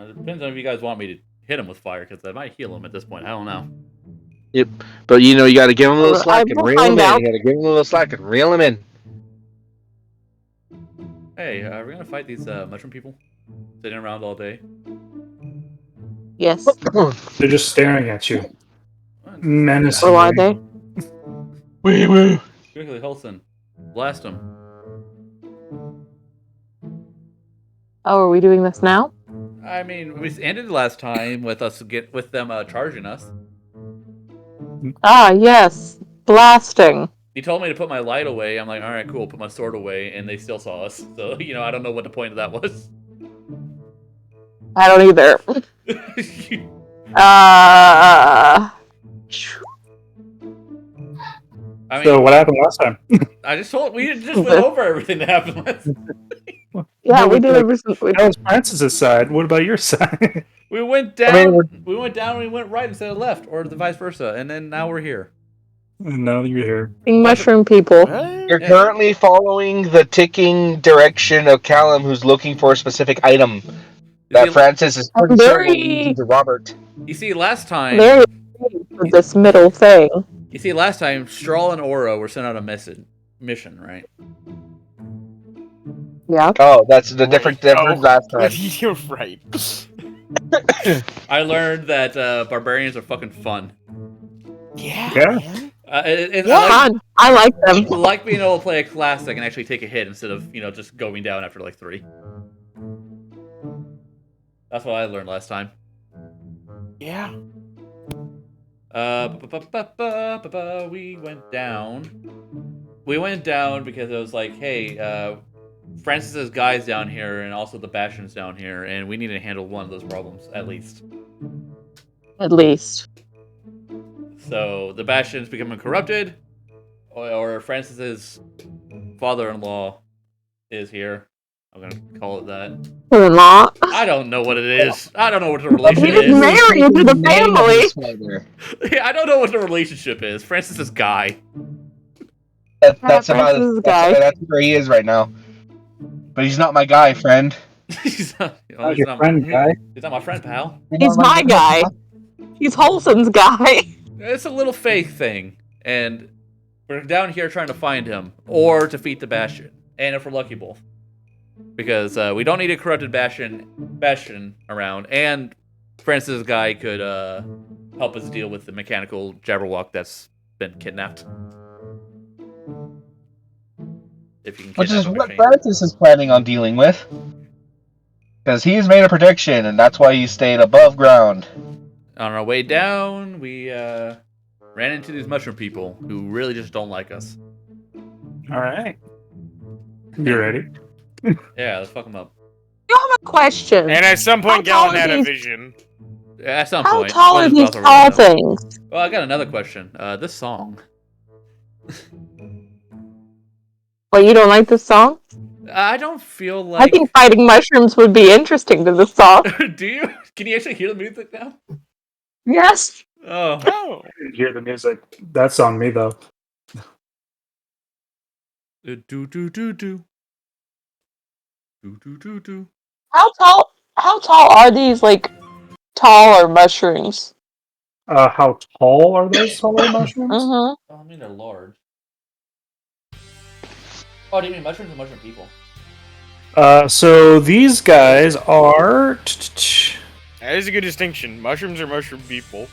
It depends on if you guys want me to hit him with fire, because I might heal him at this point. I don't know. Yep. But you got to give him a little slack and will reel him find in. out. You got to give him a little slack and reel him in. Hey, are we gonna fight these mushroom people sitting around all day? Yes. They're just staring at you. Or are Menacingly. they? Wee woo. Quickly, Holson, blast them. Oh, are we doing this now? I mean, we ended last time with them charging us. Ah, yes. Blasting. He told me to put my light away. I'm like, all right, cool. Put my sword away, and they still saw us. So I don't know what the point of that was. I don't either. I mean, So what happened last time? we just went over everything that happened last. Yeah, we did That everything. was Francis's side. What about your side? We went down. We went down. And we went right instead of left, or the vice versa. And then now we're here. No, you're here. Mushroom people. You're currently following the ticking direction of Callum, who's looking for a specific item that Francis is pretty sure will lead you to Robert. You see, last time. Very for this middle thing. You see, last time Strahl and Oro were sent on a mission, right? Yeah. Oh, that's the different last time. You're right. I learned that barbarians are fucking fun. Yeah. Yeah. I like them. I like being able to play a classic and actually take a hit instead of just going down after like 3. That's what I learned last time. Yeah. We went down. We went down because it was like, hey, Francis's guy's down here, and also the Bastion's down here, and we need to handle one of those problems at least. At least. So the Bastion's becoming corrupted, or Francis's father-in-law is here. I'm gonna call it that. Not. I don't know what it is. I don't know what the relationship He's is. married to the family. I don't know what the relationship is. Francis's guy. That's where he is right now. But he's not my guy, friend. He's not your friend, guy. He's not my friend, pal. He's my guy. He's Holson's guy. It's a little faith thing, and we're down here trying to find him or defeat the Bastion, and if we're lucky, both. Because we don't need a corrupted Bastion around, and Francis' guy could help us deal with the mechanical Jabberwock that's been kidnapped. If you can, which is what Francis is planning on dealing with, because he's made a prediction, and that's why he stayed above ground. On our way down, we ran into these mushroom people who really just don't like us. All right, you ready? Yeah, let's fuck them up. You have a question. And at some point, Galen had a vision. At some How point. tall are these tall things? Well, I got another question. This song. Well, you don't like this song? I don't feel like... I think fighting mushrooms would be interesting to this song. Do you? Can you actually hear the music now? Yes. Oh. I didn't hear the music. That's on me, though. Do do do do. Do do do do. How tall are these, like, taller mushrooms? How tall are those taller mushrooms? Mm-hmm. Oh, I mean, they're large. Oh, do you mean mushrooms or mushroom people? So these guys are... That is a good distinction. Mushrooms are mushroom people.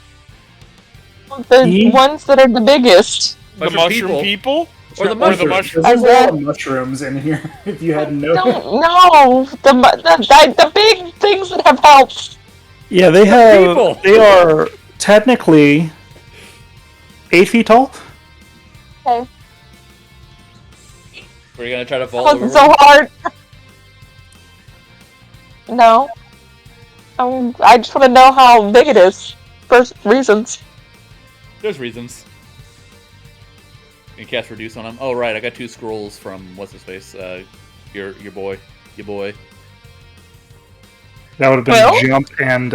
The ones that are the biggest. The mushroom people? Or the mushrooms? There's a lot of mushrooms in here, if you hadn't noticed. No, the big things that have helped. Yeah, they have... They are technically 8 feet tall. Okay. Were you gonna try to vault That wasn't so hard. No. I just want to know how big it is. For reasons. There's reasons. You can cast Reduce on him. Oh, right, I got 2 scrolls from, what's-his-face? Your boy. That would have been Quill? Jump and...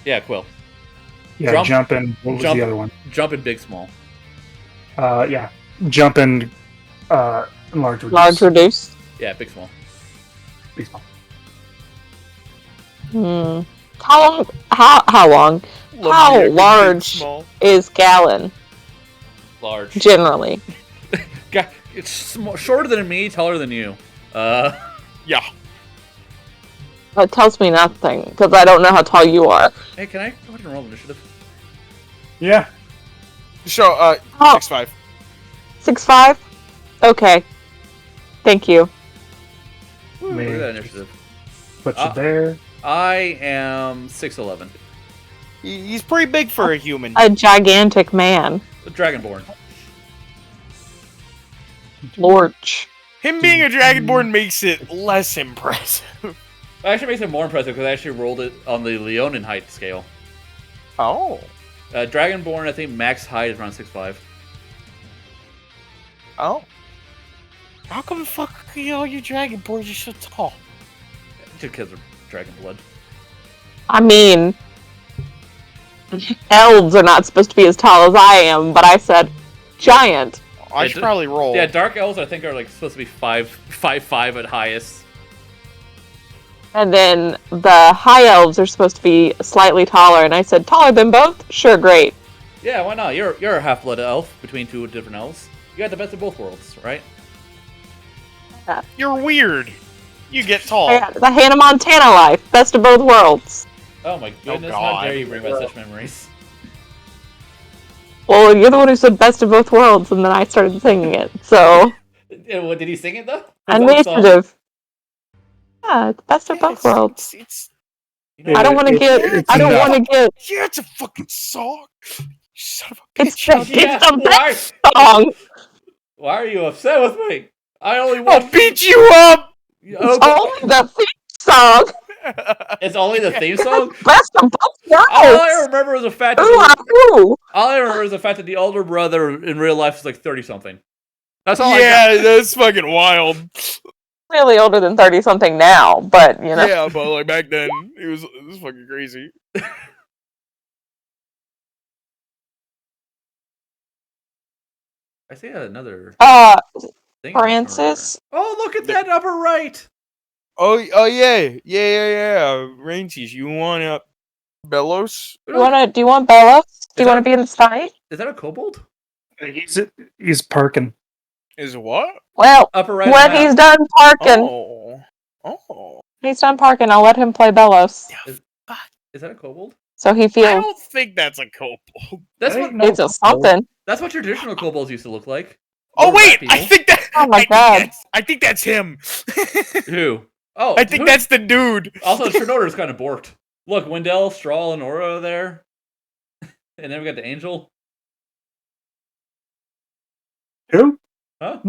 Yeah, Quill. Yeah, Jump and... What was the other one? Jump and Big Small. Yeah. Jump and... Large Reduce. Large Reduce. Yeah, Big Small. Big Small. How long? How long? How Lumberjack is large small. is Gallon Large. generally? It's shorter than me, taller than you. Yeah. That tells me nothing because I don't know how tall you are. Hey, can I go ahead and roll initiative? Yeah. So, Oh. 6'5". 6'5"? Okay. Thank you. Look at that initiative. Put you there. I am 6'11". He's pretty big for a human. A gigantic man. Dragonborn. Lorch. Him being a Dragonborn makes it less impressive. It actually makes it more impressive because I actually rolled it on the Leonin height scale. Oh. Dragonborn, I think max height is around 6'5". Oh. How come fuck all you Dragonborns are so tall? Just because of dragon blood. I mean, elves are not supposed to be as tall as I am, but I said giant. I should probably roll. Yeah, dark elves I think are like supposed to be 5'5" at highest. And then the high elves are supposed to be slightly taller, and I said taller than both? Sure, great. Yeah, why not? You're a half-blood elf between two different elves. You got the best of both worlds, right? You're weird. You get tall. The Hannah Montana life, best of both worlds. Oh my goodness, how God. dare you bring back such memories. Well, you're the one who said best of both worlds, and then I started singing it, so... What, did he sing it though? Was that a song? Initiative. Yeah, it's best of both worlds. You know, I don't want to get... I don't want to get... Yeah, it's a fucking song. You son of a It's bitch. the, it's the why, best song! why are you upset with me? I only I'll want beat you up. Oh, Only the theme song! it's only the theme song? Best of both worlds! All I remember is the fact that Ooh. all I remember is the fact that the older brother in real life is like 30-something. That's all I Yeah, that's fucking wild. Really older than 30-something now, but, you know. Yeah, but like back then, it was fucking crazy. I see another thing. Francis? Oh, look at that upper right! Oh yeah. Ranges, you want Bellows? Do you want Bellows? Do you want to be in this fight? Is that a kobold? He's parking. Is what? Well, Upper right. when he's done parking, Oh. he's done parking, I'll let him play Bellows. Is that a kobold? So he I feels don't think that's a kobold. That's Hey, what. no. it's a something. That's what traditional kobolds used to look like. Oh Little wait, rat I people. think that. Oh my God. I think that's him. Who? Oh, I think that's the dude. Also, Chernoder's kind of borked. Look, Wendell, Strahl, and Aura there. And then we got the Angel. Who? Huh?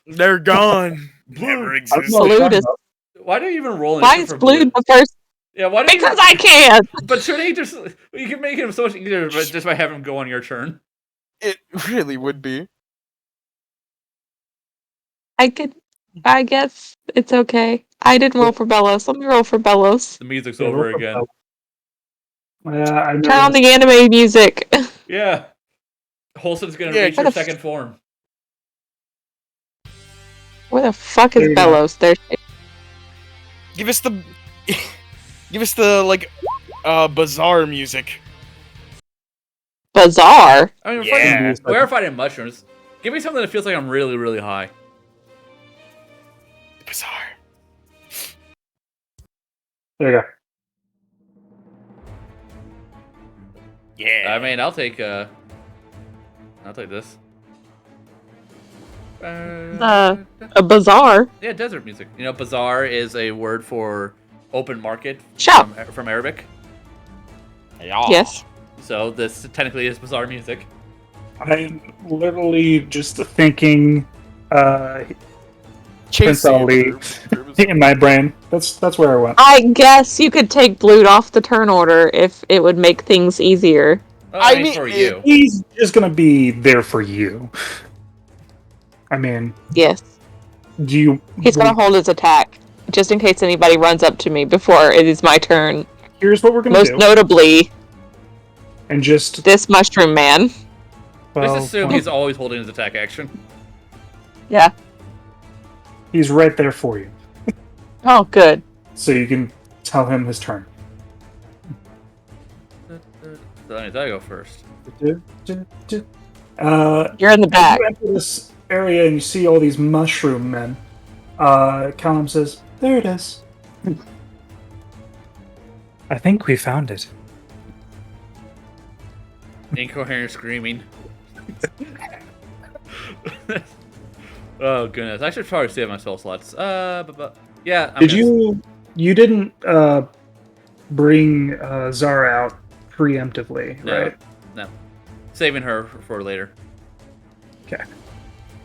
They're gone. Never I don't existed. know what you're Blue talking is- about. Why do you even roll Why initiative is for Blue the first? Yeah, why do you... Because I can! But shouldn't he just... You can make him so much easier just by having him go on your turn. It really would be. I guess it's okay. I didn't roll for Bellows. Let me roll for Bellows. The music's Yeah, over roll for again. I know. Turn on the anime music. Yeah. Holston's gonna Yeah, reach where her the second form. Where the fuck There is you go. Bellows? There. Give us the. Give us the like, bizarre music. Bizarre. I mean, Yeah. we're fighting mushrooms. Give me something that feels like I'm really, really high. Bizarre. There you go. Yeah. I mean, I'll take this. A bizarre. Yeah, desert music. You know, bazaar is a word for open market Shop. from Arabic. Yeah. Yes. So this technically is bazaar music. I'm literally just thinking Prince Chase Ali in my brain. That's where I went. I guess you could take Blue off the turn order if it would make things easier. Oh, I I mean, mean, for you. He's just gonna be there for you. I mean, Yes. do you? He's gonna hold his attack, just in case anybody runs up to me before it is my turn. Here's what we're gonna Most do, notably, and just this mushroom man. well, Just assume he's always holding his attack action. Yeah. he's right there for you, Oh, good. so you can tell him his turn. So I gotta go first. You're in the back. You enter this area and you see all these mushroom men. Callum says, "There it is. I think we found it." Incoherent screaming. Oh goodness! I should probably save my spell slots. Yeah. You didn't bring Zara out preemptively, No, right? no. Saving her for later. Okay.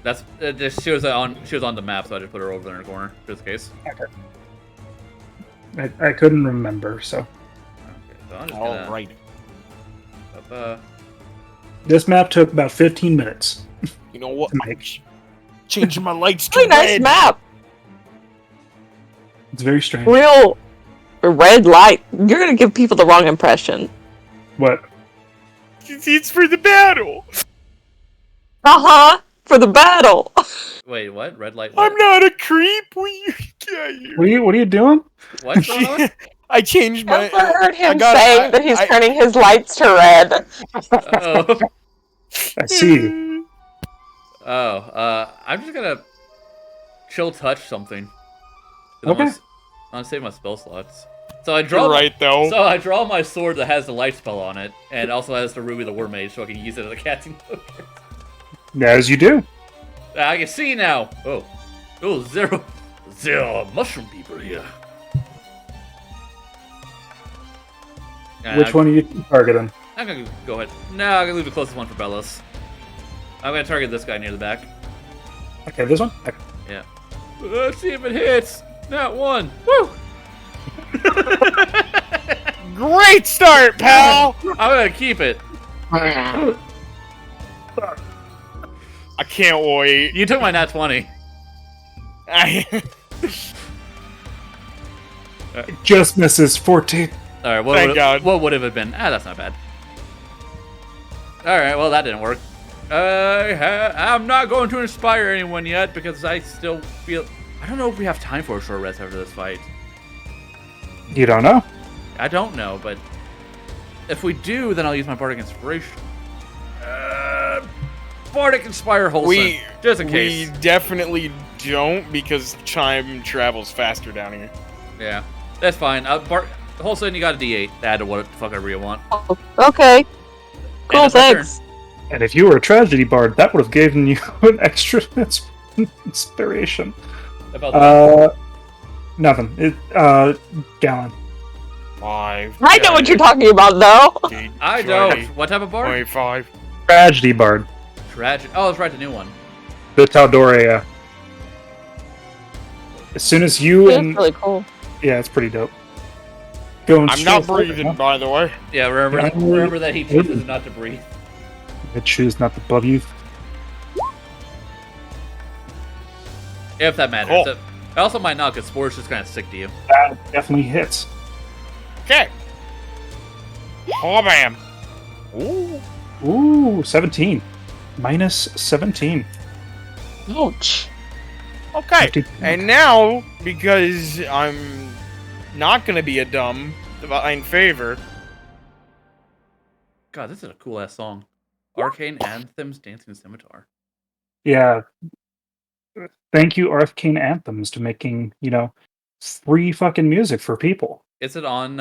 That's just she was on the map, so I just put her over there in the corner just in case. Okay. I couldn't remember, so. Okay, so I'm just All gonna, right. This map took about 15 minutes. You know what? To make. Changing my lights to Really nice red. map. It's very strange. Real red light. You're gonna give people the wrong impression. What? It's for the battle. For the battle. Wait, what? Red light? I'm What? not a creep. What What are you doing? What's going on? I changed my. I've heard him got- saying that he's I- turning his lights to red. Oh. I see. I'm just gonna chill touch something. Okay. I want to save my spell slots. So I draw. You're right, though. So I draw my sword that has the light spell on it, and also has the Ruby the War Mage, so I can use it as a casting token. As you do. I can see now. Oh, zero mushroom people here. Which one are you targeting? I'm gonna go ahead. No, I'm gonna leave the closest one for Bellas. I'm gonna target this guy near the back. Okay, this one? Okay. Yeah. Let's see if it hits. Not one. Woo! Great start, pal. I'm gonna keep it. I can't wait. You took my nat 20. Just misses 14. All right. Thank God. What would have it been? That's not bad. All right. Well, that didn't work. I'm not going to inspire anyone yet because I still feel. I don't know if we have time for a short rest after this fight. You don't know? I don't know, but if we do, then I'll use my Bardic Inspiration. Bardic Inspire Wholesome, just in case. We definitely don't because time travels faster down here. Yeah, that's fine. Wholesome, you got a D8. Add to what the fuck ever you want. Oh, okay. Cool, it's my thanks. And if you were a tragedy bard, that would have given you an extra inspiration. About that. Nothing. Gallon. 5. I know what you're talking about, though. 8, I 20, don't. What type of bard? 25. Tragedy bard. Tragic. Oh, that's right, the new one. The Tal'Doria. As soon as you That's and... really cool. Yeah, it's pretty dope. Going I'm not straight forward, breathing, huh? by the way. Yeah, remember that he chooses not to breathe. I choose not to bug you. If that matters. Cool. It also might not, because Spore's just kind of sick to you. That definitely hits. Okay. Oh, bam. Ooh. Ooh, 17. Minus 17. Ouch. Okay. 50. And now, because I'm not going to be a dumb divine favor, God, this is a cool ass song. Arcane Anthems Dancing Scimitar. Yeah. Thank you, Arcane Anthems, to making, free fucking music for people. Is it on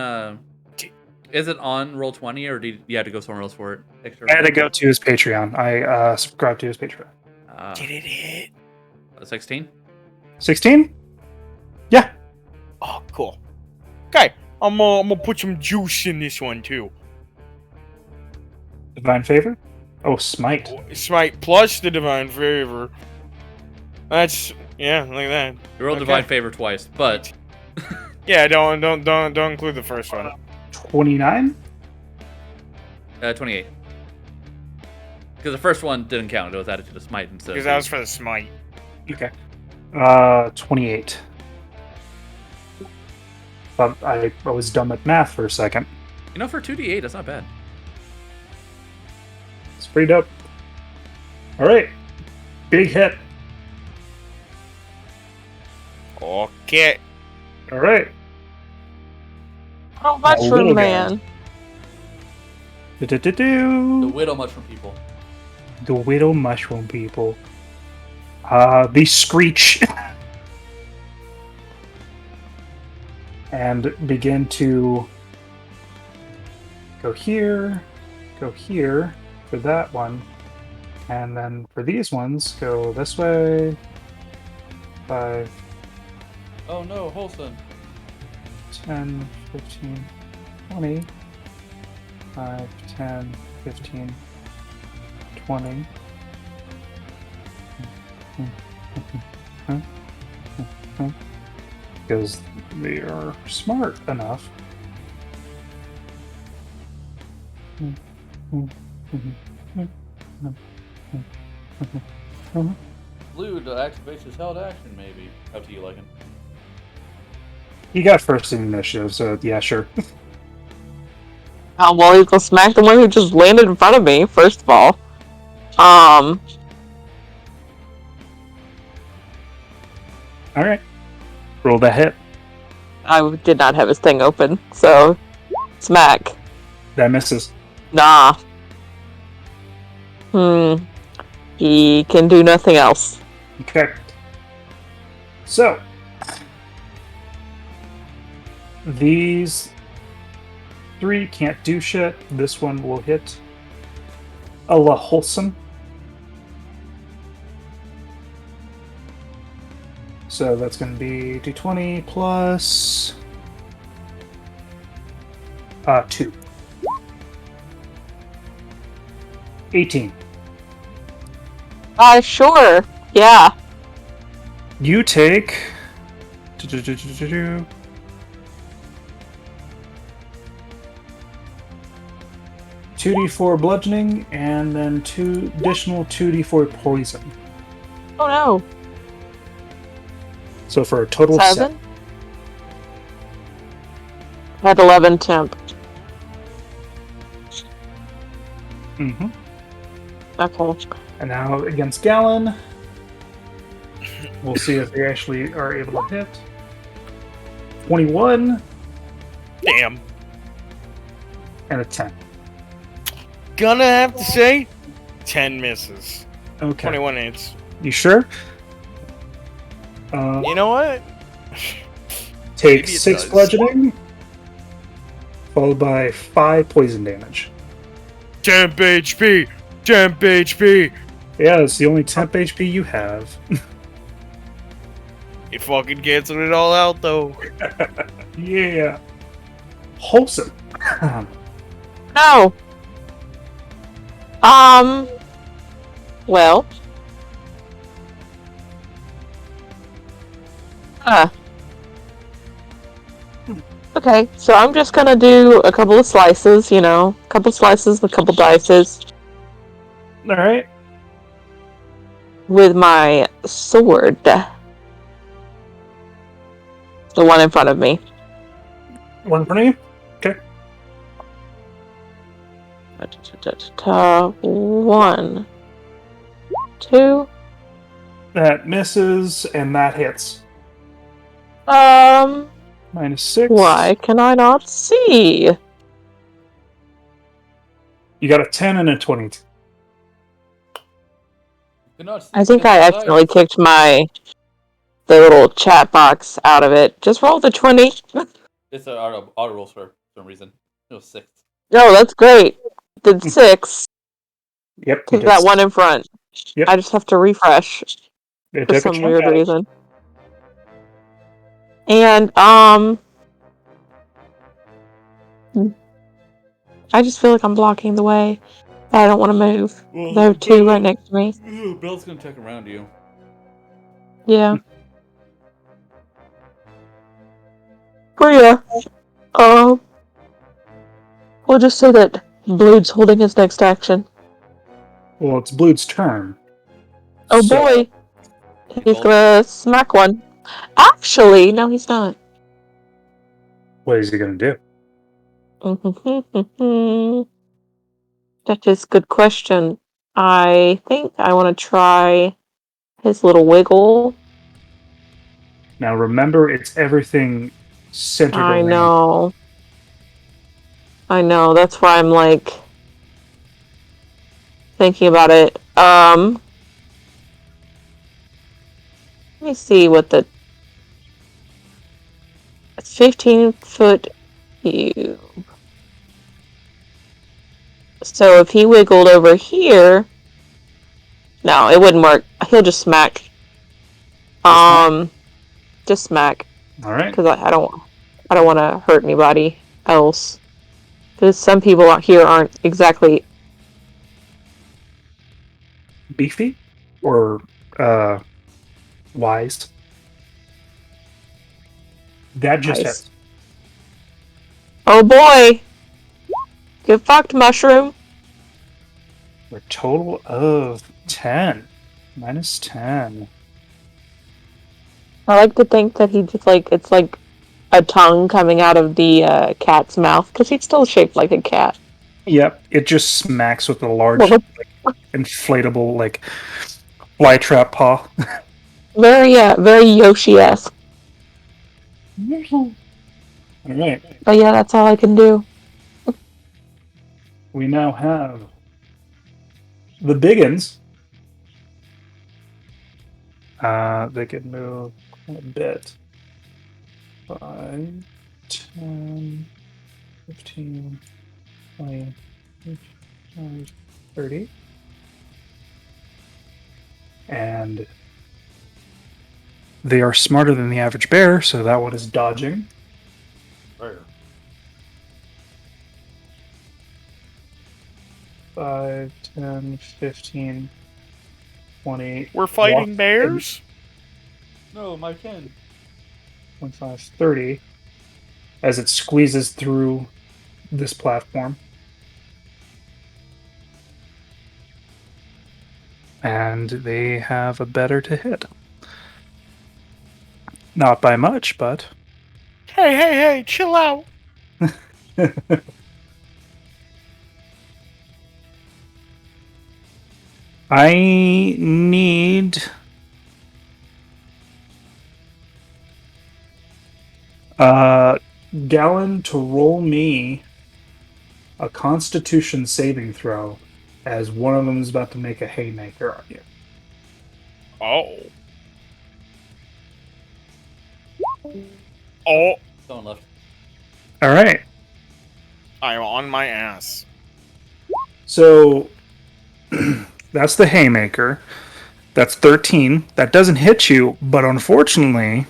Roll20 or do you have to go somewhere else for it? Extra? I had to go to his Patreon. I subscribed to his Patreon. did it hit? 16? 16? Yeah. Oh, cool. Okay. I'm gonna put some juice in this one, too. Divine Favor? Oh, Smite. Smite plus the divine favor. That's, yeah, like that. You rolled Okay. Divine Favor twice, but Yeah, don't include the first one. 29? 28. Because the first one didn't count. It was added to the Smite instead. Because that was for the smite. Okay. 28. But I was dumb at math for a second. For 2d8, that's not bad. It's pretty dope. Alright. Big hit. Okay. Alright. Oh, little Mushroom guy. Man. The widow mushroom people. The widow mushroom people. The screech. And begin to go here for that one. And then for these ones, go this way. 5, Oh no, Holson. 10, 15, 20. 5, 10, 15, 20. Because they are smart enough. Blue to activate his held action, maybe. Up to you, Lycan. You got first initiative, so yeah, sure. Well, he's gonna smack the one who just landed in front of me, first of all. Alright. Roll that hit. I did not have his thing open, so smack. That misses. Nah. He can do nothing else. Okay. So, these 3 can't do shit. This one will hit a la wholesome. So that's going to be d20 plus 2. 18. Sure. Yeah. You take 2d4 bludgeoning and then 2 additional 2d4 poison. Oh no. So for a total of 7. 7? I had 11 temp. Mm-hmm. Okay. And now against Gallon, we'll see if they actually are able to hit. 21 Damn. and a 10. Gonna have to say, 10 misses. Okay. 21 hits. You sure? You know what? Take Maybe it 6 does. bludgeoning, followed by 5 poison damage. Temp HP! Temp HP! Yeah, it's the only temp HP you have. It fucking canceled it all out, though. Yeah. Wholesome. No. Well. Okay, so I'm just gonna do a couple of slices, a couple slices, a couple dices Alright. with my sword. The one in front of me. One for you? Okay. 1, 2. That misses, and that hits. -6. Why can I not see? You got a 10 and a 20. I think I accidentally kicked the little chat box out of it. Just roll the 20. It's an auto rolls for some reason. It was 6. No, that's great. Did 6 Yep. to that one in front. Yep. I just have to refresh It for took a some chunk weird out. reason. And I just feel like I'm blocking the way. I don't want to move. Well, There are 2 right next to me. Bill's gonna check around you. Yeah. Oh yeah. We'll just say that Blood's holding his next action. Well, it's Blood's turn. Oh So- boy. He's gonna smack one. Actually, no, he's not. What is he gonna do? That is a good question. I think I want to try his little wiggle. Now remember, it's everything centered around. I know. That's why I'm like, thinking about it. Let me see what the... It's 15-foot cube. So if he wiggled over here... No, it wouldn't work. He'll just smack. Just smack. All right. Because I don't want to hurt anybody else. Because some people out here aren't exactly... Beefy or wise. That just Nice. hit. Oh boy! Get fucked, mushroom! For a total of 10. Minus 10. I like to think that he just like... It's like a tongue coming out of the cat's mouth. Because he's still shaped like a cat. Yep, it just smacks with a large, Well, inflatable, fly trap paw. very Yoshi-esque. All right, But yeah, that's all I can do. we now have the biggins. They can move a bit. 5, 10, 15, 20, 25, 30. And they are smarter than the average bear, so that one is dodging. Where? 5, 10, 15, 20. We're fighting walk- bears? No, my kin. 25, 30. As it squeezes through this platform. And they have a better to hit. Not by much, but. Hey, chill out. I need Gallon to roll me a Constitution saving throw, as one of them is about to make a haymaker on you. Oh. Oh, Someone left. All right. I'm on my ass. So that's the haymaker. That's 13. That doesn't hit you, but unfortunately,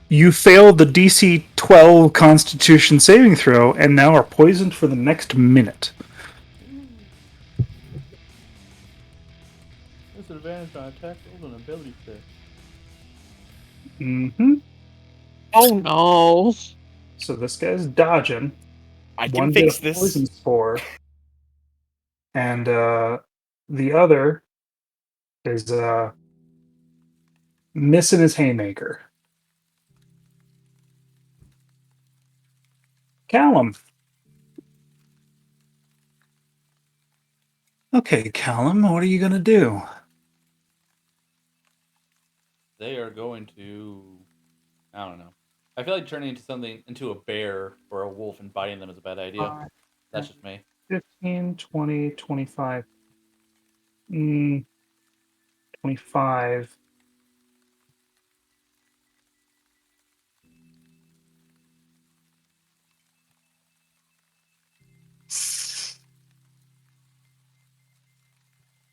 you failed the DC 12 Constitution saving throw and now are poisoned for the next minute. Disadvantage on attack rolls and ability check. Mm-hmm. Oh no. So this guy's dodging. I can One fix bit of this. poison spore, and the other is missing his haymaker. Callum. Okay, Callum, what are you gonna do? They are going to. I don't know. I feel like turning into a bear or a wolf and biting them is a bad idea. That's just me. 15, 20, 25. 25.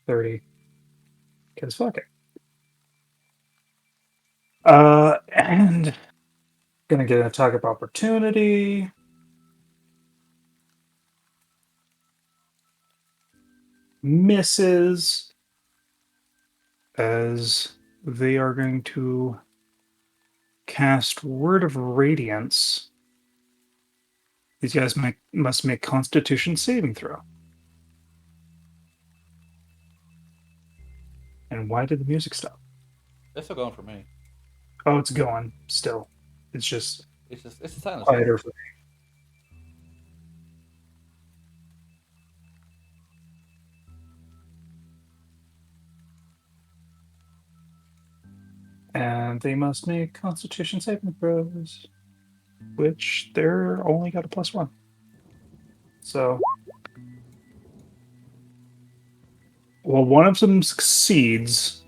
$30. Because fuck it. And gonna get an attack of opportunity. Misses. As they are going to cast Word of Radiance. These guys must make Constitution saving throw. And why did the music stop? They're still going for me. Oh, it's going still. It's just It's a silent quieter storm. for me. And they must make Constitution saving throws, which they're only got a +1. So Well, one of them succeeds.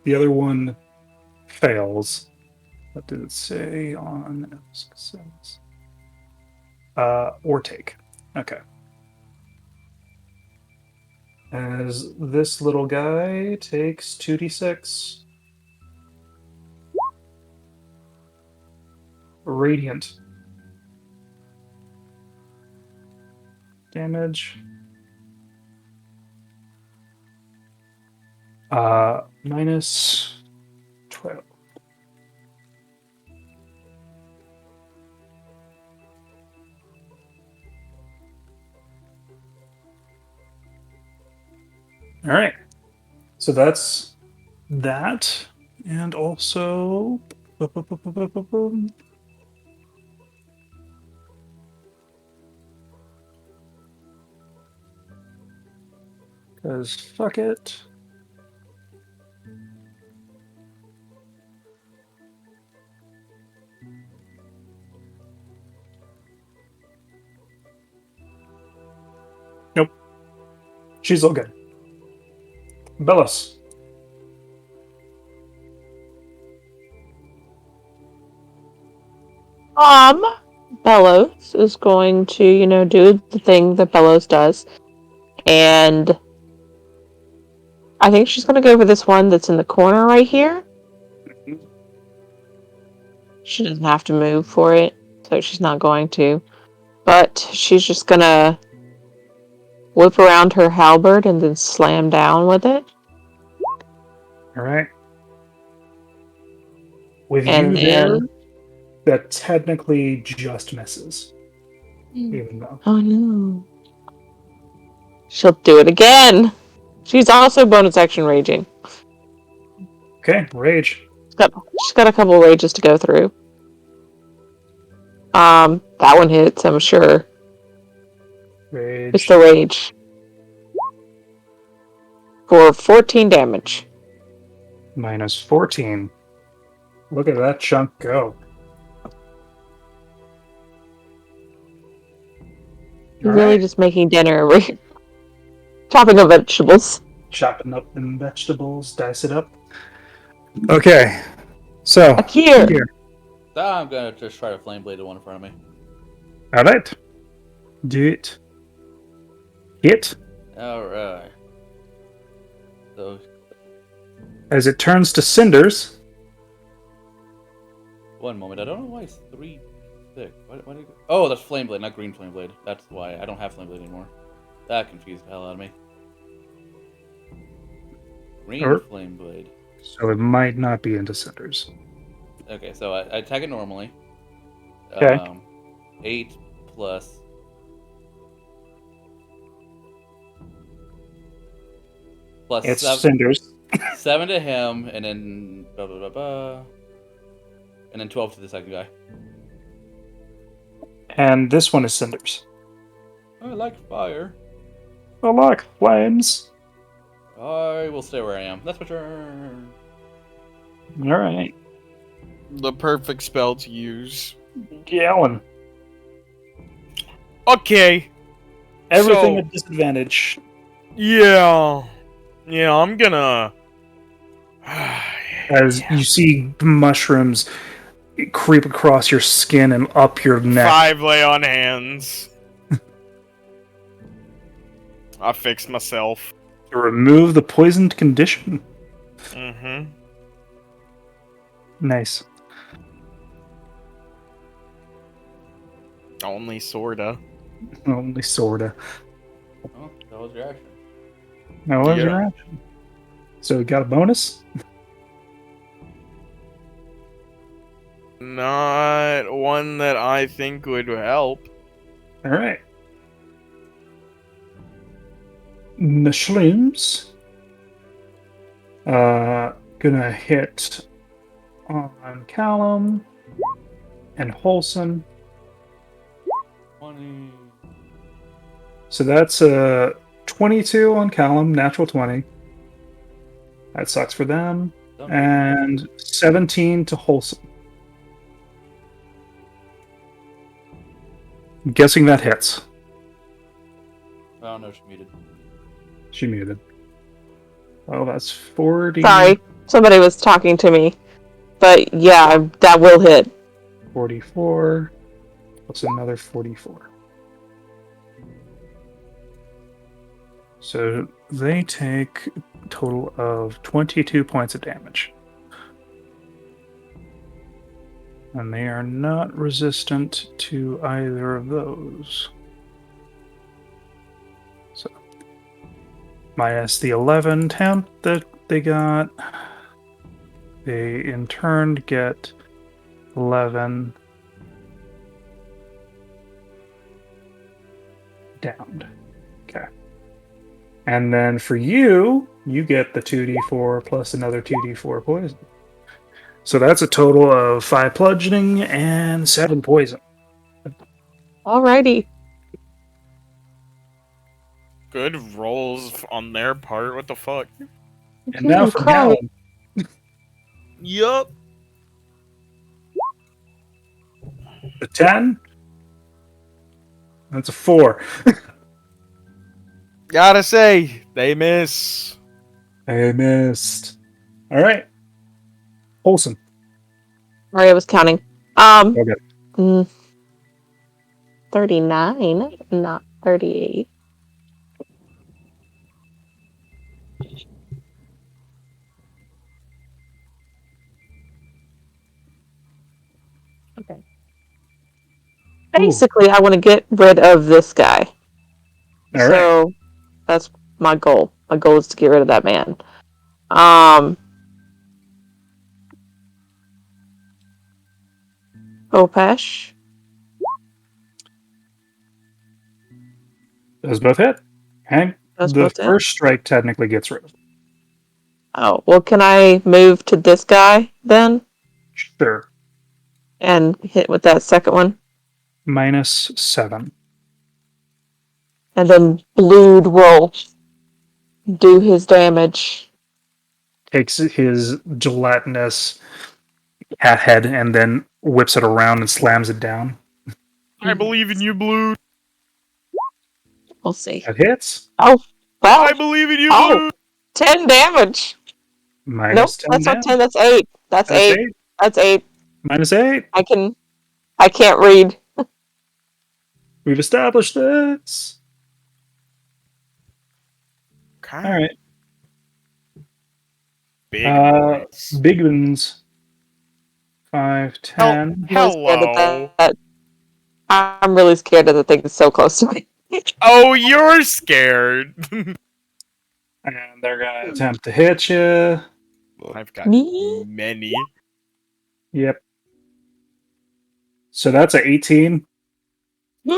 The other one fails. What did it say on S6? Or take. Okay. As this little guy takes 2d6 radiant damage. Minus 12. All right. So that's that. And also. Because fuck it. Nope. She's all good. Bellis. Bellows is going to, do the thing that Bellows does. And I think she's going to go for this one that's in the corner right here. She doesn't have to move for it, so she's not going to. But she's just going to whip around her halberd and then slam down with it. All right. With And you there, then... that technically just misses. Even though. Oh no. She'll do it again. She's also bonus action raging. Okay, rage. She's got a couple rages to go through. That one hits, I'm sure. Rage. It's the rage. For 14 damage. Minus 14. Look at that chunk go. You're All really right. just making dinner over here. Chopping up vegetables. Chopping up them vegetables, dice it up. Okay. So, Akir. I'm gonna just try to flame blade the one in front of me. Alright. Do it. Hit. Alright. So, As it turns to cinders. one moment. I don't know why it's 3 6. Why did it go? Oh, that's flame blade, not green flame blade. That's why I don't have flame blade anymore. That confused the hell out of me. Green flame blade. So it might not be into cinders. Okay, so I attack it normally. Okay. 8 plus. Plus It's 7, cinders. 7 to him, and then blah, blah, blah, blah, and then 12 to the second guy. And this one is cinders. I like fire. Oh look, flames. I will stay where I am. That's my turn. Alright. The perfect spell to use. Gallon. Okay. Everything So- at disadvantage. Yeah. Yeah, I'm gonna... As you see mushrooms creep across your skin and up your neck. 5 lay on hands. I fixed myself. To remove the poisoned condition. Mm-hmm. Nice. Only sorta. Only sorta. Oh, that was your action. Now what was Yeah. your action? So you got a bonus? Not one that I think would help. Alright. Mushrooms. Gonna hit on Callum and Wholesome. 20. So that's a 22 on Callum, natural 20. That sucks for them. And 17 to Wholesome. I'm guessing that hits. Oh no, she muted. She muted. Well, that's 40. Sorry, somebody was talking to me. But yeah, that will hit. 44. What's another 44? So they take a total of 22 points of damage. And they are not resistant to either of those. So, minus the 11 temp that they got, they in turn get 11 downed. Okay. And then for you, you get the 2d4 plus another 2d4 poison. So that's a total of 5 bludgeoning and 7 poison. Alrighty. Good rolls on their part. What the fuck? And now for Gallon. Yup. A 10. That's a 4. Gotta say, they miss. I missed. All right. Wholesome. Sorry, I was counting. Okay. 39, not 38. Okay. Basically, I want to get rid of this guy. All right. So that's my goal. My goal is to get rid of that man. Opesh. Those both hit. Okay. Those The both hit. first strike technically gets rid of it. Oh, well, can I move to this guy then? Sure. And hit with that second one? Minus 7. And then Blued will do his damage. Takes his gelatinous cat head and then whips it around and slams it down. I believe in you, Blue. We'll see. That hits. Oh, wow. I believe in you, Oh. Blue. 10 damage. Minus Nope, 10 that's not damage. 10, that's 8. That's 8. That's 8. Minus 8. I can't read. We've established this. Okay. All right. Big boys. Big ones. 5, 10. I'm really scared of Hello. that. I'm really scared of the thing that's so close to me. Oh, you're scared. And they're going to attempt to hit you. I've got Me? many. Yep. So that's a 18. Yeah.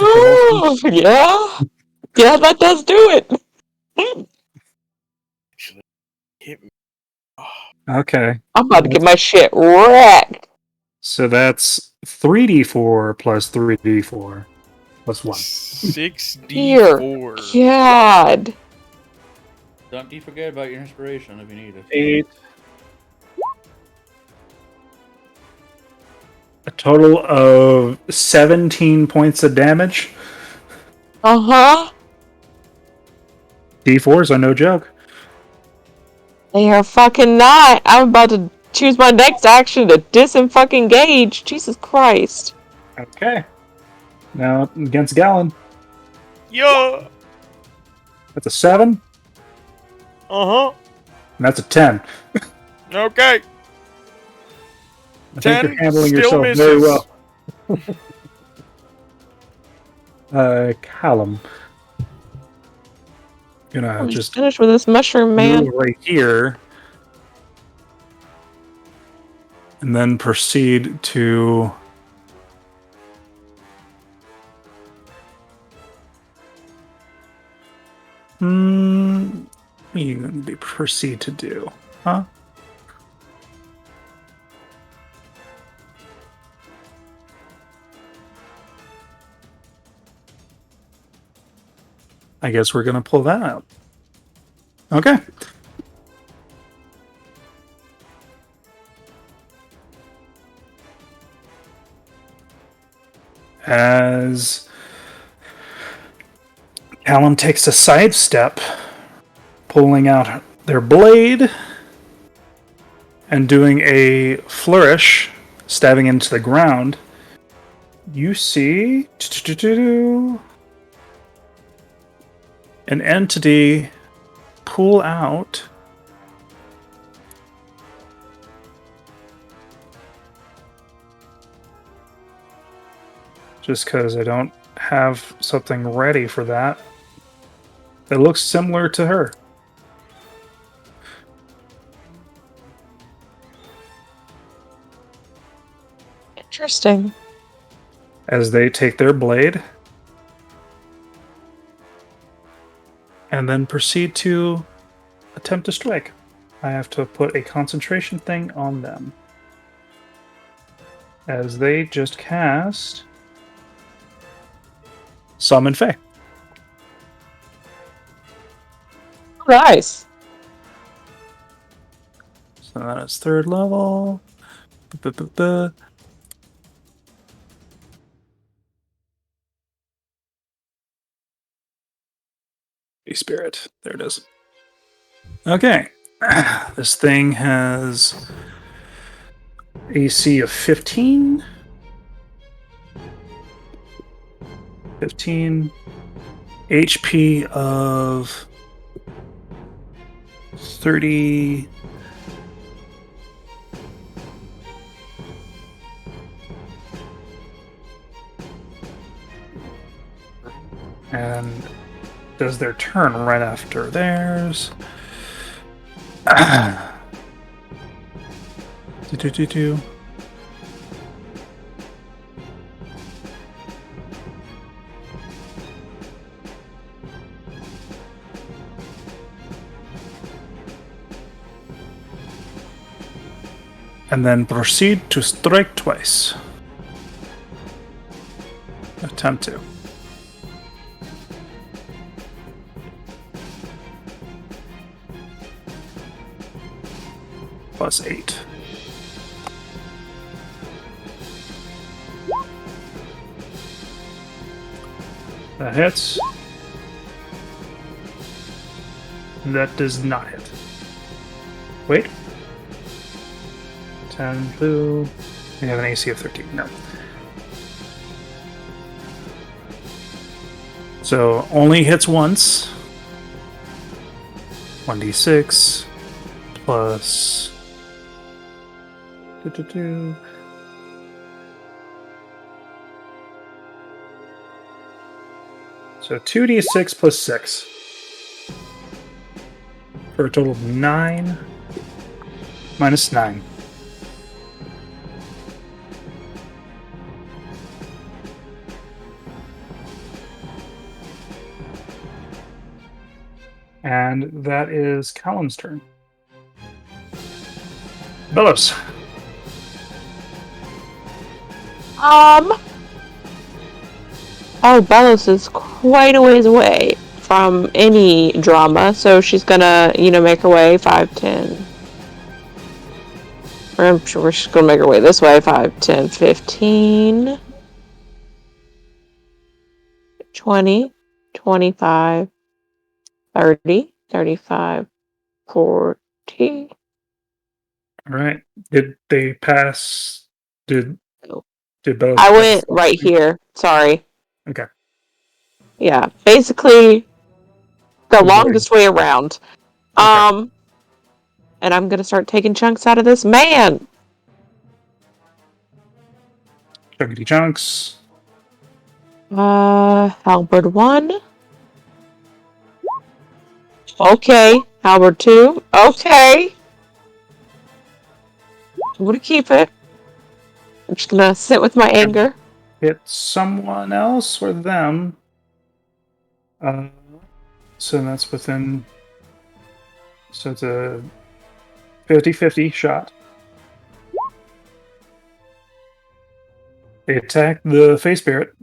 Yeah, that does do it. Hit me. Okay. I'm about to get my shit wrecked. So that's 3d4 plus 3d4 plus 1. 6d4. God. Don't you forget about your inspiration if you need it. 8. A total of 17 points of damage. Uh-huh. D4s are no joke. They are fucking not. I'm about to choose my next action to dis-fucking-gage. Jesus Christ. Okay. Now against Gallon. Yeah. That's a 7. Uh-huh. And that's a 10. Okay. I 10 think you're handling still yourself misses. very well. Callum. Gonna I'm just finished with this mushroom, man. move right here. And then proceed to... what are you going to proceed to do? Huh? I guess we're going to pull that out. Okay. As Callum takes a sidestep, pulling out their blade and doing a flourish, stabbing into the ground. You see an entity pull out just because I don't have something ready for that. It looks similar to her. Interesting. As they take their blade and then proceed to attempt to strike. I have to put a concentration thing on them. As they just cast Summon Fae. Nice. So that is 3rd level. A spirit. There it is. Okay. This thing has AC of 15. 15. HP of 30. And does their turn right after theirs. Do. And then proceed to strike twice. Attempt to. Plus 8. That hits. That does not hit. Wait. 10 blue. We have an AC of 13. No. So only hits once. 1d6 plus 2. So 2d6 plus 6 for a total of 9 minus 9. And that is Callum's turn. Bellows. Oh, Bellows is quite a ways away from any drama, so she's gonna, make her way 5, 10. I'm sure she's gonna make her way this way 5, 10, 15, 20, 25, 30, 35, 40. All right. Did they pass? Did Bellows? I went right here. Sorry. Okay. Yeah, basically the longest way around. Okay. And I'm gonna start taking chunks out of this man. Chunkity chunks. Halberd 1. Okay. Halberd 2. Okay. I'm gonna keep it. I'm just gonna sit with my anger. Hit someone else or them. So that's within. So it's a 50-50 shot. They attack the Face Spirit.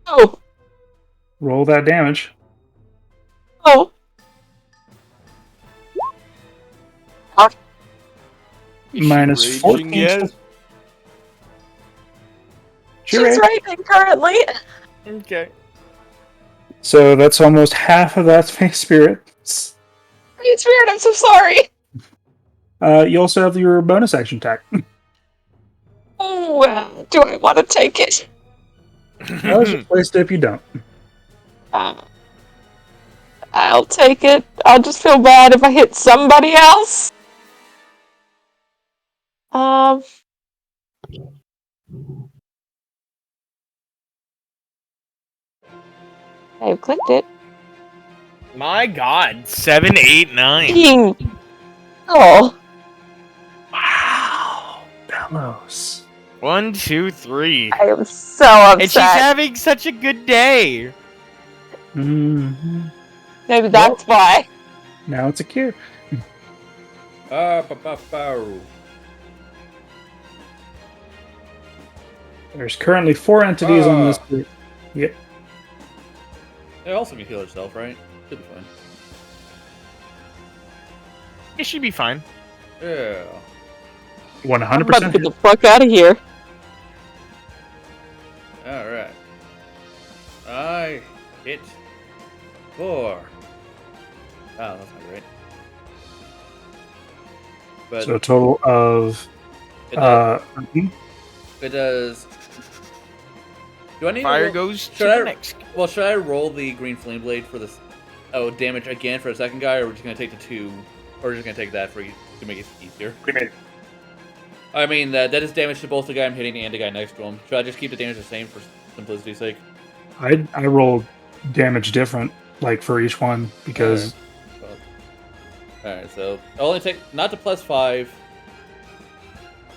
Oh. Roll that damage. Oh. Minus 14. Yet? She's raging currently. Okay. So that's almost half of that Face Spirit. It's weird. I'm so sorry. You also have your bonus action attack. Oh, do I want to take it? I'll just waste it if you don't. I'll take it. I'll just feel bad if I hit somebody else. I've clicked it. My God, 7, 8, 9. Ding. Oh, Wow. Bellows. 1, 2, 3. I am so upset. And she's having such a good day. Mm-hmm. Maybe that's why. Now it's a cure. There's currently 4 entities on this group. Yep. It also can heal herself, right? Should be fine. It should be fine. Yeah. 100%. I'm about to get the fuck out of here. Alright. I hit 4. Oh, that's not great. But So a total of... it does... Do I need Fire to roll... goes to should the I... next. Well, should I roll the green flame blade for this... Oh, damage again for the second guy, or we're just going to take the 2... Or we're just going to take that for to make it easier? I mean, that is damage to both the guy I'm hitting and the guy next to him. Should I just keep the damage the same for simplicity's sake? I rolled damage different, like, for each one, because... Alright, so I'll only take... Not the +5.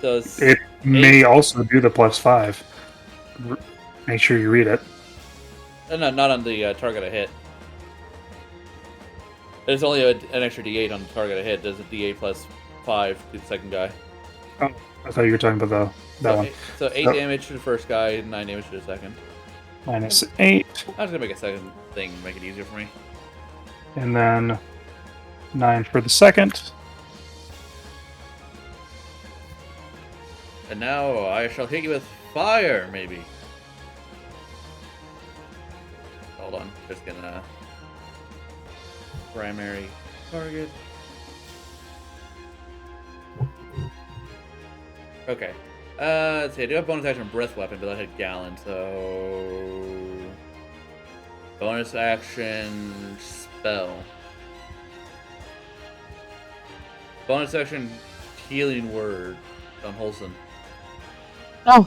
Does... It may also do the +5. Make sure you read it. No, not on the target I hit. There's only an extra D8 on the target I hit. There's a D8 +5 to the second guy. Oh, I thought you were talking about that one. So 8 damage to the first guy, 9 damage to the second. -8. I'm just gonna make a second thing to make it easier for me. And then 9 for the second. And now I shall hit you with fire, maybe. Hold on, just gonna... Primary target. Okay. Let's see, I do have bonus action breath weapon, but I hit Gallon, so... Bonus action spell. Bonus action healing word on Holson. Oh,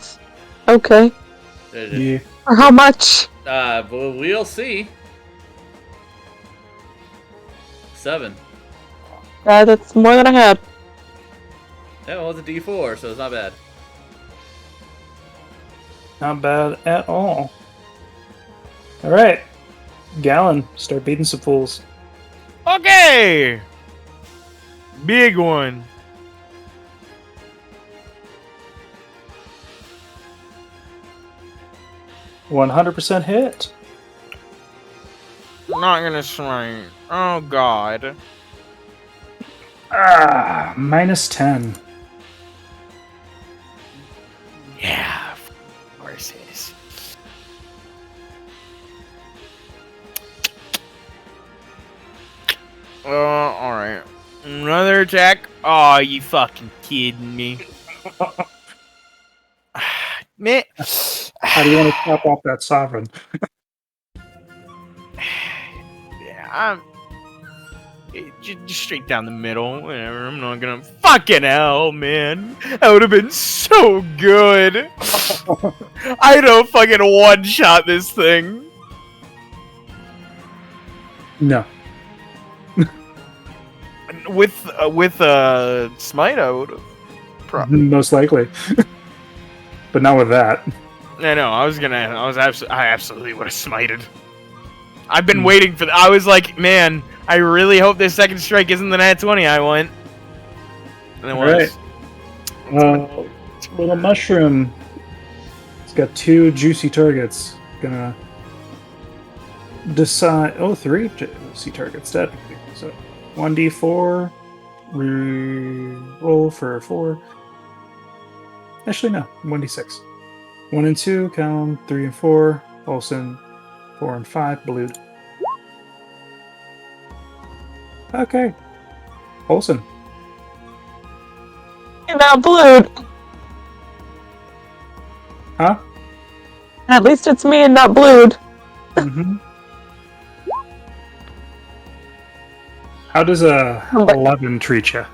okay. Yeah. For how much? But we'll see. 7. That's more than I had. Yeah, well, it's a D4, so it's not bad. Not bad at all. Alright. Gallon, start beating some fools. Okay! Big one. %100% hit. Not gonna swing. Oh God. -10. Yeah, of course it is. Alright. Another attack? Oh, you fucking kidding me. Man. How do you want to top off that sovereign? Yeah, just straight down the middle. Whatever. I'm not gonna. Fucking hell, man. That would have been so good. I don't fucking one shot this thing. No. With smite, I would have. Most likely. But not with that. I absolutely would have smited. I've been waiting for I was like, man, I really hope this second strike isn't the nat 20 I want. And it was. Little mushroom. It's got 2 juicy targets. Gonna decide. Oh, 3 juicy targets. Technically. So 1d4. Roll for 4. Actually, no. 1d6. 1 and 2. Callum. 3 and 4. Olsen. 4 and 5. Blued. Okay. Olsen. And now Blued. Huh? At least it's me and not Blued. Mm-hmm. How does a 11 treat you?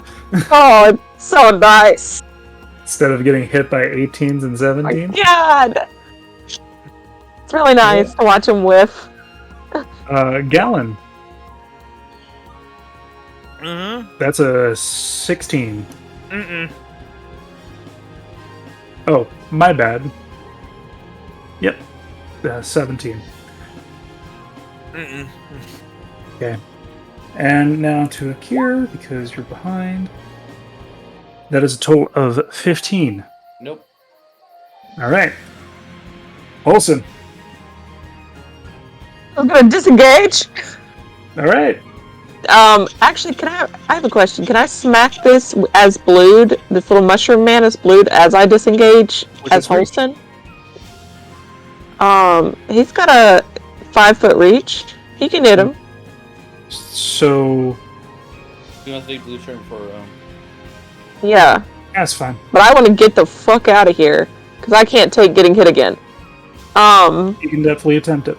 Oh, it's so nice. Instead of getting hit by 18s and My 17s? God. It's really nice to watch him whiff. Gallon. Mm-hmm. That's a 16. Mm-mm. Oh, my bad. Yep. 17. Mm-mm. Okay. And now to Akir, because you're behind. That is a total of 15. Nope. Alright. Olsen. I'm gonna disengage. Alright. Actually, I have a question. Can I smack this as Blued, this little mushroom man as Blued, as I disengage as Holston? He's got a 5-foot reach. He can hit him. So... You want to take blue turn for Yeah. That's fine. But I want to get the fuck out of here, because I can't take getting hit again. You can definitely attempt it.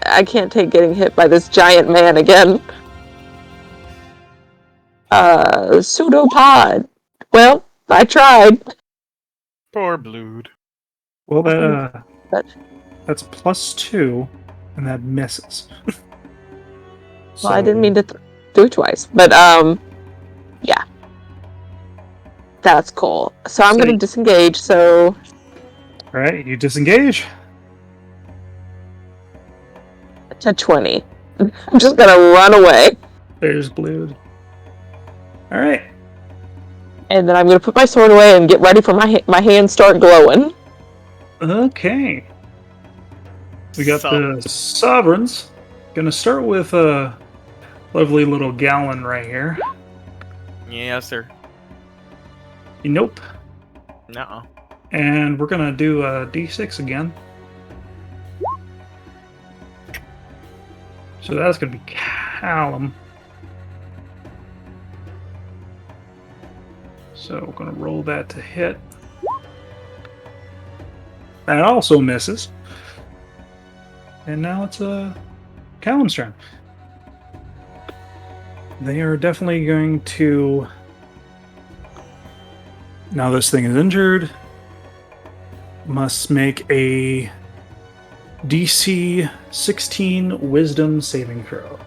I can't take getting hit by this giant man again. Pseudopod. Well, I tried. Poor Blued. Well, But- that's +2, and that misses. Well, I didn't mean to do it twice, but yeah, that's cool. So I'm gonna disengage. So, All right, you disengage. to 20. I'm just gonna run away, There's Blued. All right. and then I'm gonna put my sword away and get ready for my hands start glowing. Okay. We got the Sovereigns. Gonna start with a lovely little Gallon right here. Yes, sir. Nope. Nuh-uh. And we're gonna do a D6 again. So that's gonna be Callum. So we're gonna roll that to hit. That also misses. And now it's Callum's turn. They are definitely going to... Now this thing is injured. Must make a DC 16 Wisdom saving throw.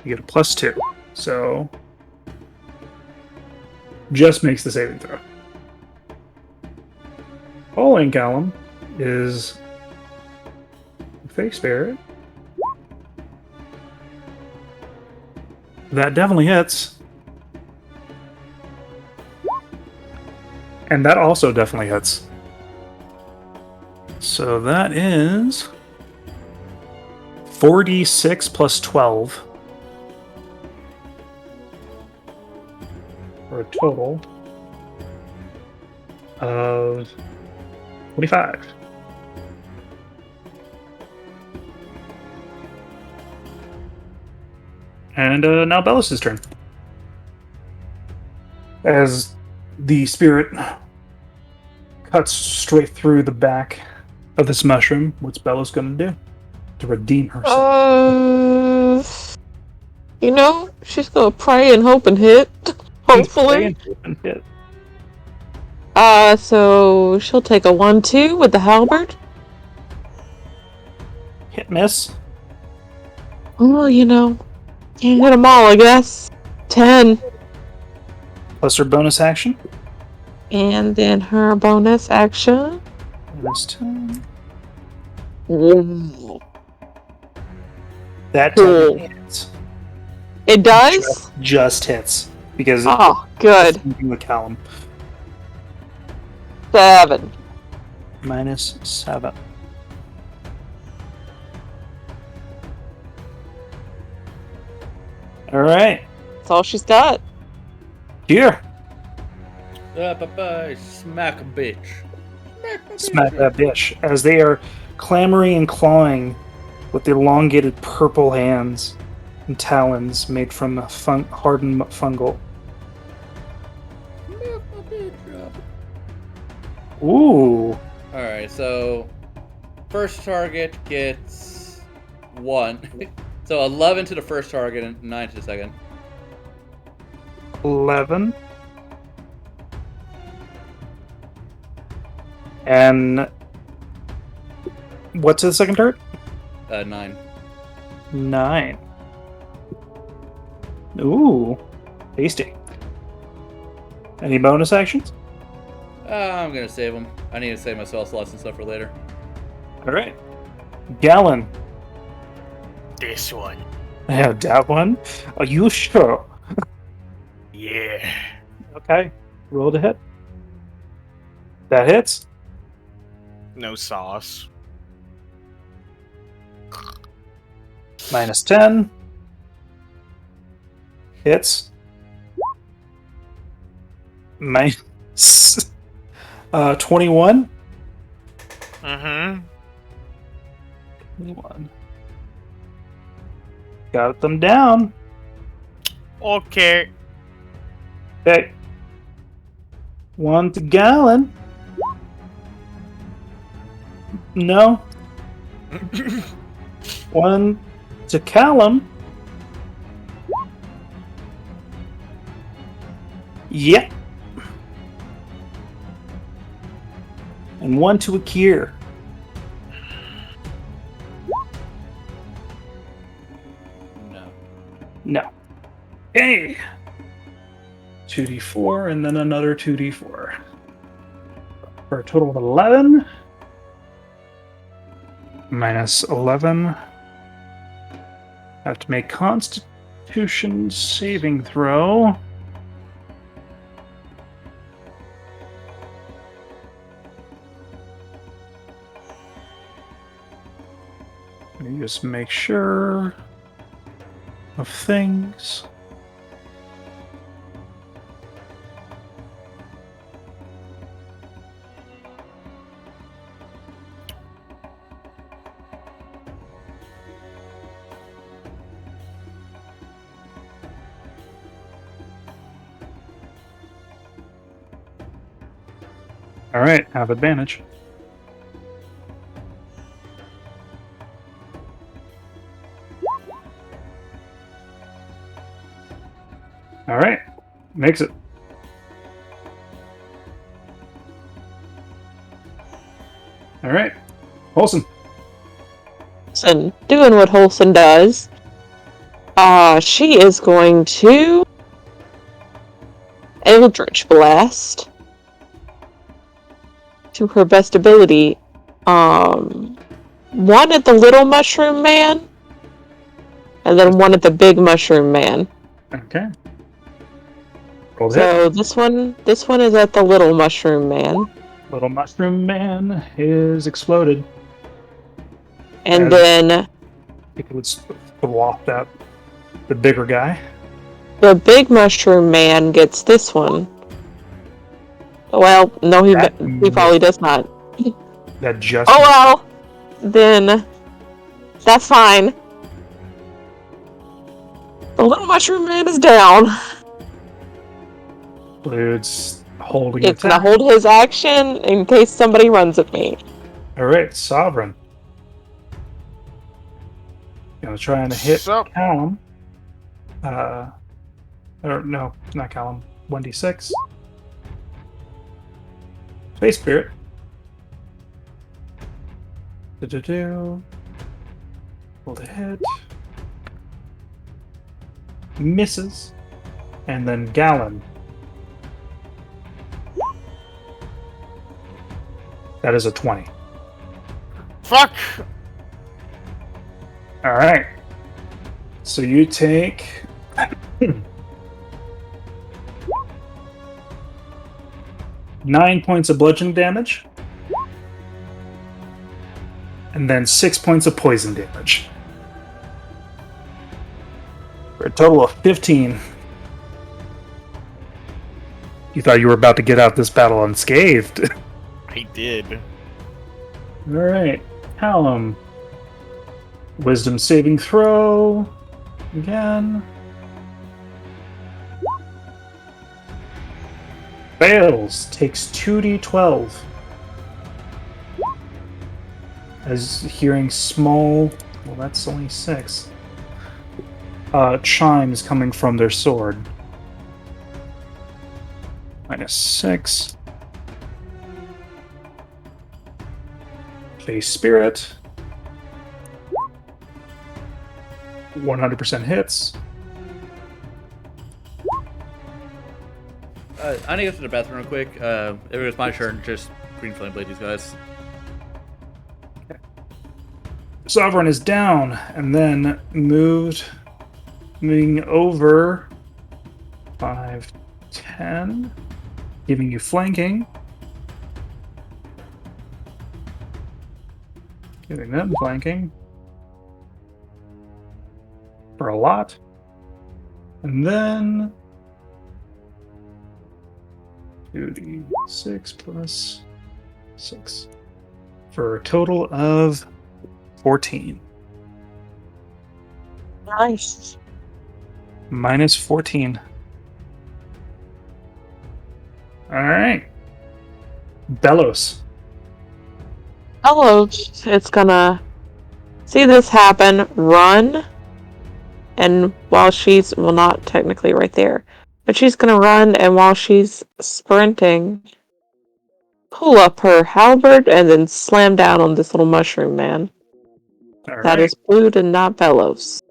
You get a +2. So... just makes the saving throw. Following Callum is Fake Spirit. That definitely hits. And that also definitely hits. So that is 46 plus 12. For a total of 25. And now Bellis' turn. As the spirit cuts straight through the back of this mushroom, what's Bellis gonna do to redeem herself? She's gonna pray and hope and hit. Hopefully. Hit. So she'll take a 1-2 with the halberd. Hit miss. Well, can't hit them all, I guess. 10. Plus her bonus action. And then her bonus action. This time. Ooh. That Cool. hits. It does? Just hits. Because Oh, good. with Callum. 7. -7. Alright. That's all she's got. Here. smack a bitch. Smack that bitch. As they are clamoring and clawing with elongated purple hands and talons made from hardened fungal. Ooh. Alright, so first target gets 1. So 11 to the first target and 9 to the second. 11. And what's the second target? 9. 9. Ooh. Tasty. Any bonus actions? I'm gonna save them. I need to save my spell slots and stuff for later. Alright. Gallon. This one. Yeah, that one? Are you sure? Yeah. Okay. Roll to hit. That hits. No sauce. Minus 10. Hits. Minus 21. Mm-hmm. 21. Got them down. Okay. Okay. 1 to Gallon. No. 1 to Callum. Yep. And 1 to Akir. No. No. Okay. 2d4 and then another 2d4. For a total of 11. Minus 11. Have to make Constitution saving throw. Let me just make sure of things. All right, have advantage. All right, makes it. All right, Olsen. Olsen, doing what Olsen does. She is going to Eldritch Blast to her best ability. One at the little mushroom man, and then one at the big mushroom man. Okay. Roll So hit. this one is at the little mushroom man, Little mushroom man is exploded. and As- then I think it would swap that the bigger guy. the big mushroom man gets this one. Well, no, he probably does not. That just. Oh well, then that's fine. The little mushroom man is down. It's holding It's gonna attack. hold his action in case somebody runs at me. All right, Sovereign. Gonna try and hit Sup? Callum. Or no, not Callum. 1d6. Space Spirit. Do-do-do. Roll to hit. Misses. And then Gallon. That is a 20. Fuck! Alright. So you take... 9 points of bludgeoning damage. And then 6 points of poison damage. For a total of 15. You thought you were about to get out this battle unscathed. I did. Alright. Callum. Wisdom saving throw. Again. Fails. Takes 2d12. As hearing small... Well, that's only 6. Chimes coming from their sword. -6. Face Spirit. 100% hits. I need to go to the bathroom real quick. If it was my turn, just green flame blade these guys. Sovereign is down, and then moving over 5, 10, giving you flanking. Giving them flanking. For a lot. And then 2d6 plus 6. For a total of 14. Nice. -14. Alright. Bellows. Hello. It's gonna see this happen, run, and while she's, well, not technically right there, but she's gonna run, and while she's sprinting, pull up her halberd and then slam down on this little mushroom man. All That right. is Blue and not Bellows.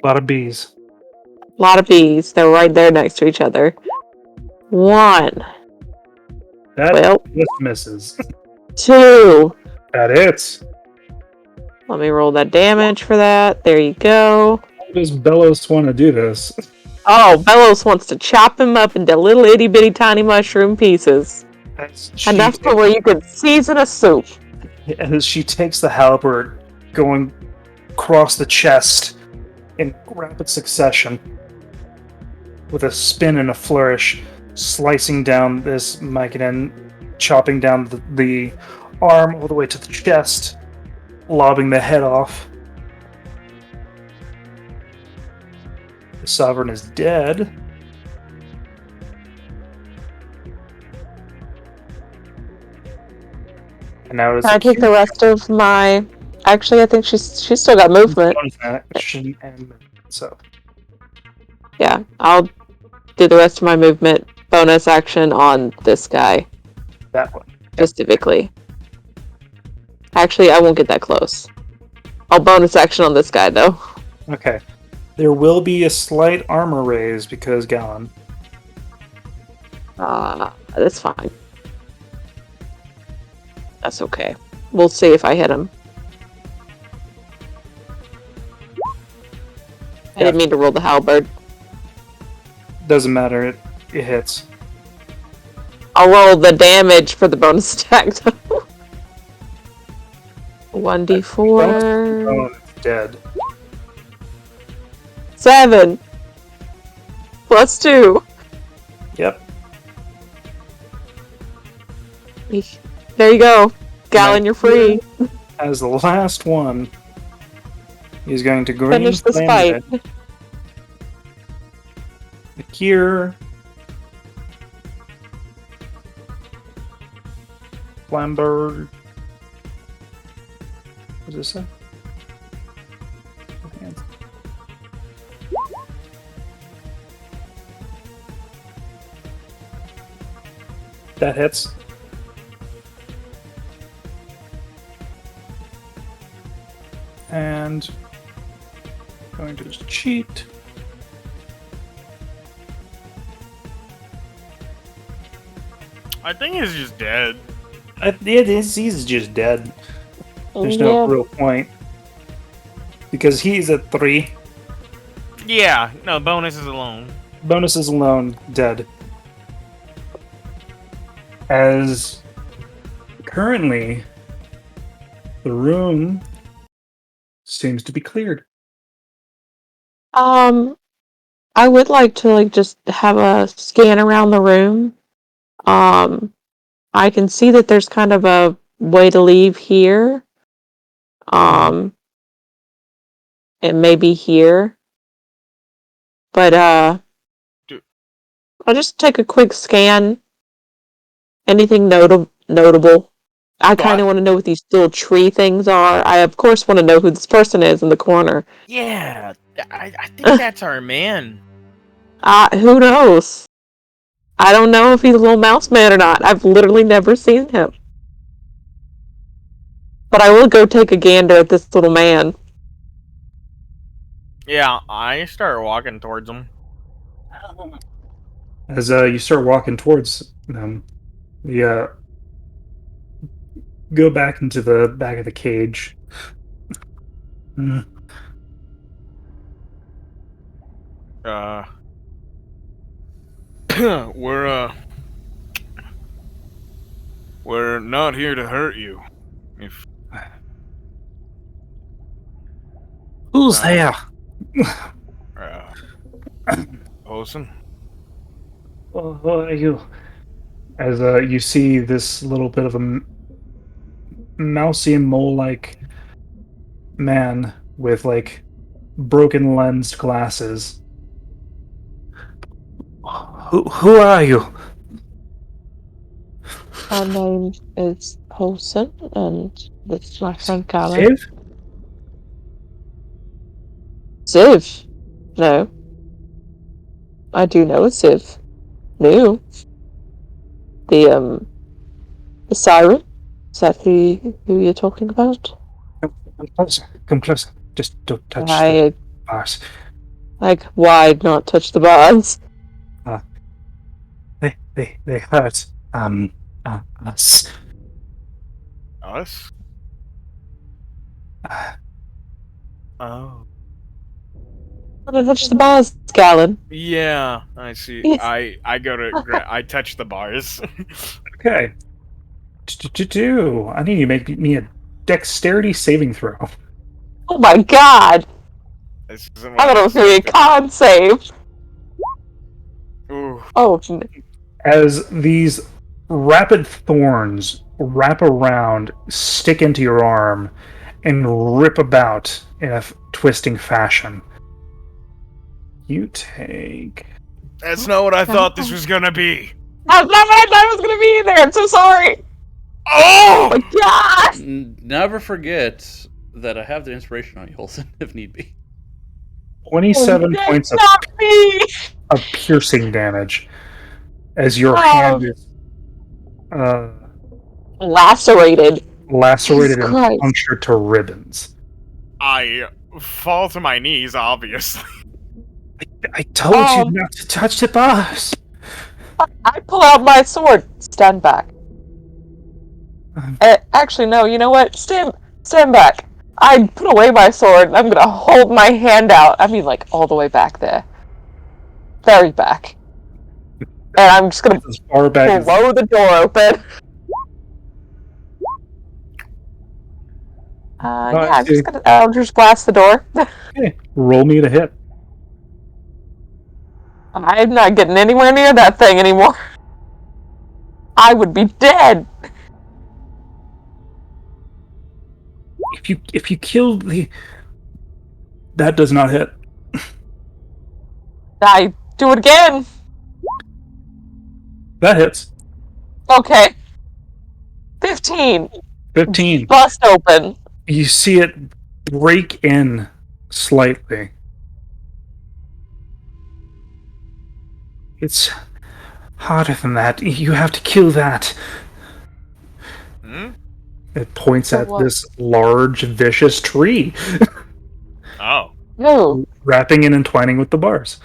A lot of bees. A lot of bees. They're right there next to each other. 1. That Well. just misses. 2. That hits. Let me roll that damage for that. There you go. How does Bellows want to do this? Oh, Bellows wants to chop him up into little itty bitty tiny mushroom pieces. Enough to where you could season a soup. As she takes the halberd, going across the chest in rapid succession, with a spin and a flourish, slicing down this Mycadon, chopping down the arm all the way to the chest, lobbing the head off. The Sovereign is dead. And now it is Can I take the rest of my... Actually, I think she's still got movement. action and so Yeah, I'll do the rest of my movement bonus action on this guy, that one. specifically. Actually, I won't get that close. I'll bonus action on this guy, though. Okay. There will be a slight armor raise because Gallon. That's fine. That's okay. We'll see if I hit him. I didn't mean to roll the halberd. Doesn't matter, it hits. I'll roll the damage for the bonus attack, though. 1d4. Oh, it's dead. 7. Plus 2. Yep. There you go. Gallon, you're free. As the last one, he's going to green Finish this flame fight. it. Here. Flamberg. What does this say? That hits. And going to cheat. I think he's just dead. He's just dead. There's no real point. Because he's at 3. Yeah, no, bonuses alone. Bonuses alone, dead. As currently, the room seems to be cleared. I would like to just have a scan around the room. I can see that there's kind of a way to leave here. It may be here. But, I'll just take a quick scan. Anything notable? I kind of want to know what these little tree things are. I, of course, want to know who this person is in the corner. Yeah, I think that's our man. Who knows? I don't know if he's a little mouse man or not. I've literally never seen him. But I will go take a gander at this little man. Yeah, I start walking towards him. As you start walking towards them, you go back into the back of the cage. We're not here to hurt you. Who's there? Olsen? Who are you? As you see this little bit of a mousy and mole-like man with like broken lensed glasses. Who are you? Our name is Paulson, and this is my friend Callum. Dave? Ziv? No. I do know a Ziv. New. The siren? Is that who you're talking about? Come closer. Come closer. Just don't touch the bars. Like, why not touch the bars? They hurt. Us. Us? Oh. Don't touch the bars, Gallon. Yeah, I see. Yes. I go to I touch the bars. Okay. I need you to make me a dexterity saving throw. Oh my god! This isn't what I thought it was going to be a con save. Ooh. Oh. As these rapid thorns wrap around, stick into your arm, and rip about in a twisting fashion. You take... That's not what I thought this was gonna be. That's not what I thought it was going to be in there. I'm so sorry. Oh! Oh my god! Never forget that I have the inspiration on you, Olsen, if need be. 27 points of piercing damage as your hand is lacerated and punctured to ribbons. I fall to my knees, obviously. I told you not to touch the bars. I pull out my sword. Stand back. Actually, no. You know what? Stand back. I put away my sword, and I'm gonna hold my hand out. I mean, like, all the way back there. Very back. And I'm just gonna blow the door open. Yeah, I'll just blast the door. Okay, roll me to hit. I'm not getting anywhere near that thing anymore. I would be dead. If you kill the... That does not hit. I do it again. That hits. Okay. 15. 15. Bust open. You see it break in slightly. It's harder than that. You have to kill that. Hmm? It points at this large, vicious tree. Oh. No. Wrapping and entwining with the bars.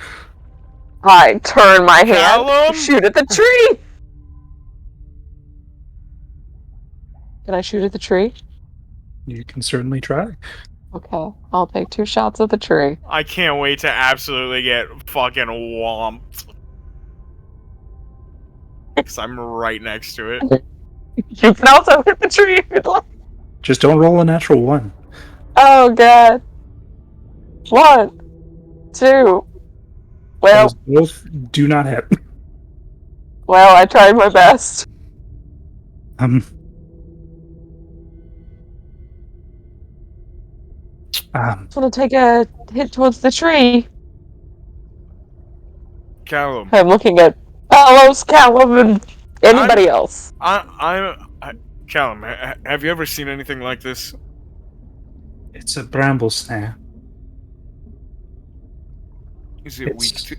I turn my hand, Callum? shoot at the tree. Can I shoot at the tree? You can certainly try. Okay, I'll take 2 shots at the tree. I can't wait to absolutely get fucking whomped. Because I'm right next to it. You can also hit the tree if you'd like. Just don't roll a natural 1. Oh god. 1, 2. Well, those both do not hit. Well, I tried my best. Just want to take a hit towards the tree. Callum. I'm looking at Bellows, Callum, and anybody else. Callum, have you ever seen anything like this? It's a bramble snare. Is it weak to...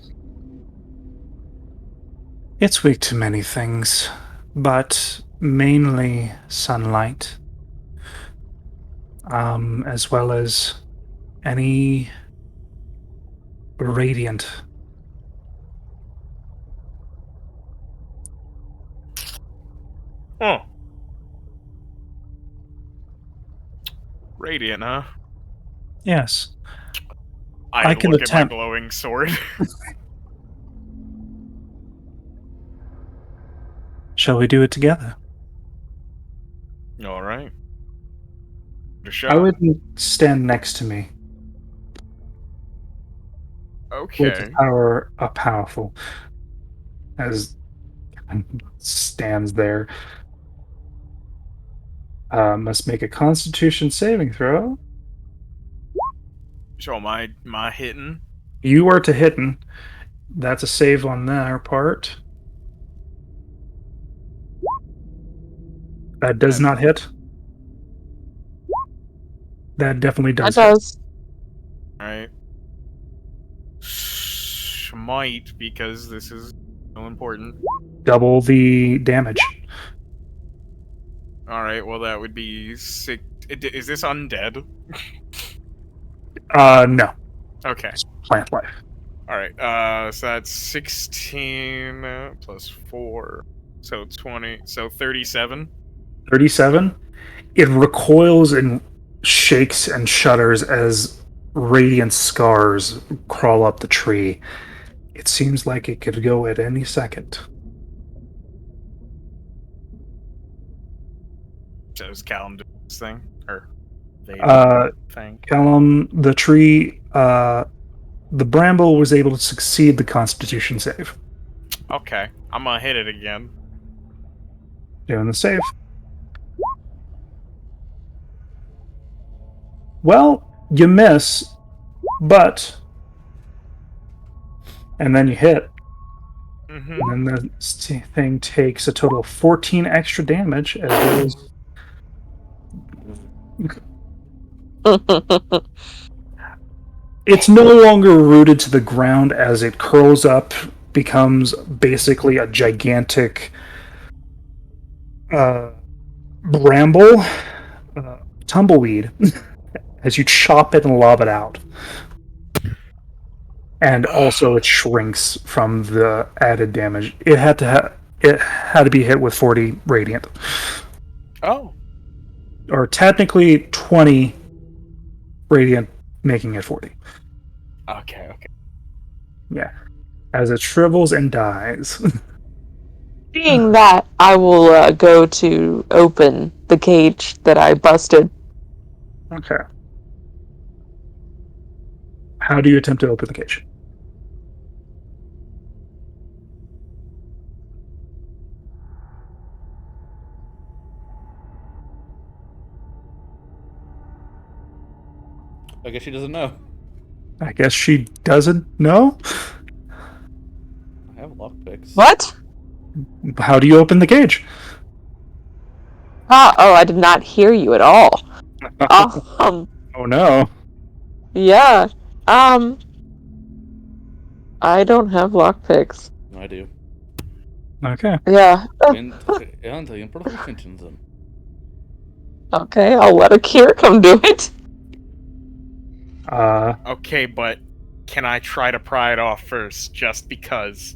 It's weak to many things, but mainly sunlight, as well as any radiant. Oh. Radiant, huh? Yes. I can look attempt- at my glowing sword. Shall we do it together? Alright. I wouldn't stand next to me. Okay. Words of power are powerful. As stands there. Must make a Constitution saving throw. So am I hitting? You are to hitting. That's a save on their part. That does not hit. That definitely does. That does. Alright. Might, because this is so important. Double the damage. Alright, well that would be 6... Is this undead? No. Okay. It's plant life. Alright, so that's 16 plus 4. So 20. So 37. 37. It recoils and shakes and shudders as radiant scars crawl up the tree. It seems like it could go at any second. So is Callum doing this thing? Or they thing? Callum, the tree, the bramble was able to succeed the Constitution save. Okay. I'm gonna hit it again. Doing the save. Well, you miss, but... And then you hit. Mm-hmm. And then the thing takes a total of 14 extra damage as it's no longer rooted to the ground as it curls up, becomes basically a gigantic bramble, tumbleweed, as you chop it and lob it out. And also it shrinks from the added damage. It had to be hit with 40 radiant. Oh. Or technically 20 radiant, making it 40. Okay. Yeah. As it shrivels and dies. Being that, I will go to open the cage that I busted. Okay. How do you attempt to open the cage? I guess she doesn't know. I guess she doesn't know? I have lockpicks. What? How do you open the cage? Oh, I did not hear you at all. Oh no. Yeah. I don't have lockpicks. I do. Okay. Yeah. And I am proficient in them. Okay, I'll let Akira come do it. Okay, but can I try to pry it off first, just because?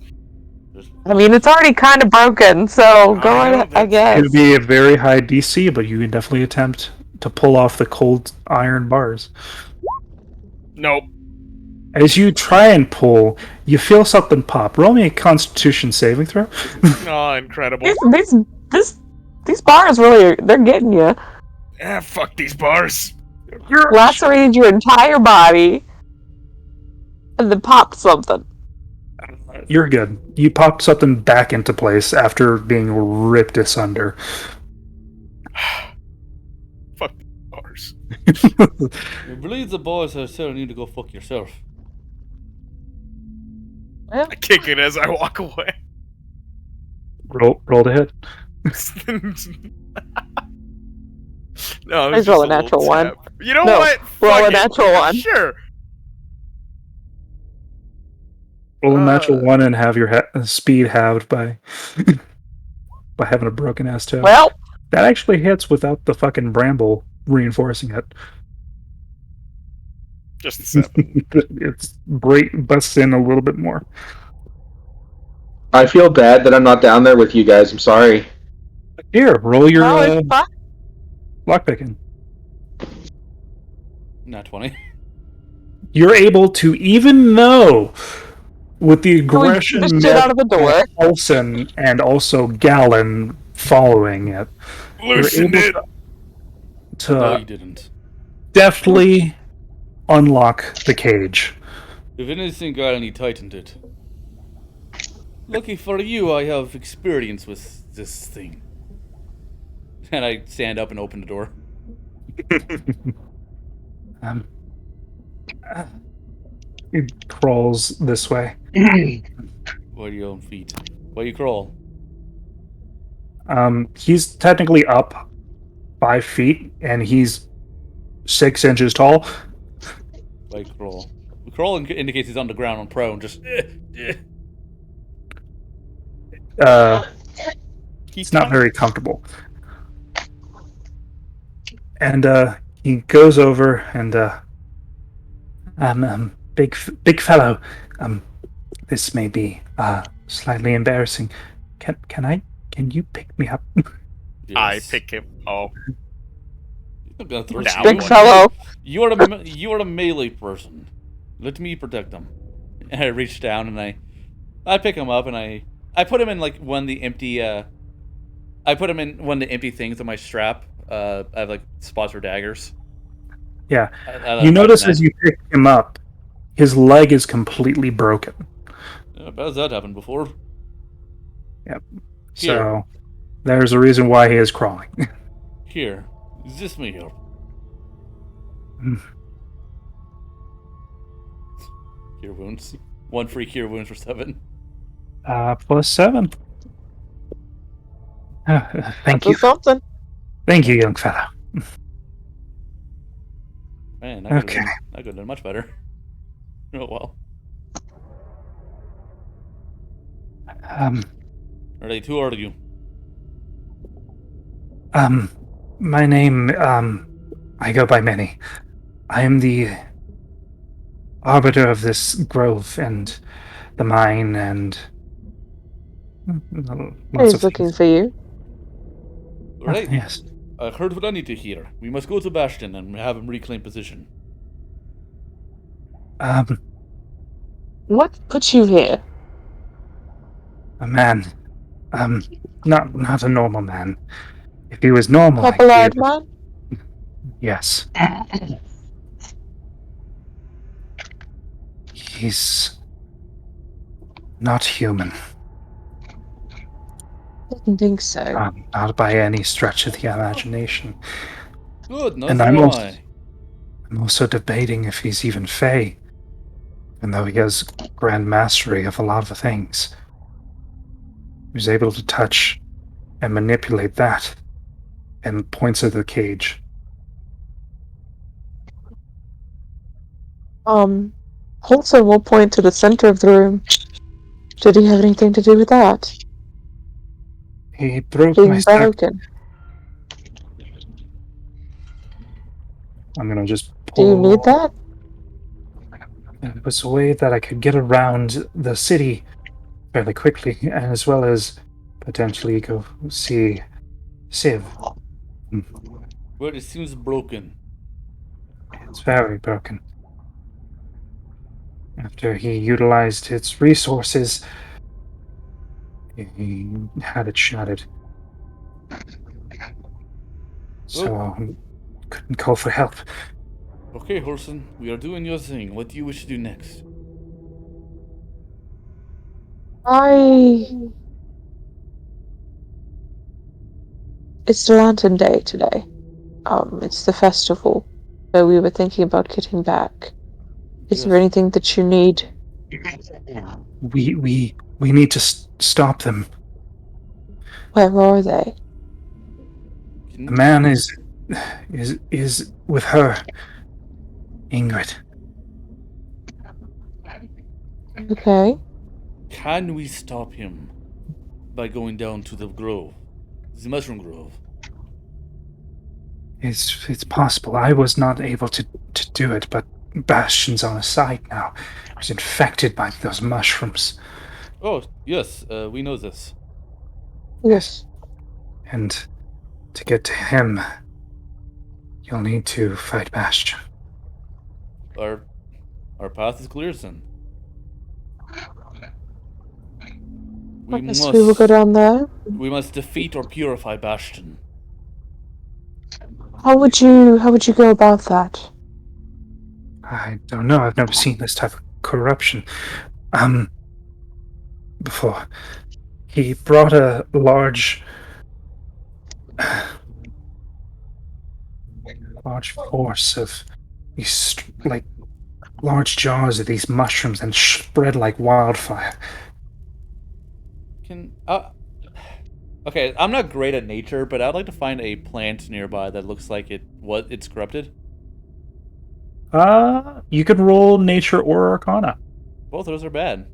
I mean, it's already kind of broken, so go ahead, I guess. It'd be a very high DC, but you can definitely attempt to pull off the cold iron bars. Nope. As you try and pull, you feel something pop. Roll me a Constitution saving throw. Oh, incredible. These bars really, they're getting you. Ah, fuck these bars. Lacerated your entire body, and then popped something. You're good. You popped something back into place after being ripped asunder. Fuck these bars. I believe the boys are telling you to go fuck yourself. I kick it as I walk away. roll to hit. No, Please it's roll just a natural little one. tap. You know No, what? roll Fuck a it. natural one. Sure. Roll a natural one and have your speed halved by by having a broken ass toe. Well, That actually hits without the fucking bramble reinforcing it. Just 7. It's busts in a little bit more. I feel bad that I'm not down there with you guys. I'm sorry. Here, roll your no, it's fine. lockpicking. Not 20. You're able to, even though with the aggression Just shit out of the door. Olsen and also Gallon following it, Loosened you're it. able to No, you didn't. deftly unlock the cage. If anything, I only tightened it. Lucky for you, I have experience with this thing. And I stand up and open the door. It crawls this way. Why do you own feet? Why you crawl? He's technically up 5 feet, and he's 6 inches tall. Why crawl? Crawl indicates he's on the ground on prone, just. It's not very comfortable. And he goes over and big fellow. This may be slightly embarrassing. Can you pick me up? Yes. I pick him. Oh. I'm gonna throw Down. you Big on- fellow. You are a melee person. Let me protect them. And I reach down and I pick him up and I put him in like one of the empty I put him in one of the empty things on my strap. I have like spots for daggers. Yeah. I You notice that. as you pick him up, his leg is completely broken. Yeah, how's that happened before? Yep. Here. So there's a reason why he is crawling. Here. Is this me here? Cure wounds. 1 free cure wounds for 7. Plus 7. Thank That's you. something. Thank you, young fellow. Man, I could Okay. have done much better. Oh well. Alright, who are you? My name, I go by many. I am the arbiter of this grove and the mine and lots He's of looking things. for you. Alright. Yes. I heard what I need to hear. We must go to Bastion and have him reclaim position. What put you here? A man. Not a normal man. If he was normal, I'd be Purple-eyed able- man? Yes. He's not human. Didn't think so. Not by any stretch of the imagination. Good, And neither I'm am also- I. I'm also debating if he's even Fey, even though he has grand mastery of a lot of things. He's able to touch and manipulate that, and points at the cage. Holson will point to the center of the room. Did he have anything to do with that? He broke my Being sack. broken. I'm gonna just Do you pull. need that? It was a way that I could get around the city fairly quickly, as well as potentially go see Civ. Well, it seems broken. It's very broken. After he utilized its resources, he had it shattered. So couldn't call for help. Okay, Horson, we are doing your thing. What do you wish to do next? It's the Lantern Day today. It's the festival. So we were thinking about getting back. Is there Yes. anything that you need? We need to stop them. Where are they? The man is with her, Ingrid. Okay. Can we stop him by going down to the grove? The mushroom grove. It's possible. I was not able to do it, but Bastion's on his side now. He was infected by those mushrooms. Oh, yes, we know this. Yes. And to get to him, you'll need to fight Bastion. Our path is clear, then. I guess we will go down there. We must defeat or purify Bastion. How would you go about that? I don't know. I've never seen this type of corruption. Before. He brought a large force of these, like, large jars of these mushrooms and spread like wildfire. Okay, I'm not great at nature, but I'd like to find a plant nearby that looks like it's corrupted. You could roll nature or arcana. Both of those are bad.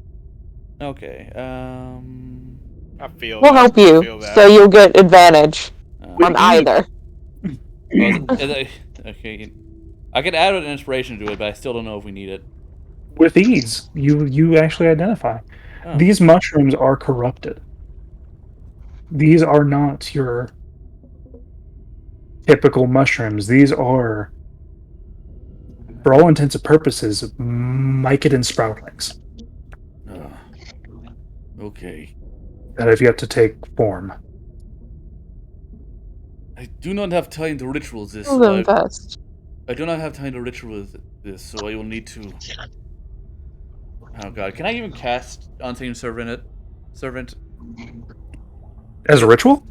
Okay, I feel We'll that. help I you, feel that. so you'll get advantage on either. okay. I could add an inspiration to it, but I still don't know if we need it. With ease, you actually identify. Oh. These mushrooms are corrupted. These are not your typical mushrooms. These are, for all intents and purposes, mycet and sproutlings Okay. that have yet to take form. I do not have time to ritual this. Kill them first. I do not have time to ritual this, so I will need to. Oh god, can I even cast Unseen Servant? As a ritual?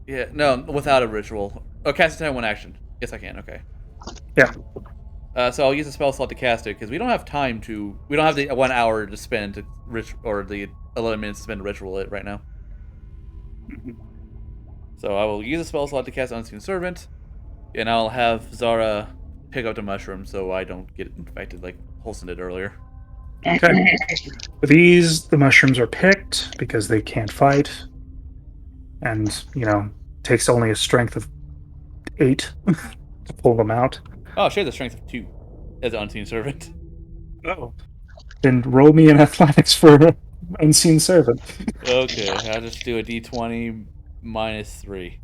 Yeah, no, without a ritual. Oh, cast it in one action. Yes, I can. Okay. Yeah. So I'll use a spell slot to cast it because we don't have time to. We don't have the 1 hour to spend to or the 11 minutes to spend to ritual it right now. So I will use a spell slot to cast Unseen Servant, and I'll have Zara pick up the mushroom so I don't get infected like Holson did earlier. Okay. For these, the mushrooms are picked because they can't fight. And, takes only a strength of 8 to pull them out. Oh, she has a strength of 2 as an Unseen Servant. Oh. Then roll me an athletics for Unseen Servant. Okay, I'll just do a d20 minus 3.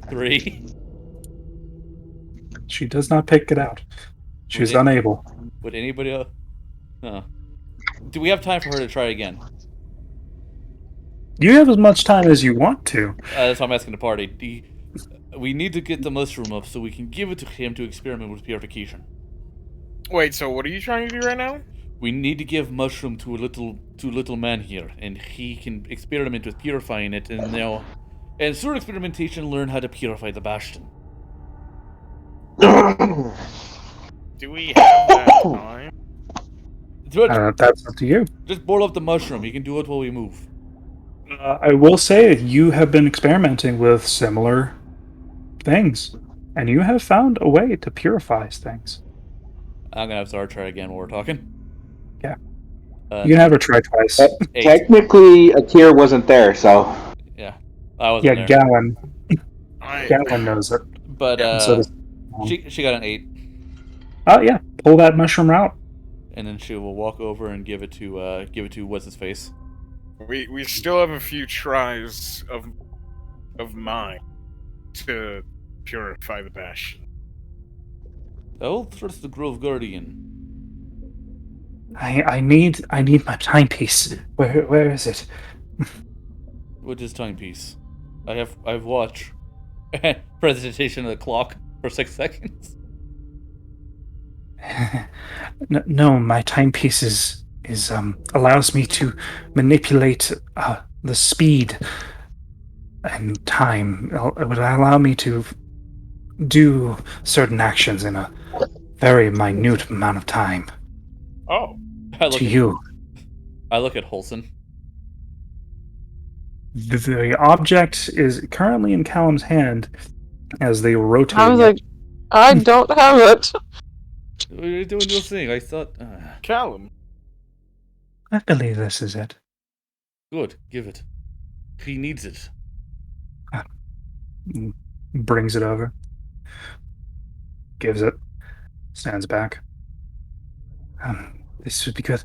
3. She does not pick it out. She's unable. Would anybody else? Huh. Do we have time for her to try again? You have as much time as you want to. That's why I'm asking the party. We need to get the mushroom up so we can give it to him to experiment with purification. Wait, so what are you trying to do right now? We need to give mushroom to little man here, and he can experiment with purifying it, and through experimentation, learn how to purify the Bastion. Do we have that time? That's up to you. Just boil up the mushroom. You can do it while we move. I will say you have been experimenting with similar things, and you have found a way to purify things. I'm gonna have Zara try again while we're talking. Yeah. You can have her try twice. Technically, Akir wasn't there, so. Yeah. I wasn't there. Gallon. Gallon knows it. But So she got an 8. Oh yeah, pull that mushroom out. And then she will walk over and give it to what's his face. We still have a few tries of mine to purify the Bastion. I will trust the Grove Guardian. I need my timepiece. Where is it? Which is timepiece? I have watch. Presentation of the clock for 6 seconds. No, my timepiece is allows me to manipulate the speed and time. It would allow me to do certain actions in a very minute amount of time. Oh. I look To at you, I look at Holson. the object is currently in Callum's hand as they rotate. I was like, I don't have it. What are you doing your thing? I thought. Callum. I believe this is it. Good, give it. He needs it. Brings it over. Gives it. Stands back. This would be good.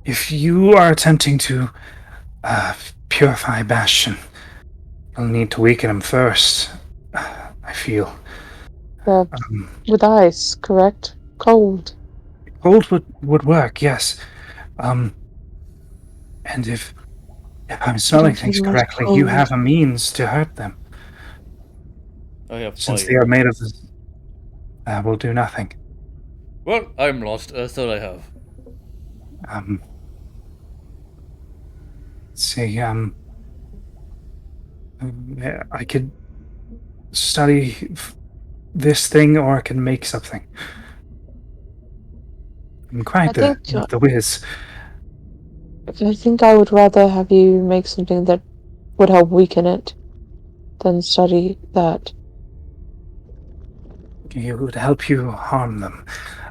If you are attempting to purify Bastion, you'll need to weaken him first. I feel. Well, with ice, correct? Cold. Cold would work, yes. And if I'm smelling think things he likes correctly, you cold. have a means to hurt them. I have Since they fire. are made of this, will do nothing. Well, I'm lost. So I have. See, I could study this thing, or I can make something. I'm quite I the whiz. think I would rather have you make something that would help weaken it than study that. It would help you harm them.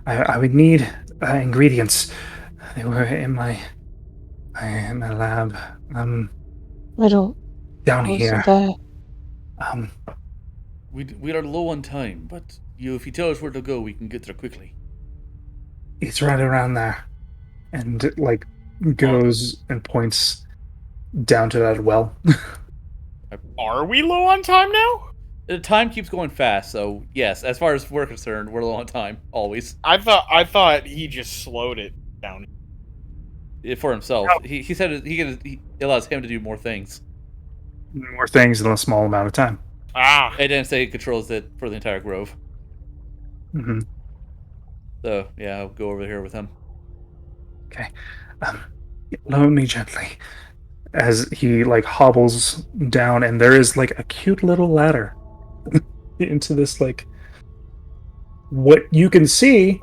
I would need ingredients. They were in my lab. I don't. Down I wasn't here. there. We are low on time, but if you tell us where to go, we can get there quickly. It's right around there, and it, like, goes and points down to that well. Are we low on time now? The time keeps going fast, so yes, as far as we're concerned, we're low on time, always. I thought he just slowed it down. For himself. No. He said he allows him to do more things. More things in a small amount of time. Ah. It didn't say he controls it for the entire grove. Mm-hmm. So, yeah, I'll go over here with him. Okay. Lower me gently. As he, like, hobbles down, and there is, like, a cute little ladder into this, like, what you can see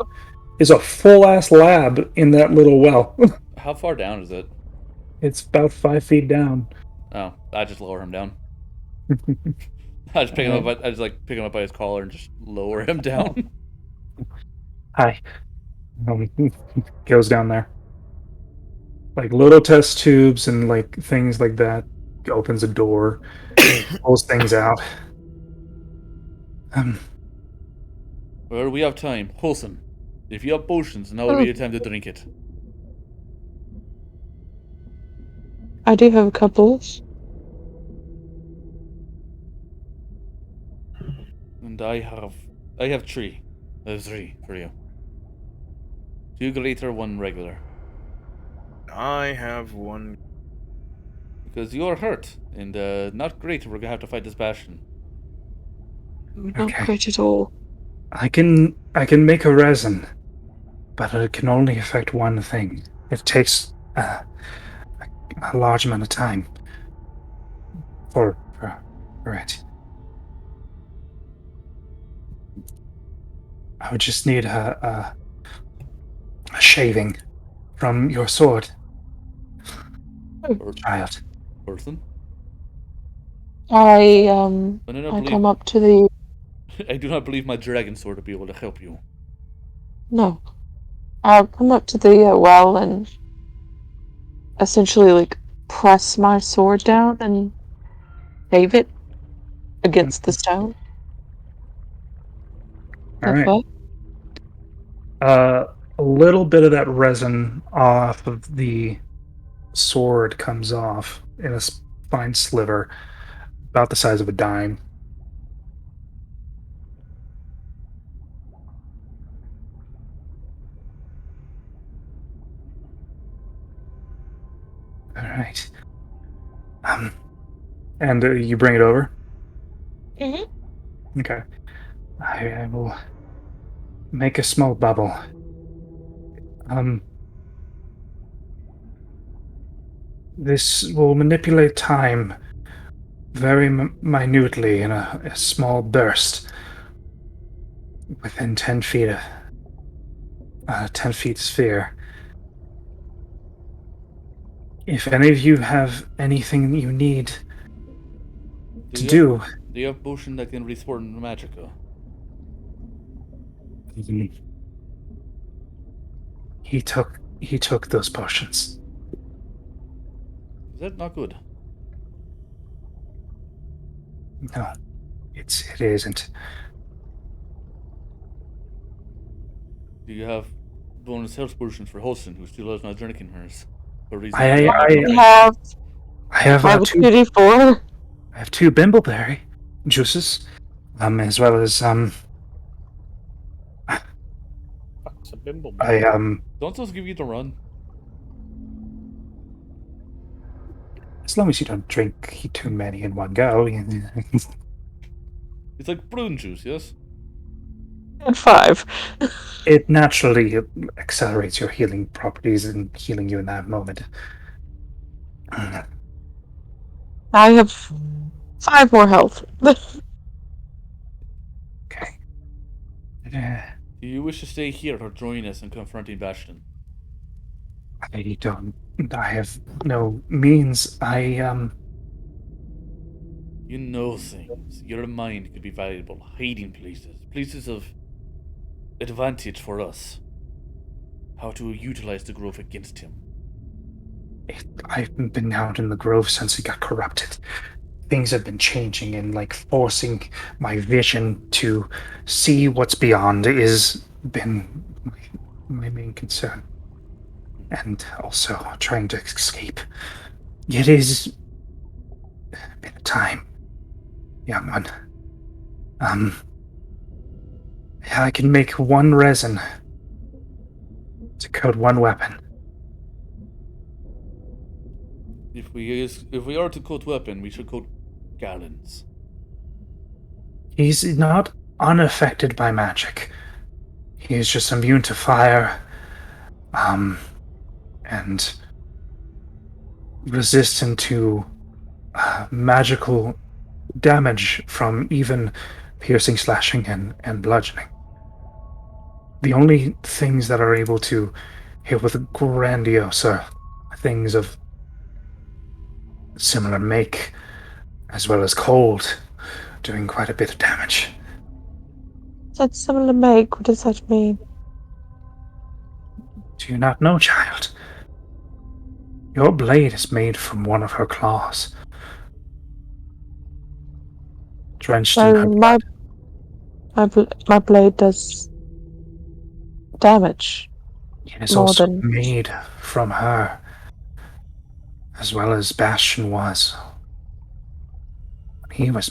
is a full-ass lab in that little well. How far down is it? It's about 5 feet down. Oh, I just lower him down. I just pick him up. I just pick him up by his collar and just lower him down. Hi. Goes down there. Like little test tubes and like things like that. Opens a door, pulls things out. Well, we have time. Wholesome. If you have potions, now would be the time to drink it. I do have a couple. And I have three. Three for you. 2 greater, 1 regular. I have one. Because you're hurt, and not great. We're gonna have to fight this Bastion. Not Okay. great at all. I can make a resin, but it can only affect one thing. It takes a large amount of time for it. I would just need a shaving from your sword, child. Person? I I come up to the I do not believe my dragon sword will be able to help you. no. I come up to the well and essentially like press my sword down and shave it against the stone. All right. What? A little bit of that resin off of the sword comes off in a fine sliver, about the size of a dime. All right. And you bring it over? Mm-hmm. Okay. I will make a small bubble. This will manipulate time very minutely in a small burst within 10 feet of 10 feet sphere. If any of you have anything you need to do, Do you have potion that can respawn magicka? he took those potions. Is that not good? No, it isn't. Do you have bonus health potions for Holston, who still has not drinking hers? For reasons I we I never have I have I have a two 2d4. I have 2 bimbleberry juices, as well as Fuck's a bimble. I Don't those give you the run? as long as you don't drink too many in one go. It's like prune juice, yes? And 5. It naturally accelerates your healing properties and healing you in that moment. I have 5 more health. Okay. Do you wish to stay here or join us in confronting Bastion? I don't. I have no means. You know things. Your mind could be valuable. Hiding places. Places of advantage for us. How to utilize the grove against him. I've been out in the grove since it got corrupted. Things have been changing, and like forcing my vision to see what's beyond is been my main concern. And also trying to escape. It is been a time, young one. I can make 1 resin to coat 1 weapon. If we are to coat weapon, we should coat gallons. He's not unaffected by magic. He's just immune to fire, and resistant to magical damage from even piercing, slashing, and bludgeoning. The only things that are able to hit with grandiose are things of similar make, as well as cold, doing quite a bit of damage. That's similar make. What does that mean? Do you not know, child? Your blade is made from one of her claws. Drenched in So her blood. my blade does damage. It is More also than- made from her, as well as Bastion was. He was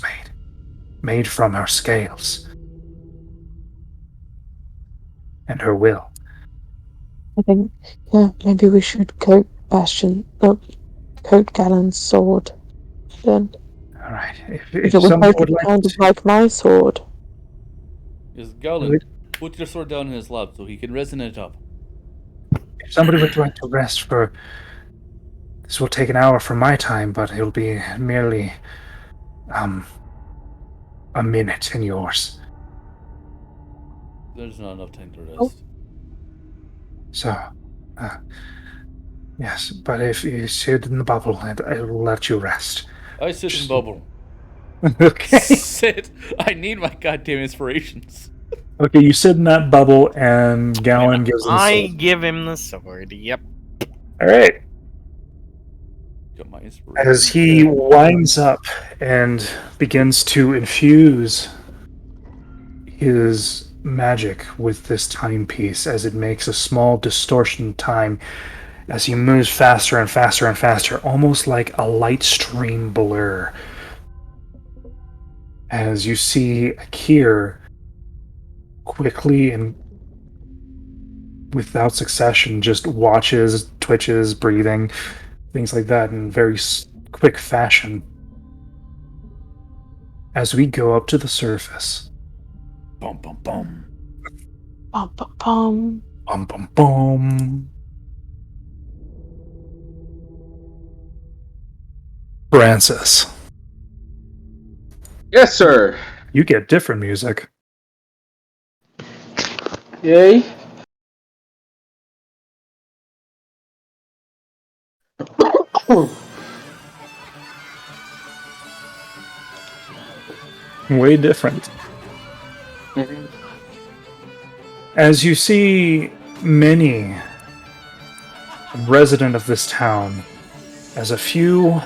made from her scales and her will. I think, maybe we should coat Gallon's sword. Then All right. if If it would somebody make would it like kind to, of like my sword. Is Galen, put your sword down in his lap so he can resonate it up. if somebody would like to rest for, this will take an hour from my time, but it'll be merely, a minute in yours. There's not enough time to rest. Oh. So, yes, but if you sit in the bubble, it'll let you rest. I sit in bubble. Okay. Sit. I need my goddamn inspirations. Okay, you sit in that bubble, and Gallon gives him the I sword. give him the sword. Yep. All right. Got my inspiration. As he winds up and begins to infuse his magic with this timepiece, as it makes a small distortion time as he moves faster and faster and faster, almost like a light stream blur. As you see Akir quickly and without succession just watches, twitches, breathing, things like that in very quick fashion. As we go up to the surface, Bum bum bum. Bum, bum, bum. bum bum bum. Francis, Yes, sir. You get different music. Yay. Way different. Mhm. As you see many resident of this town, as a few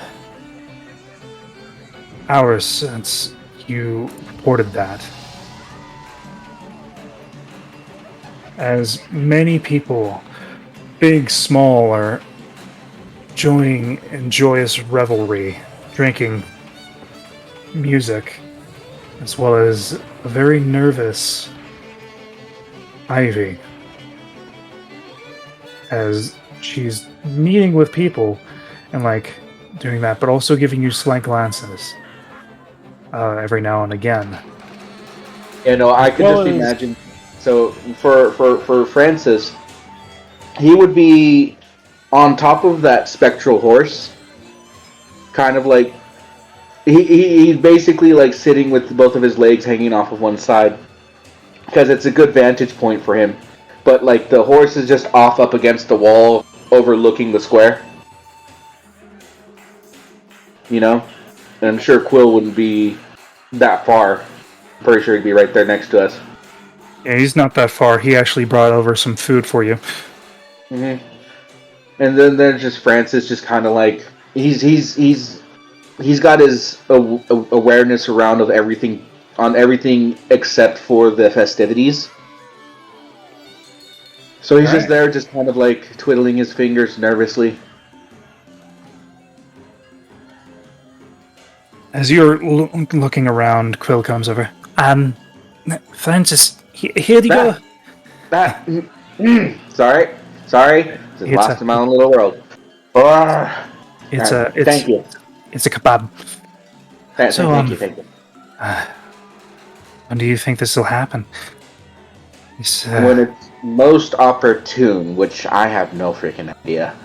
hours since you reported that, as many people, big, small, are joining in joyous revelry, drinking music, as well as a very nervous Ivy, as she's meeting with people and like doing that, but also giving you slight glances every now and again. You know, I could just imagine. So for Francis, he would be on top of that spectral horse, kind of like he's basically like sitting with both of his legs hanging off of one side, because it's a good vantage point for him. But like the horse is just off up against the wall, overlooking the square. You know, and I'm sure Quill wouldn't be that far. I'm pretty sure he'd be right there next to us. Yeah, he's not that far. He actually brought over some food for you. Mm-hmm. And then there's just Francis, just kind of like he's got his awareness around of everything on everything except for the festivities. So he's just there, just kind of like twiddling his fingers nervously. As you're looking around, Quill comes over. Francis, here you go. Sorry. Just lost in my own little world. Thank you. It's a kebab. Thank you. When do you think this will happen? When it's most opportune, which I have no freaking idea.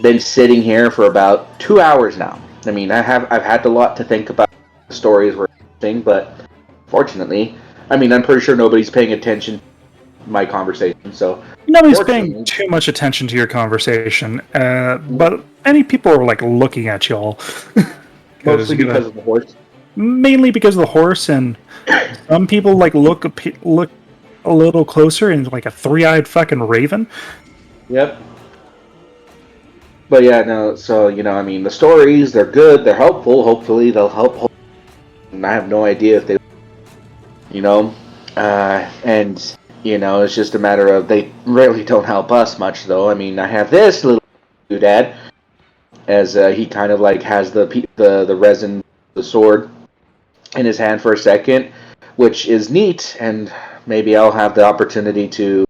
Been sitting here for about 2 hours now. I mean, I've had a lot to think about. The stories were interesting, but fortunately, I mean, I'm pretty sure nobody's paying attention to my conversation. So nobody's paying too much attention to your conversation, but many people are like looking at y'all. Mostly because of the horse. Mainly because of the horse, and some people like look a little closer and like a three-eyed fucking raven. Yep. But yeah, no, so, you know, I mean, the stories, they're good, they're helpful, hopefully they'll help, and I have no idea if they, you know, and, you know, it's just a matter of, they really don't help us much, though. I mean, I have this little doodad, as he kind of, like, has the resin, the sword, in his hand for a second, which is neat, and maybe I'll have the opportunity to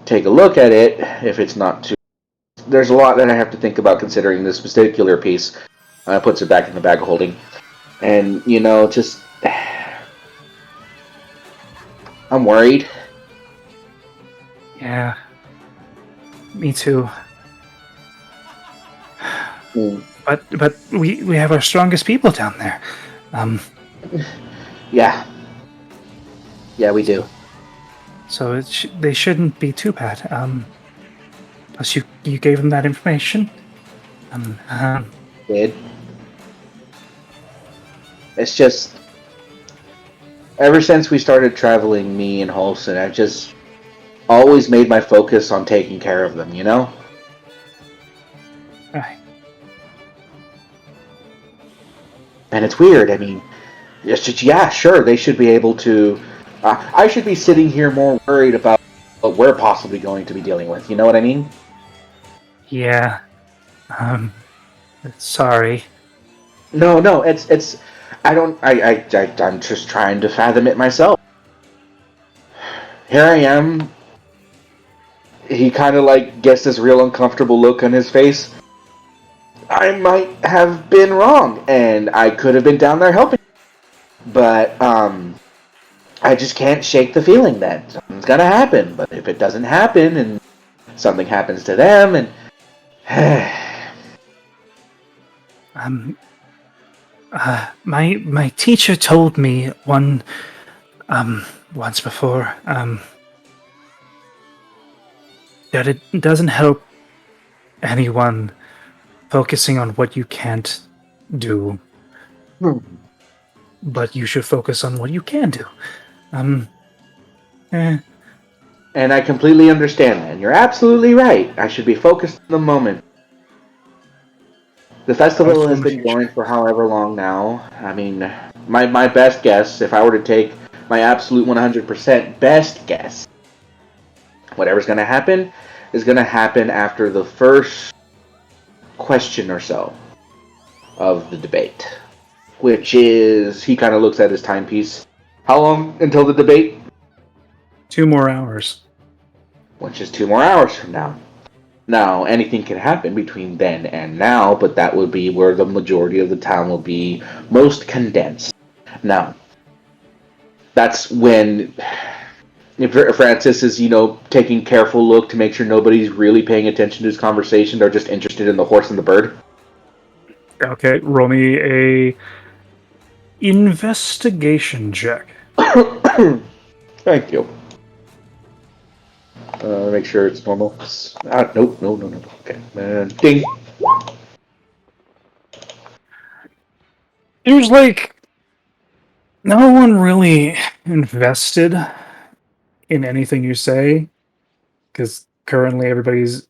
take a look at it, if it's not too... There's a lot that I have to think about considering this particular piece. Puts it back in the bag of holding. And, you know, just... I'm worried. Yeah. Me too. But we have our strongest people down there. Yeah. Yeah, we do. So they shouldn't be too bad. Plus, you gave them that information. Did. It's just... Ever since we started traveling, me and Holson, I've just always made my focus on taking care of them, you know? Right. And it's weird, I mean... Yeah, sure, they should be able to... I should be sitting here more worried about what we're possibly going to be dealing with, you know what I mean? Yeah. Sorry. No, it's... I'm just trying to fathom it myself. Here I am. He kind of like gets this real uncomfortable look on his face. I might have been wrong, and I could have been down there helping. But, I just can't shake the feeling that something's gonna happen. But if it doesn't happen, and something happens to them, and... My teacher told me once before that it doesn't help anyone focusing on what you can't do, but you should focus on what you can do. Eh, And I completely understand that. And you're absolutely right. I should be focused on the moment. The festival also in has the been future. going for however long now. I mean, my best guess, if I were to take my absolute 100% best guess, whatever's going to happen is going to happen after the first question or so of the debate. Which is, he kind of looks at his timepiece. How long until the debate? 2 more hours. Which is 2 more hours from now. Now, anything can happen between then and now, but that would be where the majority of the town will be most condensed. Now, that's when if Francis is, taking careful look to make sure nobody's really paying attention to his conversation. They're just interested in the horse and the bird. Okay, roll me a investigation check. Thank you. Make sure it's normal. Nope, no. Okay, ding. There's like no one really invested in anything you say because currently everybody's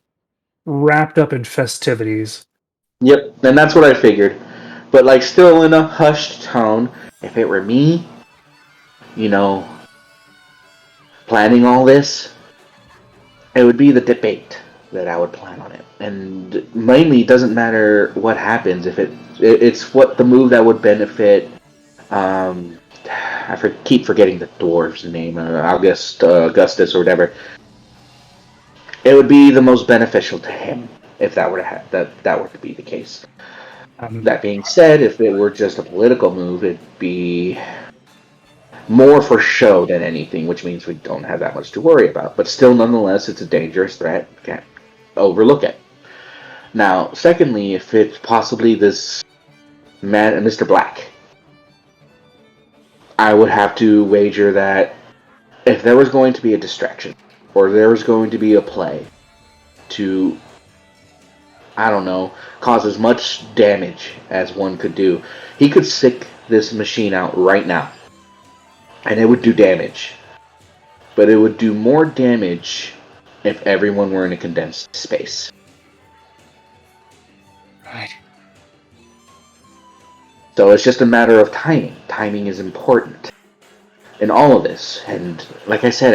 wrapped up in festivities. Yep, and that's what I figured. But still in a hushed tone. If it were me, you know, planning all this, it would be the debate that I would plan on it. And mainly, it doesn't matter what happens. If it's what the move that would benefit. Keep forgetting the dwarf's name, Augustus or whatever. It would be the most beneficial to him if that were to be the case. That being said, if it were just a political move, it'd be more for show than anything, which means we don't have that much to worry about. But still, nonetheless, it's a dangerous threat. Can't overlook it. Now, secondly, if it's possibly this man, Mr. Black, I would have to wager that if there was going to be a distraction, or there was going to be a play to, I don't know, cause as much damage as one could do, he could sick this machine out right now. And it would do damage. But it would do more damage if everyone were in a condensed space. Right. So it's just a matter of timing. Timing is important in all of this. And like I said,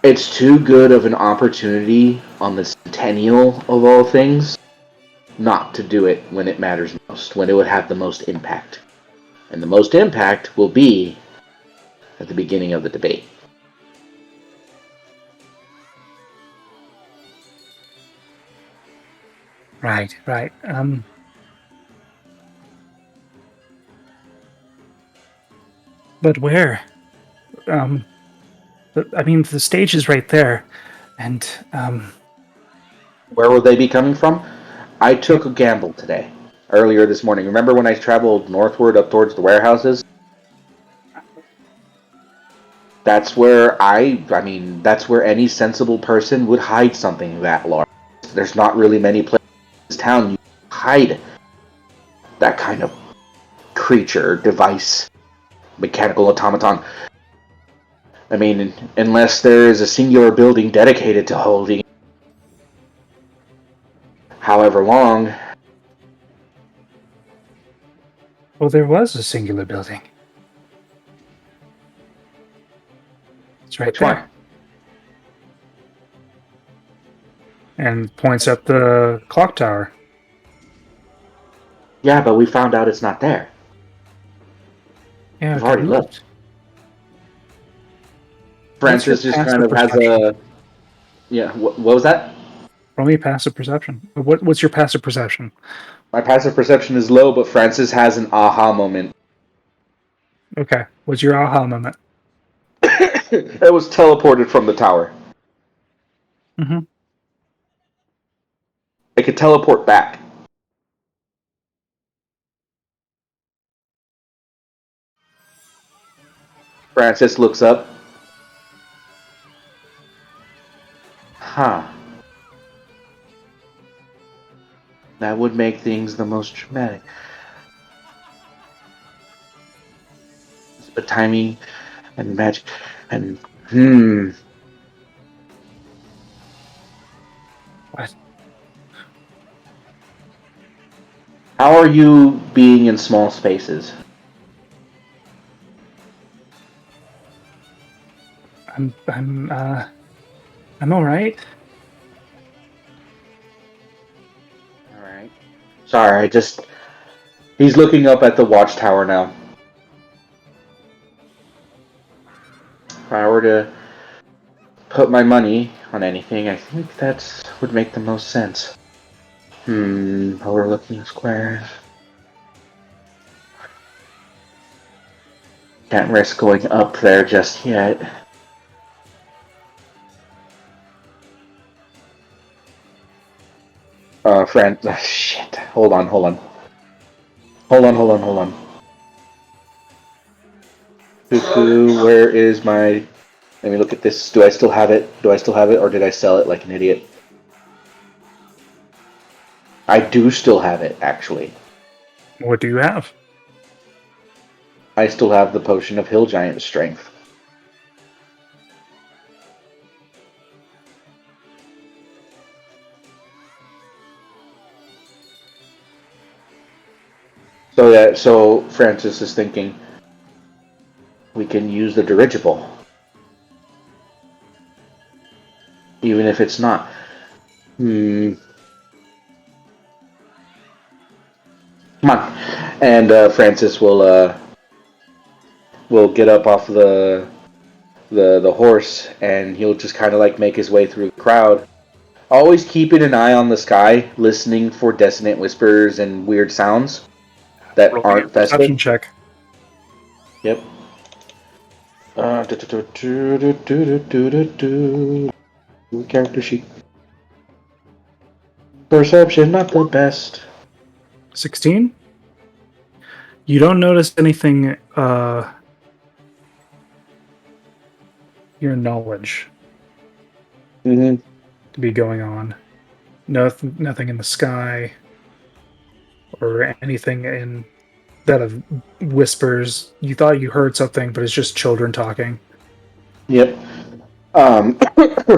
it's too good of an opportunity on the centennial of all things not to do it when it matters most, when it would have the most impact. And the most impact will be at the beginning of the debate. Right. But where? I mean, the stage is right there, and Where will they be coming from? I took a gamble today, earlier this morning. Remember when I traveled northward up towards the warehouses? That's where that's where any sensible person would hide something that large. There's not really many places in this town you hide that kind of creature, device, mechanical automaton. I mean, unless there is a singular building dedicated to holding however long. well, there was a singular building. It's right Which there. one? And points at the clock tower. Yeah, but we found out it's not there. Yeah, We've okay, already left. Francis just kind of has a... Yeah, what was that? Roll me passive perception. What's your passive perception? My passive perception is low, but Francis has an aha moment. Okay, what's your aha moment? It was teleported from the tower. Mm-hmm. It could teleport back. Francis looks up. Huh. That would make things the most dramatic. But timing and magic and What? How are you being in small spaces? I'm all right. Alright. Sorry, he's looking up at the watchtower now. If I were to put my money on anything, I think that would make the most sense. Overlooking squares. Can't risk going up there just yet. Friend. Shit. Hold on. Where is my... Let me look at this. Do I still have it? Or did I sell it like an idiot? I do still have it, actually. What do you have? I still have the potion of Hill Giant Strength. So Francis is thinking we can use the dirigible. Even if it's not. Come on. And Francis will get up off the horse, and he'll just kind of like make his way through the crowd, always keeping an eye on the sky, listening for dissonant whispers and weird sounds that Roll aren't a perception festive. check. Yep. Character sheet. Perception, not the best. 16. You don't notice anything. Your knowledge Mm-hmm. to be going on. Nothing in the sky or anything in that of whispers. You thought you heard something, but it's just children talking. Yep.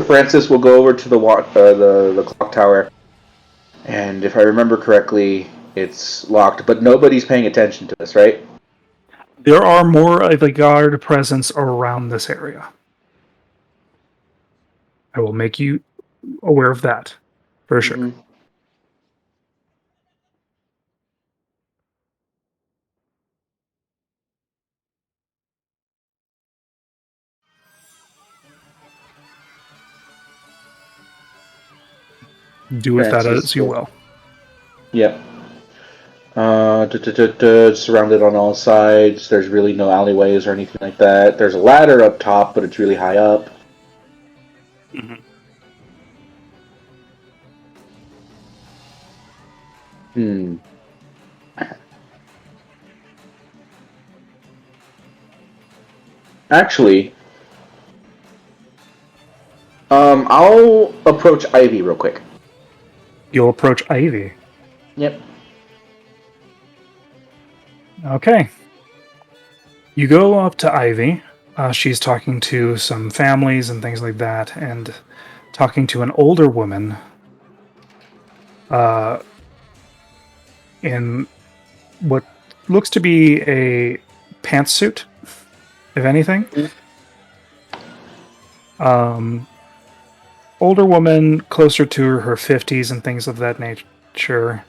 Francis will go over to the clock tower, and if I remember correctly, it's locked. But nobody's paying attention to this, right? There are more of a guard presence around this area. I will make you aware of that, for sure. Mm-hmm. Do with that Francis as you will- will. Yep. Surrounded on all sides. There's really no alleyways or anything like that. There's a ladder up top, but it's really high up. Actually, I'll approach Ivy real quick. You'll approach Ivy. Yep. Okay. You go up to Ivy. She's talking to some families and things like that, and talking to an older woman in what looks to be a pantsuit, if anything. Older woman, closer to her 50s and things of that nature.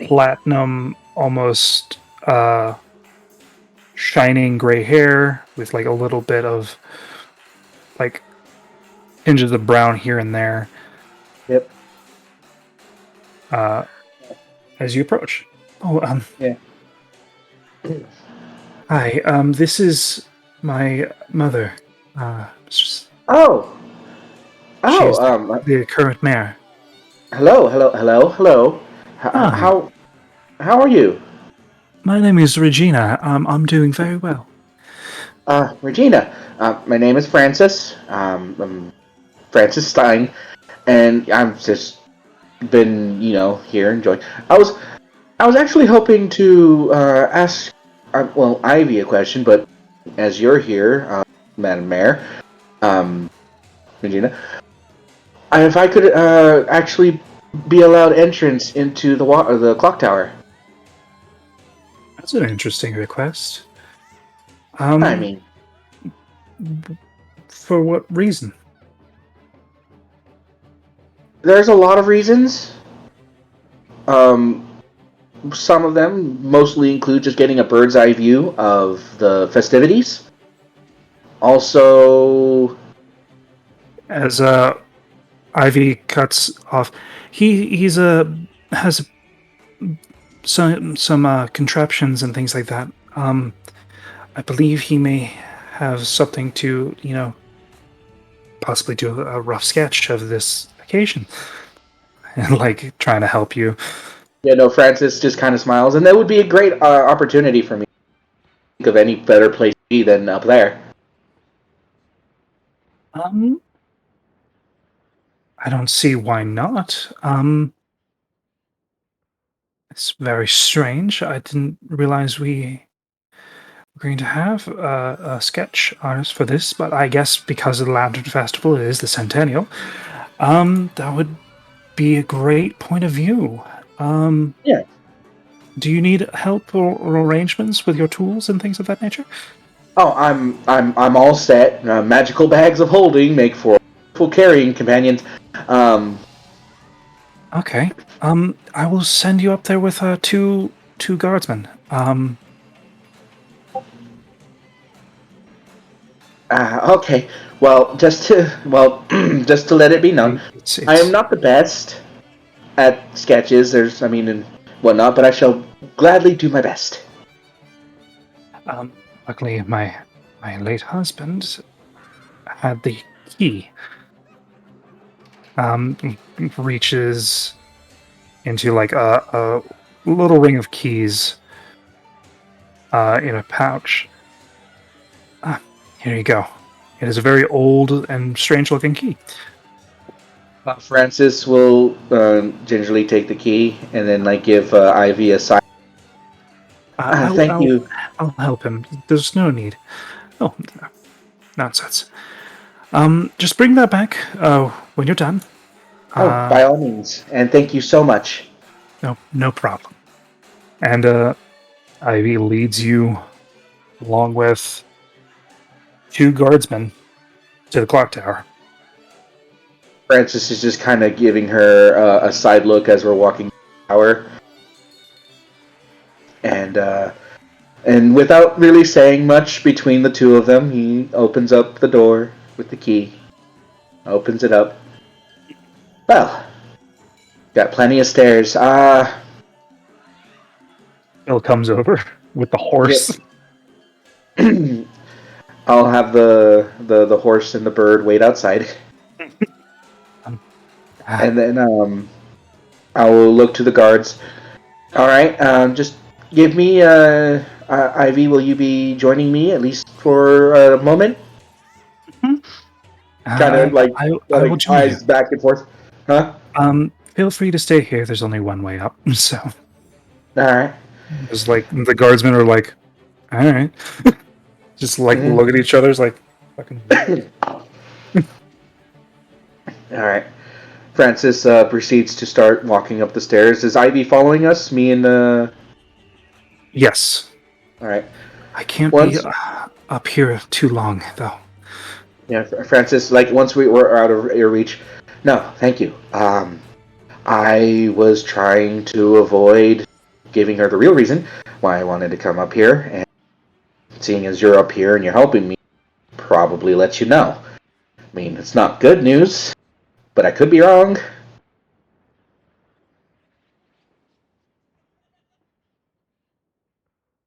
Platinum, almost shining gray hair with like a little bit of like tinges of brown here and there. Yep. As you approach. Oh, Yeah. Hi, this is my mother. She's Oh. the current mayor. Hello. Ah. How are you? My name is Regina. I'm doing very well. Regina, my name is Francis. I'm Francis Stein, and I've just been, here enjoying. I was actually hoping to ask, Ivy a question, but as you're here, Madam Mayor, um, Regina, if I could actually be allowed entrance into the clock tower. That's an interesting request. I mean, For what reason? there's a lot of reasons. Some of them mostly include just getting a bird's eye view of the festivities. Also, As Ivy cuts off, he's has some contraptions and things like that. I believe he may have something to possibly do a rough sketch of this occasion, and like trying to help you. Francis just kind of smiles, and that would be a great opportunity for me to think of any better place to be than up there. I don't see why not. It's very strange. I didn't realize we were going to have a sketch artist for this, but I guess because of the Lantern Festival, it is the centennial. That would be a great point of view. Yeah. Do you need help or arrangements with your tools and things of that nature? Oh, I'm all set. Magical bags of holding make for full carrying companions. Okay. I will send you up there with two guardsmen. Okay. Well, just to let it be known, It's I am not the best at sketches. And whatnot, but I shall gladly do my best. Luckily, my late husband had the key. Reaches into like a little ring of keys in a pouch. Here you go. It is a very old and strange-looking key. Francis will gingerly take the key and then give Ivy a sign. Thank you. I'll help him. There's no need. Oh, nonsense. Just bring that back when you're done. By all means, and thank you so much. No problem. And Ivy leads you, along with two guardsmen, to the clock tower. Francis is just kind of giving her a side look as we're walking the tower. And without really saying much between the two of them, he opens up the door with the key. Opens it up. Well, got plenty of stairs. Bill comes over with the horse. Yep. I'll have the horse and the bird wait outside. And then I will look to the guards. All right, just give me Ivy. Will you be joining me at least for a moment? Kind of I will join eyes you. back and forth. Huh? Feel free to stay here. There's only one way up, so. All right. It's like the guardsmen are like, all right, just look at each other's like, fucking. All right. Francis proceeds to start walking up the stairs. Is Ivy following us? Me and Yes. All right. I can't be up here too long, though. Yeah, Francis. Once we were out of your reach. No, thank you. I was trying to avoid giving her the real reason why I wanted to come up here, and seeing as you're up here and you're helping me, probably let you know. I mean, it's not good news, but I could be wrong.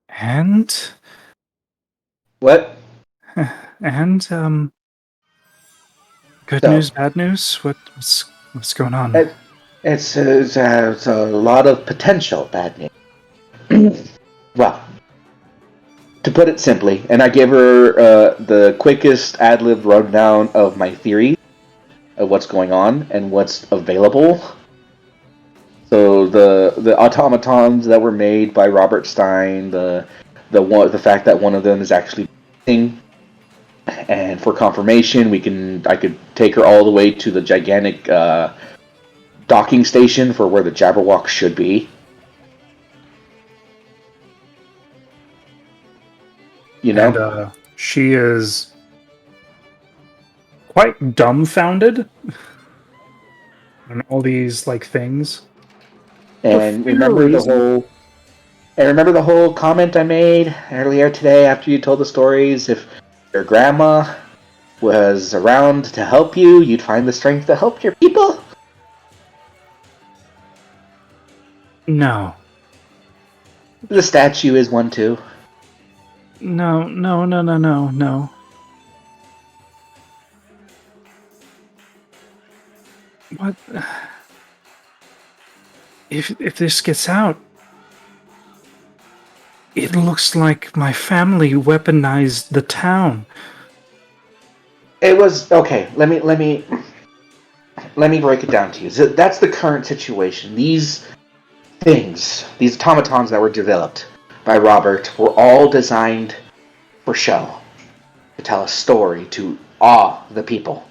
And What? and good So, news, bad news. What's going on? It's a lot of potential bad news. well, to put it simply, and I gave her the quickest ad-lib rundown of my theory of what's going on and what's available. So the automatons that were made by Robert Stein, the fact that one of them is actually breathing, and for confirmation, I could take her all the way to the gigantic docking station for where the Jabberwock should be. You know, And she is quite dumbfounded on all these like things. and For fair reason. remember the whole comment I made earlier today after you told the stories. If your grandma was around to help you, you'd find the strength to help your people. No. The statue is one too. No. What? If this gets out, it looks like my family weaponized the town. It was okay. Let me break it down to you. So that's the current situation. These things, these automatons that were developed by Robert, were all designed for show, to tell a story, to awe the people.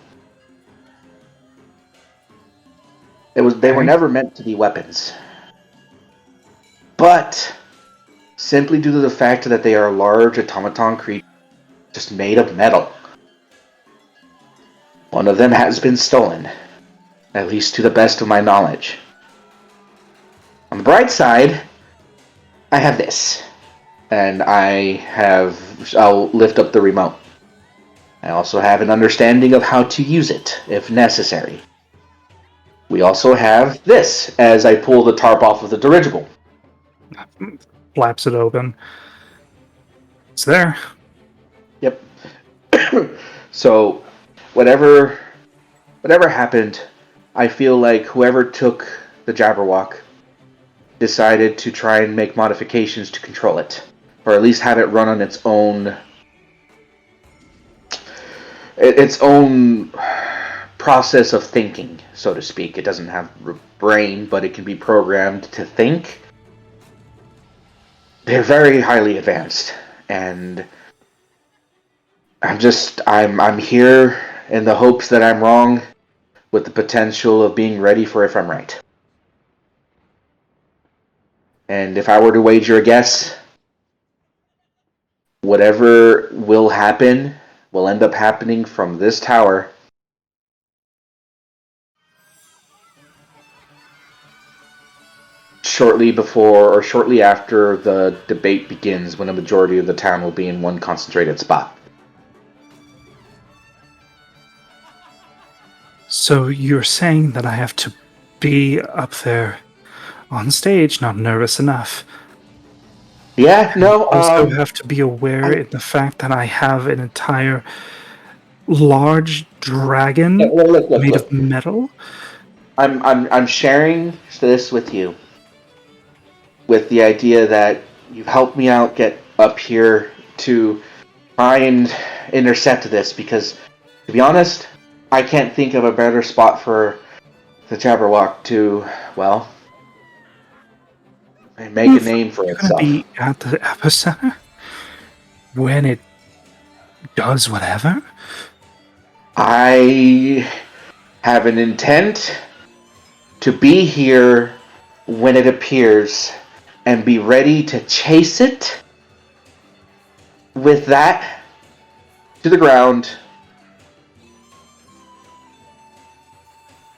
They were never meant to be weapons. But simply due to the fact that they are large automaton creatures just made of metal, one of them has been stolen, at least to the best of my knowledge. On the bright side, I have this, and I'll lift up the remote. I also have an understanding of how to use it, if necessary. We also have this, as I pull the tarp off of the dirigible. Flaps it open. It's there. Yep. So, whatever happened, I feel like whoever took the Jabberwock decided to try and make modifications to control it, or at least have it run on its own process of thinking, so to speak. It doesn't have a brain, but it can be programmed to think. They're very highly advanced, and I'm here in the hopes that I'm wrong, with the potential of being ready for if I'm right. And if I were to wager a guess, whatever will happen will end up happening from this tower shortly before or shortly after the debate begins, when a majority of the town will be in one concentrated spot. So you're saying that I have to be up there on stage, not nervous enough. Yeah, no. Also have to be aware of the fact that I have an entire large dragon made of metal. I'm sharing this with you, with the idea that you've helped me out get up here to try and intercept this, because, to be honest, I can't think of a better spot for the Jabberwock to, well, make a name for itself. Be at the epicenter when it does whatever. I have an intent to be here when it appears and be ready to chase it with that to the ground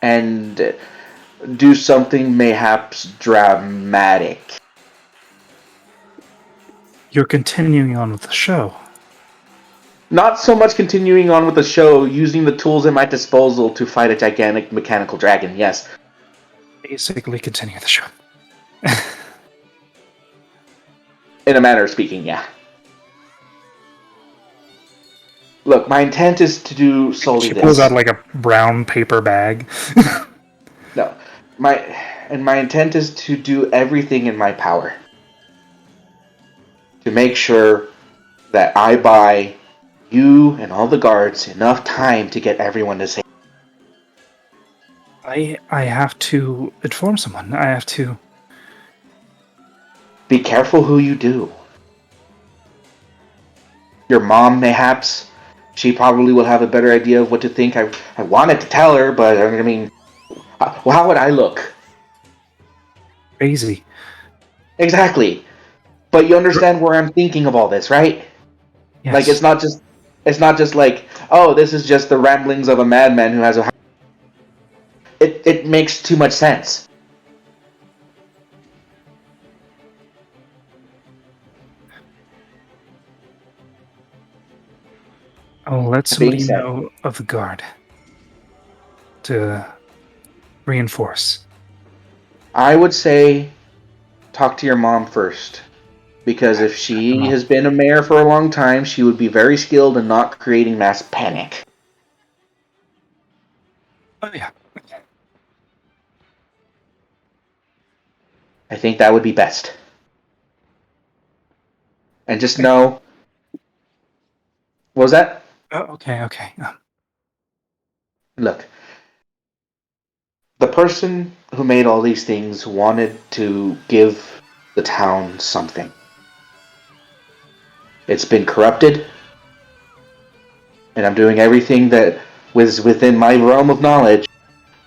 and do something mayhaps dramatic. You're continuing on with the show. Not so much continuing on with the show, using the tools at my disposal to fight a gigantic mechanical dragon, yes. Basically continue the show. In a manner of speaking, yeah. Look, my intent is to do solely this. She pulls out like a brown paper bag. No. My intent is to do everything in my power to make sure that I buy you and all the guards enough time to get everyone to safety. I have to inform someone. I have to. Be careful who you do. Your mom, mayhaps. She probably will have a better idea of what to think. I wanted to tell her, but I mean, how would I look? Crazy. Exactly. But you understand where I'm thinking of all this, right? Yes. Like it's not just like, oh, this is just the ramblings of a madman who has a. It makes too much sense. I'll let That being somebody said, know of the guard to reinforce. I would say talk to your mom first. Because if she has been a mayor for a long time, she would be very skilled in not creating mass panic. Oh yeah. I think that would be best. And just know. What was that? Oh, okay. Okay. Look, the person who made all these things wanted to give the town something. It's been corrupted, and I'm doing everything that was within my realm of knowledge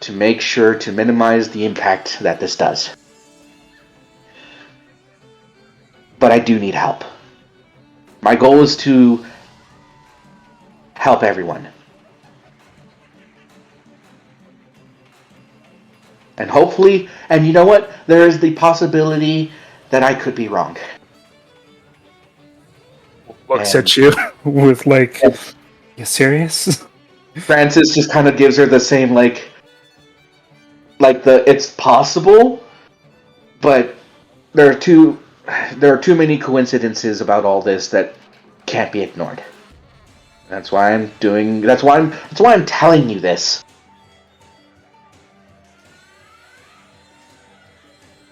to make sure to minimize the impact that this does. But I do need help. My goal is to help everyone. And hopefully, and you know what? There is the possibility that I could be wrong. Looks And at you with like, you serious? Francis just kind of gives her the same like it's possible, but there are too many coincidences about all this that can't be ignored. That's why I'm telling you this.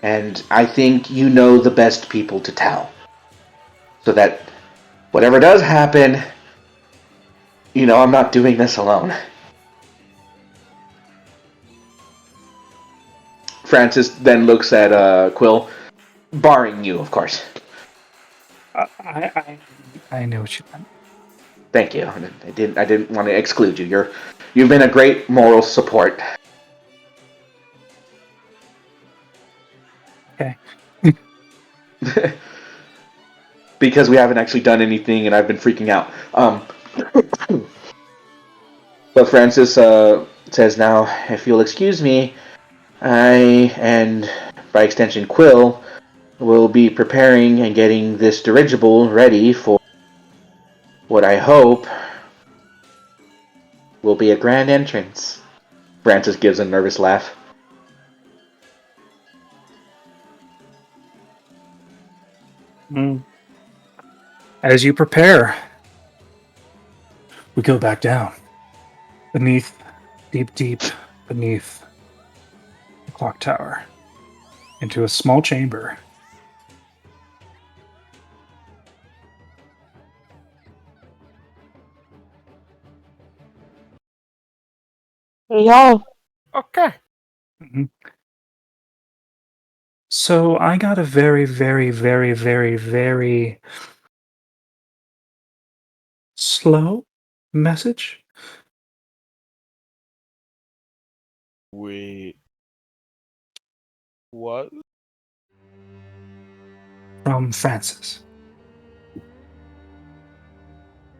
And I think you know the best people to tell. So that whatever does happen, you know I'm not doing this alone. Francis then looks at Quill, barring you, of course. I know what you meant. Thank you. I didn't want to exclude you. You've been a great moral support. Okay. Because we haven't actually done anything, and I've been freaking out. But Francis says now, if you'll excuse me, I, and by extension Quill, will be preparing and getting this dirigible ready for what I hope will be a grand entrance. Francis gives a nervous laugh. As you prepare, we go back down. Deep beneath the clock tower. Into a small chamber. Hey, y'all. Okay. Mhm. So I got a very, very, very, very, very slow message Wait. What? from Francis.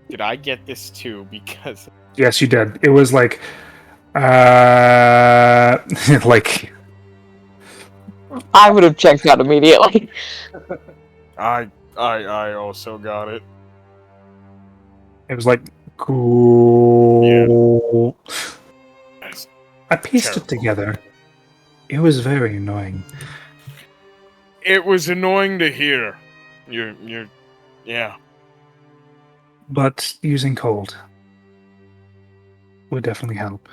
Did I get this too? Because Yes, you did. It was like, like I would have checked out immediately. I also got it. it was like cool. That's I pieced it terrible. together. It was very annoying. It was annoying to hear. Yeah. But using cold would definitely help.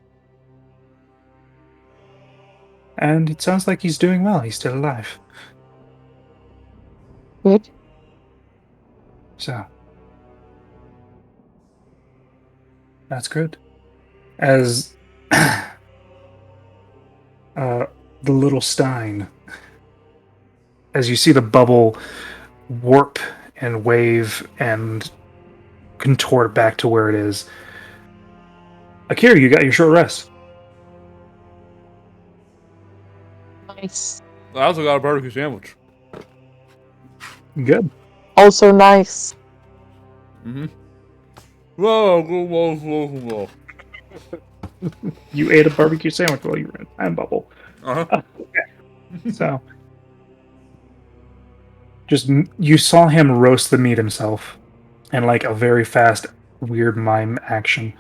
And it sounds like he's doing well. He's still alive. Good. So that's good. As the little stein, as you see the bubble warp and wave and contort back to where it is. Akira, you got your short rest. Nice. I also got a barbecue sandwich. Good. Also nice. Mm-hmm. Whoa. You ate a barbecue sandwich while you were in a time bubble. Uh-huh. So, you saw him roast the meat himself, and like a very fast, weird mime action.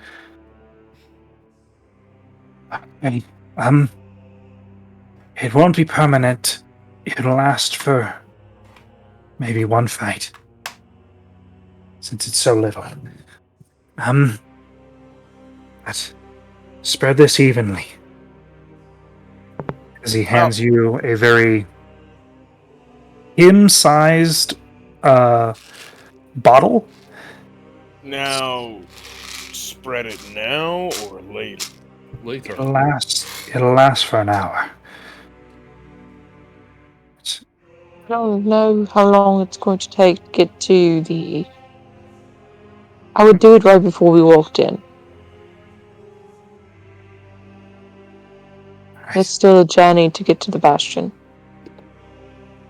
And it won't be permanent. It'll last for maybe one fight, since it's so little. But spread this evenly. As he hands you a very him-sized bottle. Now, spread it now or later? Later. It'll last for an hour. I don't know how long it's going to take to get to the... I would do it right before we walked in. There's still a journey to get to the bastion.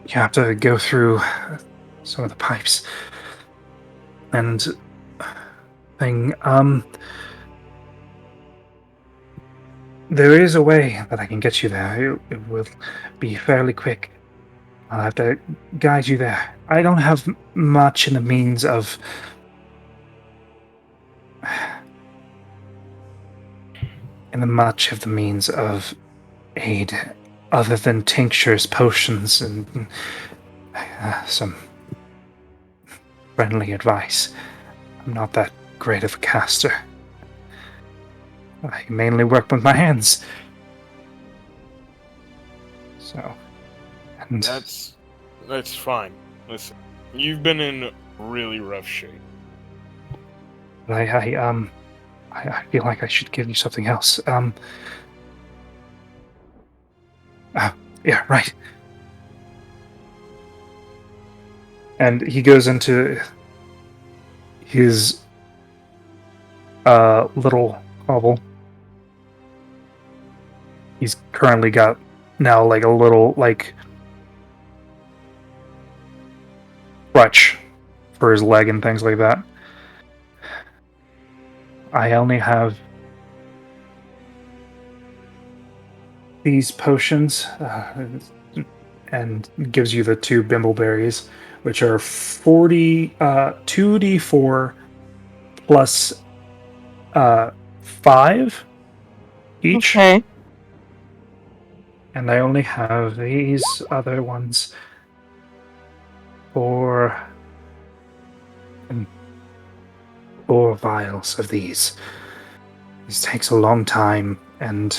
You have to go through some of the pipes and thing. There is a way that I can get you there. It will be fairly quick. I'll have to guide you there. I don't have much in the means of aid other than tinctures, potions, and some friendly advice. I'm not that great of a caster. I mainly work with my hands. So, and That's fine. Listen, you've been in really rough shape. I feel like I should give you something else. Yeah, right. And he goes into his little hovel. He's currently got now like a little like crutch for his leg and things like that. I only have these potions, and gives you the 2 bimbleberries, which are 2d4 plus 5 each. Okay. And I only have these other ones for 4 vials of these. This takes a long time, and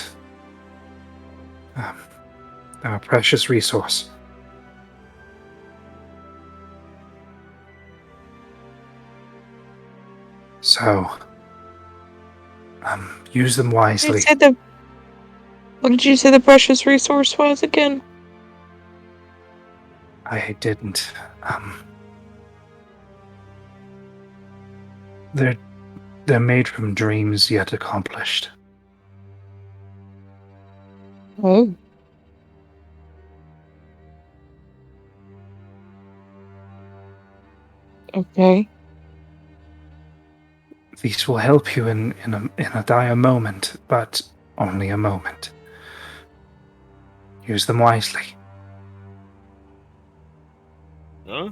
they're a precious resource. So, use them wisely. What did you say the precious resource was again? I didn't. They're made from dreams yet accomplished. Oh. Okay. These will help you in a dire moment, but only a moment. Use them wisely. Huh?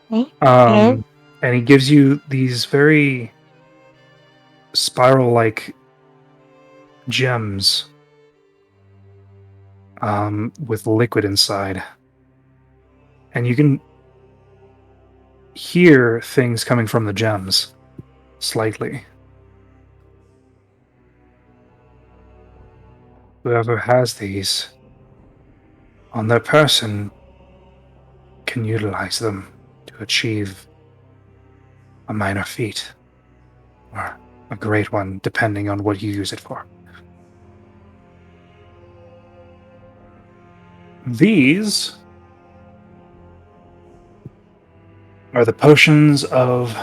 Hello? And he gives you these very spiral-like gems with liquid inside. And you can hear things coming from the gems slightly. Whoever has these on their person can utilize them to achieve a minor feat, or a great one, depending on what you use it for. These are the potions of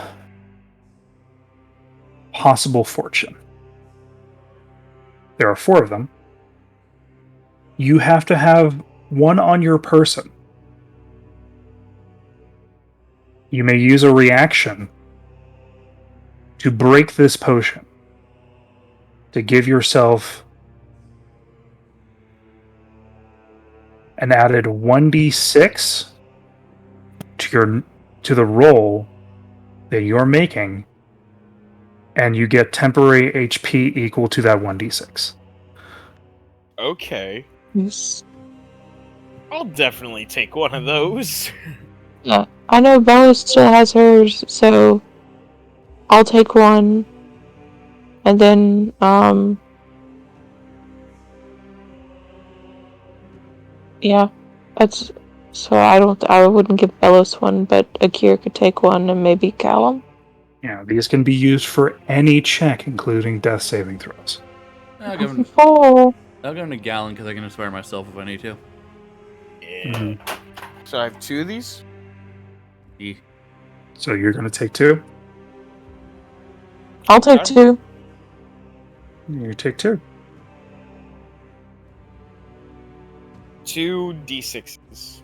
possible fortune. There are 4 of them. You have to have one on your person. You may use a reaction to break this potion, to give yourself an added 1d6 to the roll that you're making, and you get temporary HP equal to that 1d6. Okay. Yes. I'll definitely take one of those. Yeah. I know Bella still has hers, so I'll take one. And then, yeah. That's so I wouldn't give Bellos one, but Akira could take one and maybe Callum. Yeah, these can be used for any check, including death saving throws. I'll give him, Oh. I'll give him a gallon because I can inspire myself if I need to. Yeah. Mhm. So I have 2 of these? Yeah. So you're going to take 2? I'll take Okay. 2. You take 2. 2 D6s.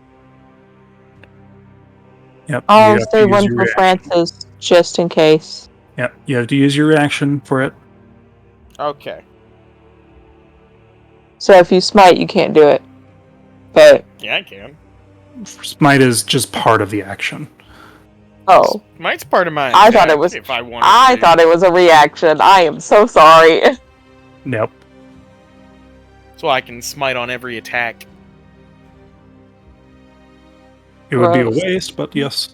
Yep. you I'll have to stay use one your for reaction. Francis just in case. Yep. You have to use your reaction for it. Okay. So if you smite, you can't do it. But Yeah, I can. Smite is just part of the action. oh, Mine's part of my I attack thought it was. if I wanted I to. thought it was a reaction. I am so sorry. Nope. So I can smite on every attack. It would be a Gross. waste, but yes.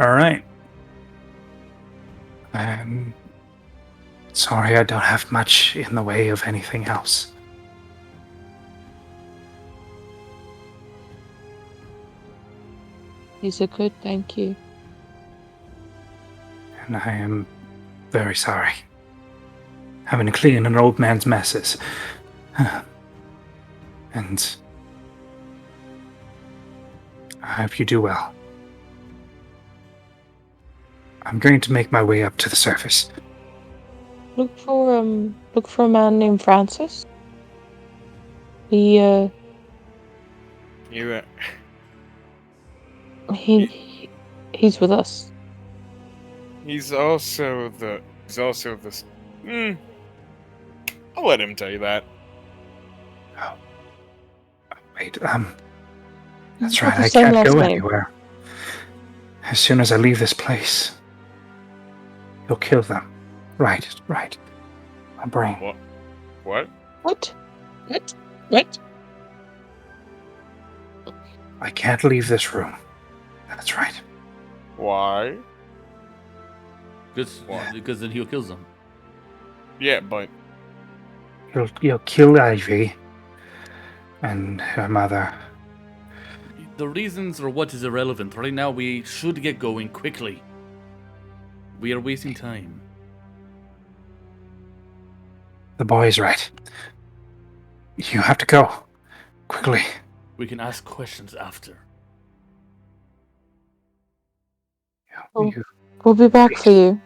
All right. Sorry, I don't have much in the way of anything else. These are good, thank you. And I am very sorry. Having to clean an old man's messes. And I hope you do well. I'm going to make my way up to the surface. Look for a man named Francis. He You, he's with us. he's also the. I'll let him tell you that. Wait, that's Got right, the I same can't last go name. anywhere. As soon as I leave this place, you'll kill them. Right. My brain. What? What? What? I can't leave this room. That's right. Why? Because then he'll kill them. Yeah, but You'll kill Ivy and her mother. The reasons or what is irrelevant. Right now, we should get going quickly. We are wasting time. The boy's right. You have to go. Quickly. We can ask questions after. Oh. You- We'll be back for you.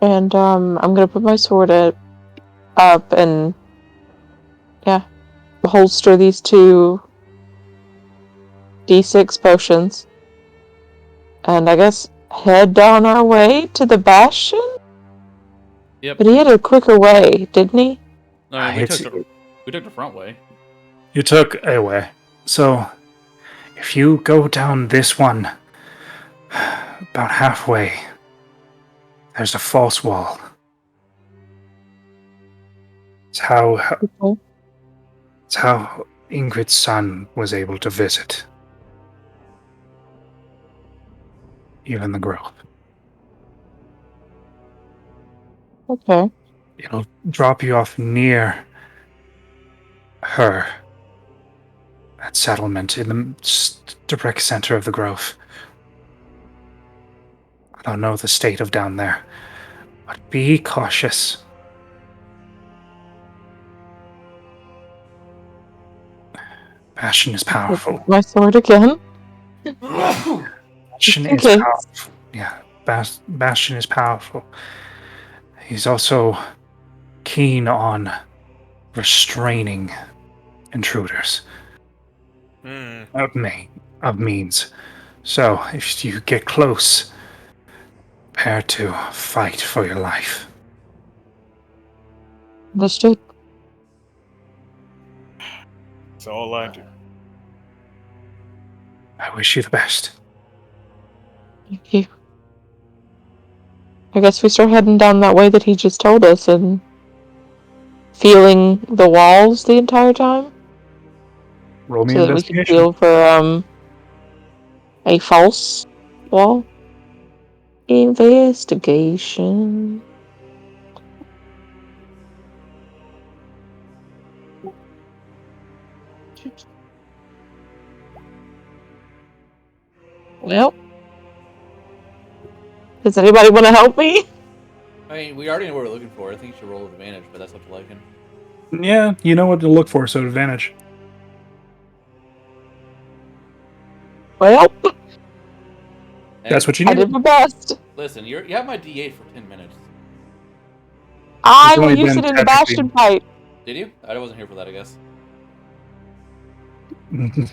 And I'm gonna put my sword up and holster these 2 D6 potions. And I guess head on our way to the Bastion? Yep. But he had a quicker way, didn't he? No, I mean, we It's- took the front way. You took a way. So, if you go down this one, about halfway, there's a false wall. It's how Okay. It's how Ingrid's son was able to visit. Even the grove. Okay. It'll drop you off near her. That settlement in the direct center of the grove. I don't know the state of down there, but be cautious. Passion is powerful. My sword again. Bastion is Okay. powerful. Yeah, Bastion is powerful. He's also keen on restraining intruders of means. So if you get close, prepare to fight for your life. Understood. That's all I do. I wish you the best. Thank you. I guess we start heading down that way that he just told us and feeling the walls the entire time Roll me so that we can investigation. feel for a false wall. Investigation. Well, does anybody want to help me? I mean, we already know what we're looking for. I think you should roll with advantage, but that's up to Lycan. Yeah, you know what to look for, so advantage. Well, That's what you I need. did my best. Listen, you have my D8 for 10 minutes. I It's will only use been it in the technically- Bastion fight. Did you? I wasn't here for that, I guess.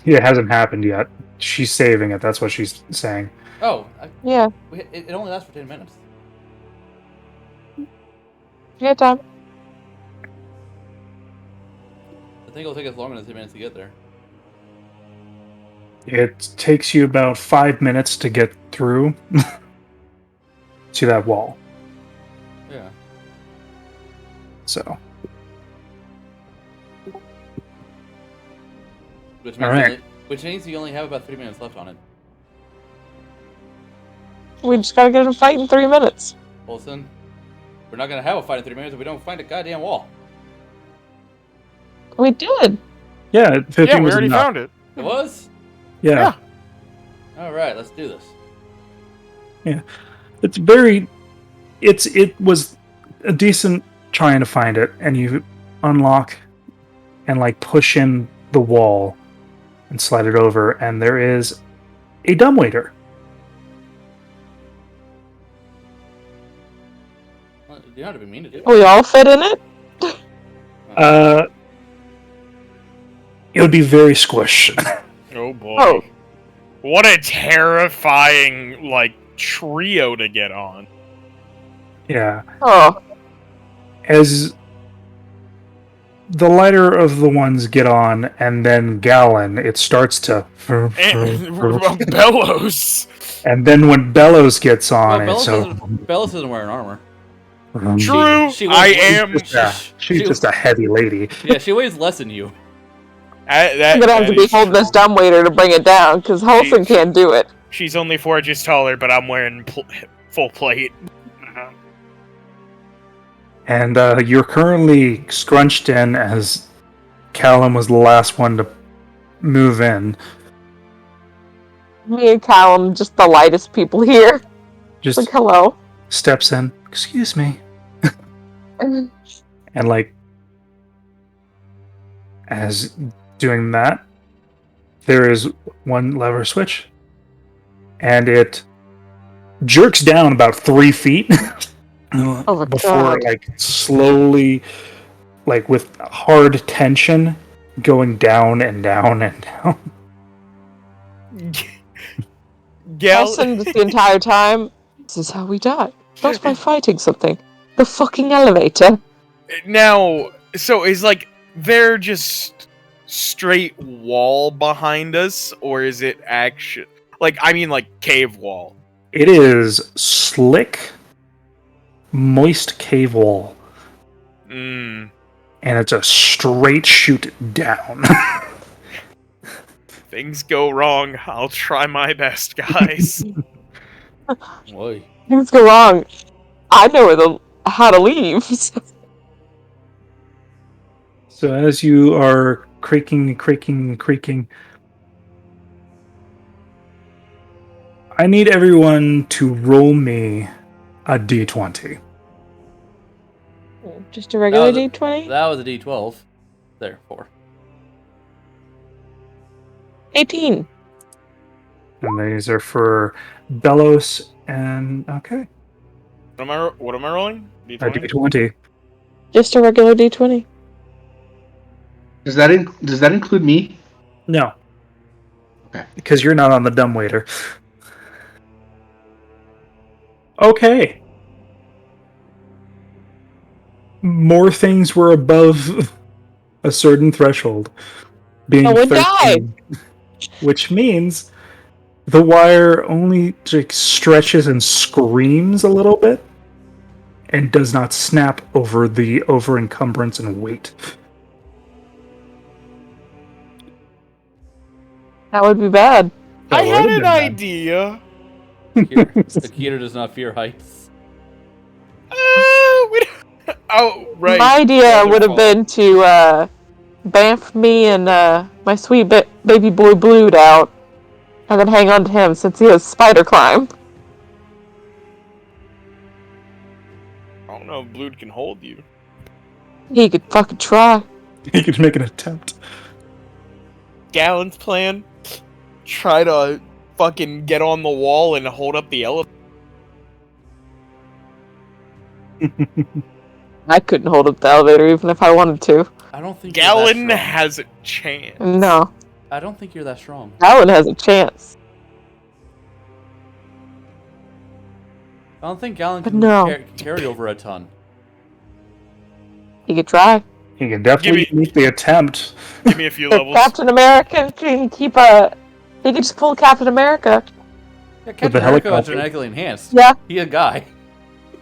It hasn't happened yet. She's saving it. That's what she's saying. Oh, Yeah, it only lasts for 10 minutes. yeah, time. I think it'll take us longer than 10 minutes to get there. It takes you about 5 minutes to get through to that wall. Yeah. So, Which All means, right. which means you only have about 3 minutes left on it. We just gotta get in a fight in 3 minutes. Olsen, we're not gonna have a fight in 3 minutes if we don't find a goddamn wall. We did. yeah, 15 Yeah, we was already enough. found it. It was? Yeah. Alright, let's do this. It was a decent trying to find it, and you unlock and like push in the wall and slide it over, and there is a dumbwaiter. Well, you don't have to be mean to do it. We all fit in it? It would be very squish. Oh boy. Oh. What a terrifying, trio to get on. Yeah. Oh. As the lighter of the ones get on, and then Gallon, it starts to. And what about Bellows? And then when Bellows gets on, Well, it's Bellis isn't wearing armor. True, She I was- am. She's just a heavy lady. Yeah, she weighs less than you. I'm gonna have to be holding this dumbwaiter to bring it down, because Holson can't do it. She's only 4 inches taller, but I'm wearing full plate. And you're currently scrunched in as Callum was the last one to move in. Me and Callum, just the lightest people here. Just Like, hello. steps in. Excuse me. And like, as doing that, there is one lever switch, and it jerks down about 3 feet Oh my before, God. like, slowly, like with hard tension, going down and down and down. Holson, just the entire time, this is how we die. Not by fighting something. The fucking elevator. Now, so is there just straight wall behind us, or is it action? Cave wall. It is slick, moist cave wall, Mm. and it's a straight shoot down. Things go wrong. I'll try my best, guys. Boy. Things go wrong. I know where the how to leave. So as you are creaking, I need everyone to roll me a d20. Just a regular That was D20? That was a D12. There, 4. 18. And these are for Belos and... Okay. What am I rolling? A D20? d20. Just a regular D20. Does that include me? No. Okay. Because you're not on the dumbwaiter. Okay. More things were above a certain threshold. Being No one 13. Which means the wire only stretches and screams a little bit and does not snap over the over-encumbrance and weight. That would be bad. I That had would've an been bad. idea. Akira does not fear heights. Oh, right. My idea Other would have fault. been to bamf me and my sweet baby boy Blued out, and then hang on to him since he has spider climb. I don't know if Blood can hold you. He could fucking try. He could make an attempt. Gallon's plan: try to fucking get on the wall and hold up the elevator. I couldn't hold up the elevator even if I wanted to. I don't think Gallon you're that has a chance. No, strong. I don't think you're that strong. Alan has a chance. I don't think Gallon But can no. carry over a ton. He could try. He can definitely Give me- make the attempt. Give me a few If levels. Captain America can keep a... He could just pull Captain America. Yeah, Captain the America is helicopter. genetically enhanced. Yeah. He a guy.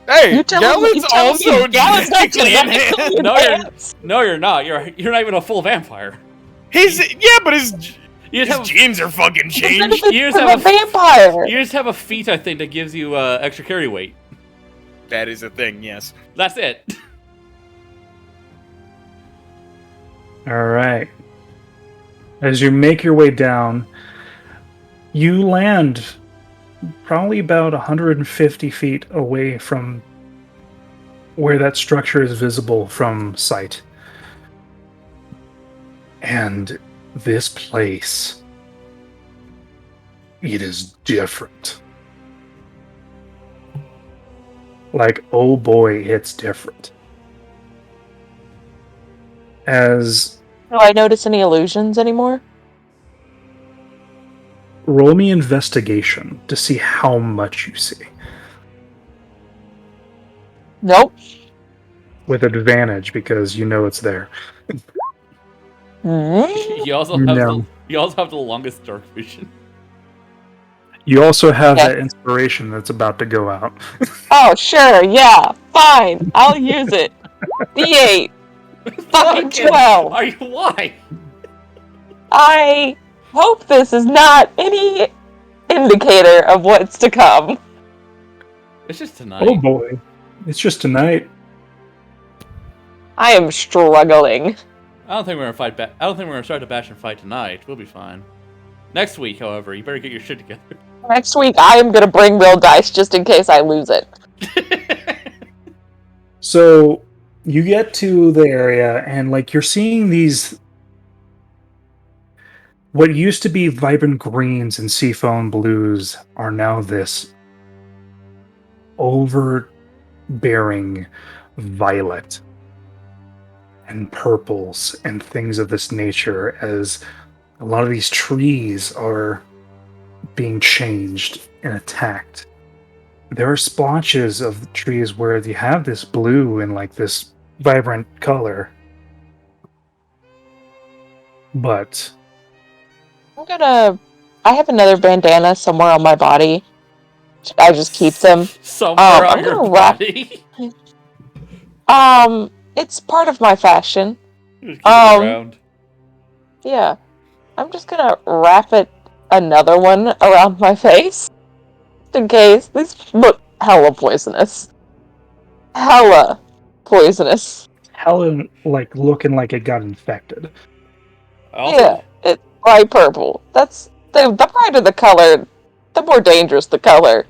Hey, You telling me- Gallon's you telling also me Gallon's not genetically genetically enhanced. No, you're enhanced? no, you're not. You're not even a full vampire. But his You just have genes are fucking The changed. benefits You just of have a a- vampire. you just have a feat, I think, that gives you extra carry weight. That is a thing, yes. That's it. Alright. As you make your way down, you land probably about 150 feet away from where that structure is visible from sight. And this place, it is different. Like, oh boy, it's different. As Do I notice any illusions anymore? roll me investigation to see how much you see. Nope. With advantage because you know it's there. Hmm? You also have No. the longest dark vision. You also have Yeah. that inspiration that's about to go out. Oh, sure, yeah. Fine. I'll use it. D8. Fucking 12. Are you why? I hope this is not any indicator of what's to come. It's just tonight. Oh boy. It's just tonight. I am struggling. I don't think we're gonna fight back. I don't think we're gonna start the Bastion fight tonight. We'll be fine. Next week, however, you better get your shit together. Next week, I am going to bring real dice just in case I lose it. So you get to the area and like you're seeing these what used to be vibrant greens and seafoam blues are now this overbearing violet and purples and things of this nature as a lot of these trees are being changed and attacked. There are splotches of trees where you have this blue and like this vibrant color. But I have another bandana somewhere on my body. I just keep them. Somewhere on I'm your gonna wrap- body. It's part of my fashion. Just keep it around. Yeah. I'm just gonna wrap another one around my face. Just in case. These look hella poisonous. hella poisonous. Helen, like, looking like it got infected. Also, Yeah, it's bright purple. That's the brighter the color, the more dangerous the color.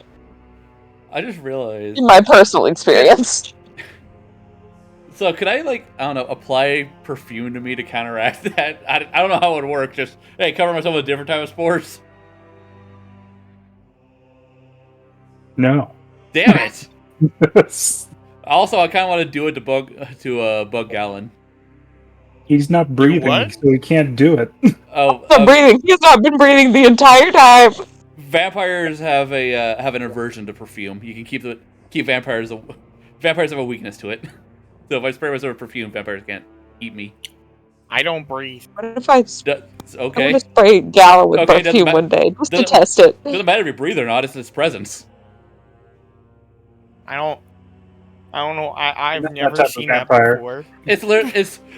I just realized. In my personal experience. So could I, like, I don't know, apply perfume to me to counteract that? I don't know how it would work. Just, hey, cover myself with a different type of spores. No. Damn it. Also, I kind of want to do it to Bug Gallon. He's not breathing, what? so he can't do it. Oh, Not breathing. He's not been breathing the entire time. vampires have an aversion to perfume. You can keep vampires. Vampires have a weakness to it. So if I spray myself with perfume, vampires can't eat me. I don't breathe. What if I Okay. I'm gonna spray Gala with Okay, doesn't perfume one day just to doesn't- test it. Doesn't matter if you breathe or not. It's its presence. I don't know. I've Not that never type of seen that vampire. before.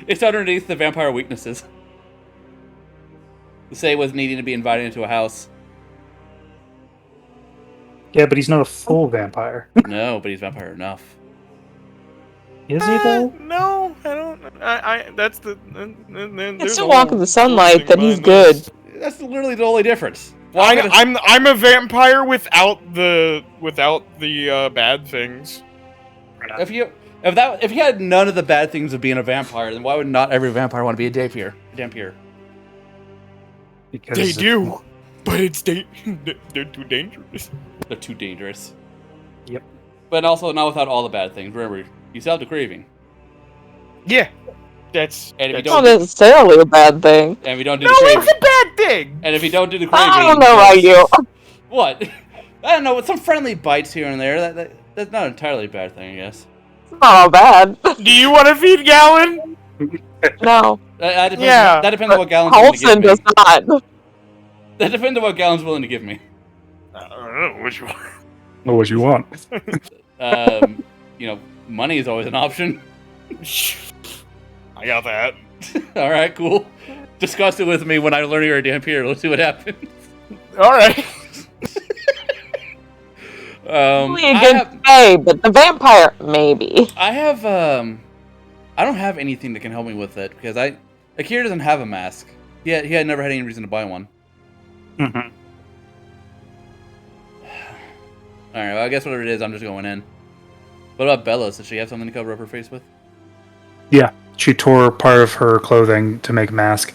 It's underneath the vampire weaknesses. Say with needing to be invited into a house. Yeah, but he's not a full vampire. No, but he's vampire enough. Is he though? No, I don't. I that's the. He can still walk in the sunlight, then he's good. That's literally the only difference. Well, I'm a vampire without the bad things. if you had none of the bad things of being a vampire, then why would not every vampire want to be a Dampier? Because They do, but they're too dangerous. They're too dangerous. Yep. But also not without all the bad things. Remember, you still have the craving. Yeah, that's. And if you It's not don't, necessarily a bad thing. and if you don't do No, the craving, it's a bad thing. and if you don't do the craving, I don't know about you. What? I don't know. With some friendly bites here and there, that's not entirely a bad thing, I guess. It's not all bad. Do you want to feed Gallon? No. That depends. Yeah, That depends on what Gallon's willing to give Paulson me. does not. That depends on what Gallon's willing to give me. I don't know which one. know what you want. Money is always an option. I got that. All right, cool. Discuss it with me when I learn you're a Dampier. Let's see what happens. All right. Only I against have, Faye, but the vampire, maybe. I have, I don't have anything that can help me with it because Akira doesn't have a mask. He had never had any reason to buy one. Mm-hmm. All right, well, I guess whatever it is, I'm just going in. What about Bella? Does she have something to cover up her face with? Yeah, she tore part of her clothing to make a mask,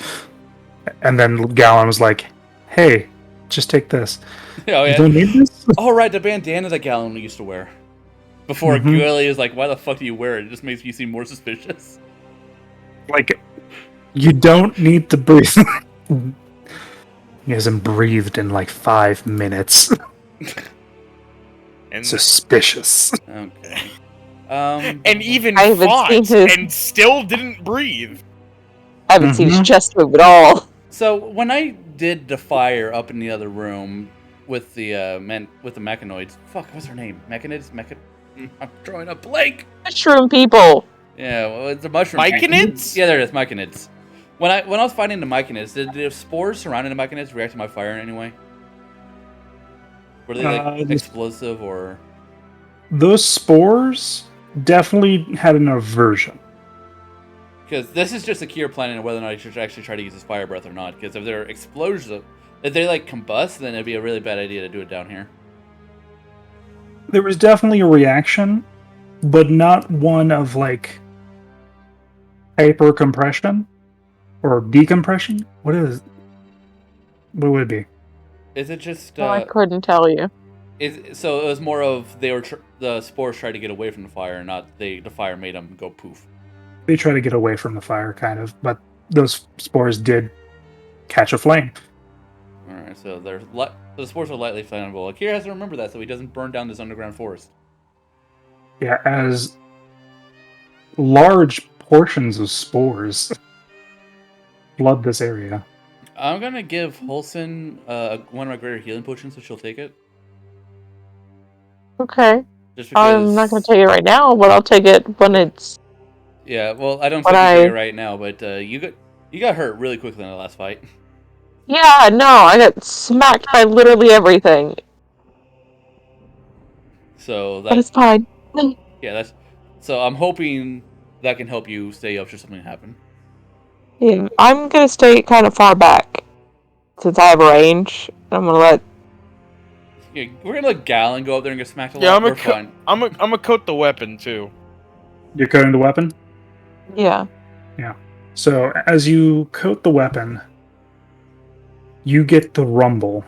and then Gallon was like, "Hey, just take this. Oh You yeah. don't need this." Oh right, the bandana that Gallon used to wear. Before Mhm. Gully is like, why the fuck do you wear it? It just makes you seem more suspicious. Like, you don't need to breathe. He hasn't breathed in like 5 minutes. And Suspicious. Okay. and even I haven't fought seen his- and still didn't breathe. I haven't seen his Mhm. chest move at all. So when I did the fire up in the other room with the mechanoids, fuck, what's her name? I'm drawing a blank. Mushroom people. Yeah, well, it's a mushroom. Myconids? Yeah, there it is, myconids. When I was fighting the myconids, did the spores surrounding the myconids react to my fire in any way? Were they like Just- explosive or? Those spores definitely had an aversion. Because this is just Akira planning on whether or not he should actually try to use his fire breath or not. Because if they're explosive, if they like combust, then it'd be a really bad idea to do it down here. There was definitely a reaction, but not one of like hyper compression or decompression. What would it be? Is it just? I couldn't tell you. So it was more of the spores tried to get away from the fire, not the fire made them go poof. They try to get away from the fire, kind of, but those spores did catch a flame. All right, so the spores are lightly flammable. Akira has to remember that so he doesn't burn down this underground forest. Yeah, as large portions of spores flood this area. I'm gonna give Holson one of my greater healing potions, so she'll take it. Okay. Just because, I'm not going to take it right now, but I'll take it when it's... Yeah, well, I don't But expect you to take it right now, but you got hurt really quickly in the last fight. Yeah, no, I got smacked by literally everything. So But it's that fine. yeah, So I'm hoping that can help you stay up should something happen. Yeah, I'm gonna stay kind of far back since I have range. I'm gonna let. Yeah, we're gonna let Gallon go up there and get smacked a Yeah, lot. We're fine. I'm a coat the weapon too. You're coating the weapon? Yeah. Yeah. So as you coat the weapon, you get the rumble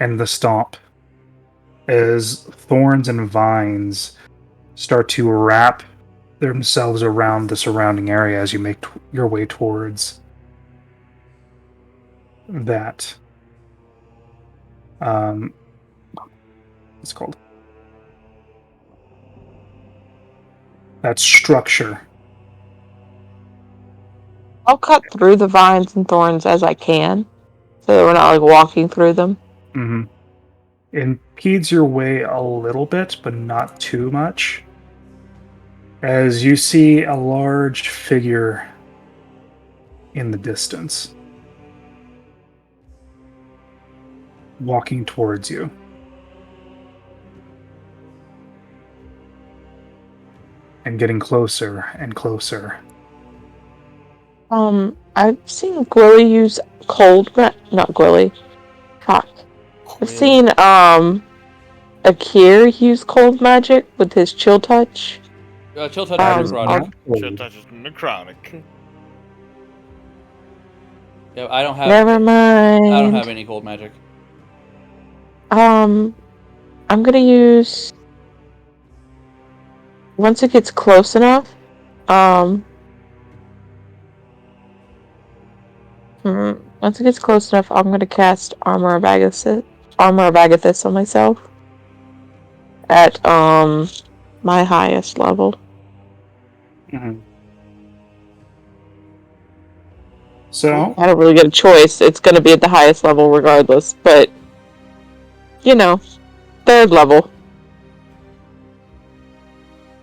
and the stomp as thorns and vines start to wrap themselves around the surrounding area as you make your way towards that. It's called that structure. I'll cut through the vines and thorns as I can, so that we're not like walking through them. Mm-hmm. Impedes your way a little bit, but not too much. As you see a large figure in the distance walking towards you. And getting closer and closer. I've seen Gwilly use not Gwilly. Fuck. I've seen, Akir use cold magic with his chill touch. Chill touch That is is necrotic. not Shit, cold. that's just necrotic. Yeah, I don't have. Never mind. I don't have any cold magic. I'm gonna use. Once it gets close enough, once it gets close enough, I'm gonna cast Armor of Agathis on myself. At, my highest level. Mm-hmm. So, I don't really get a choice. It's gonna be at the highest level regardless, but, you know, 3rd level.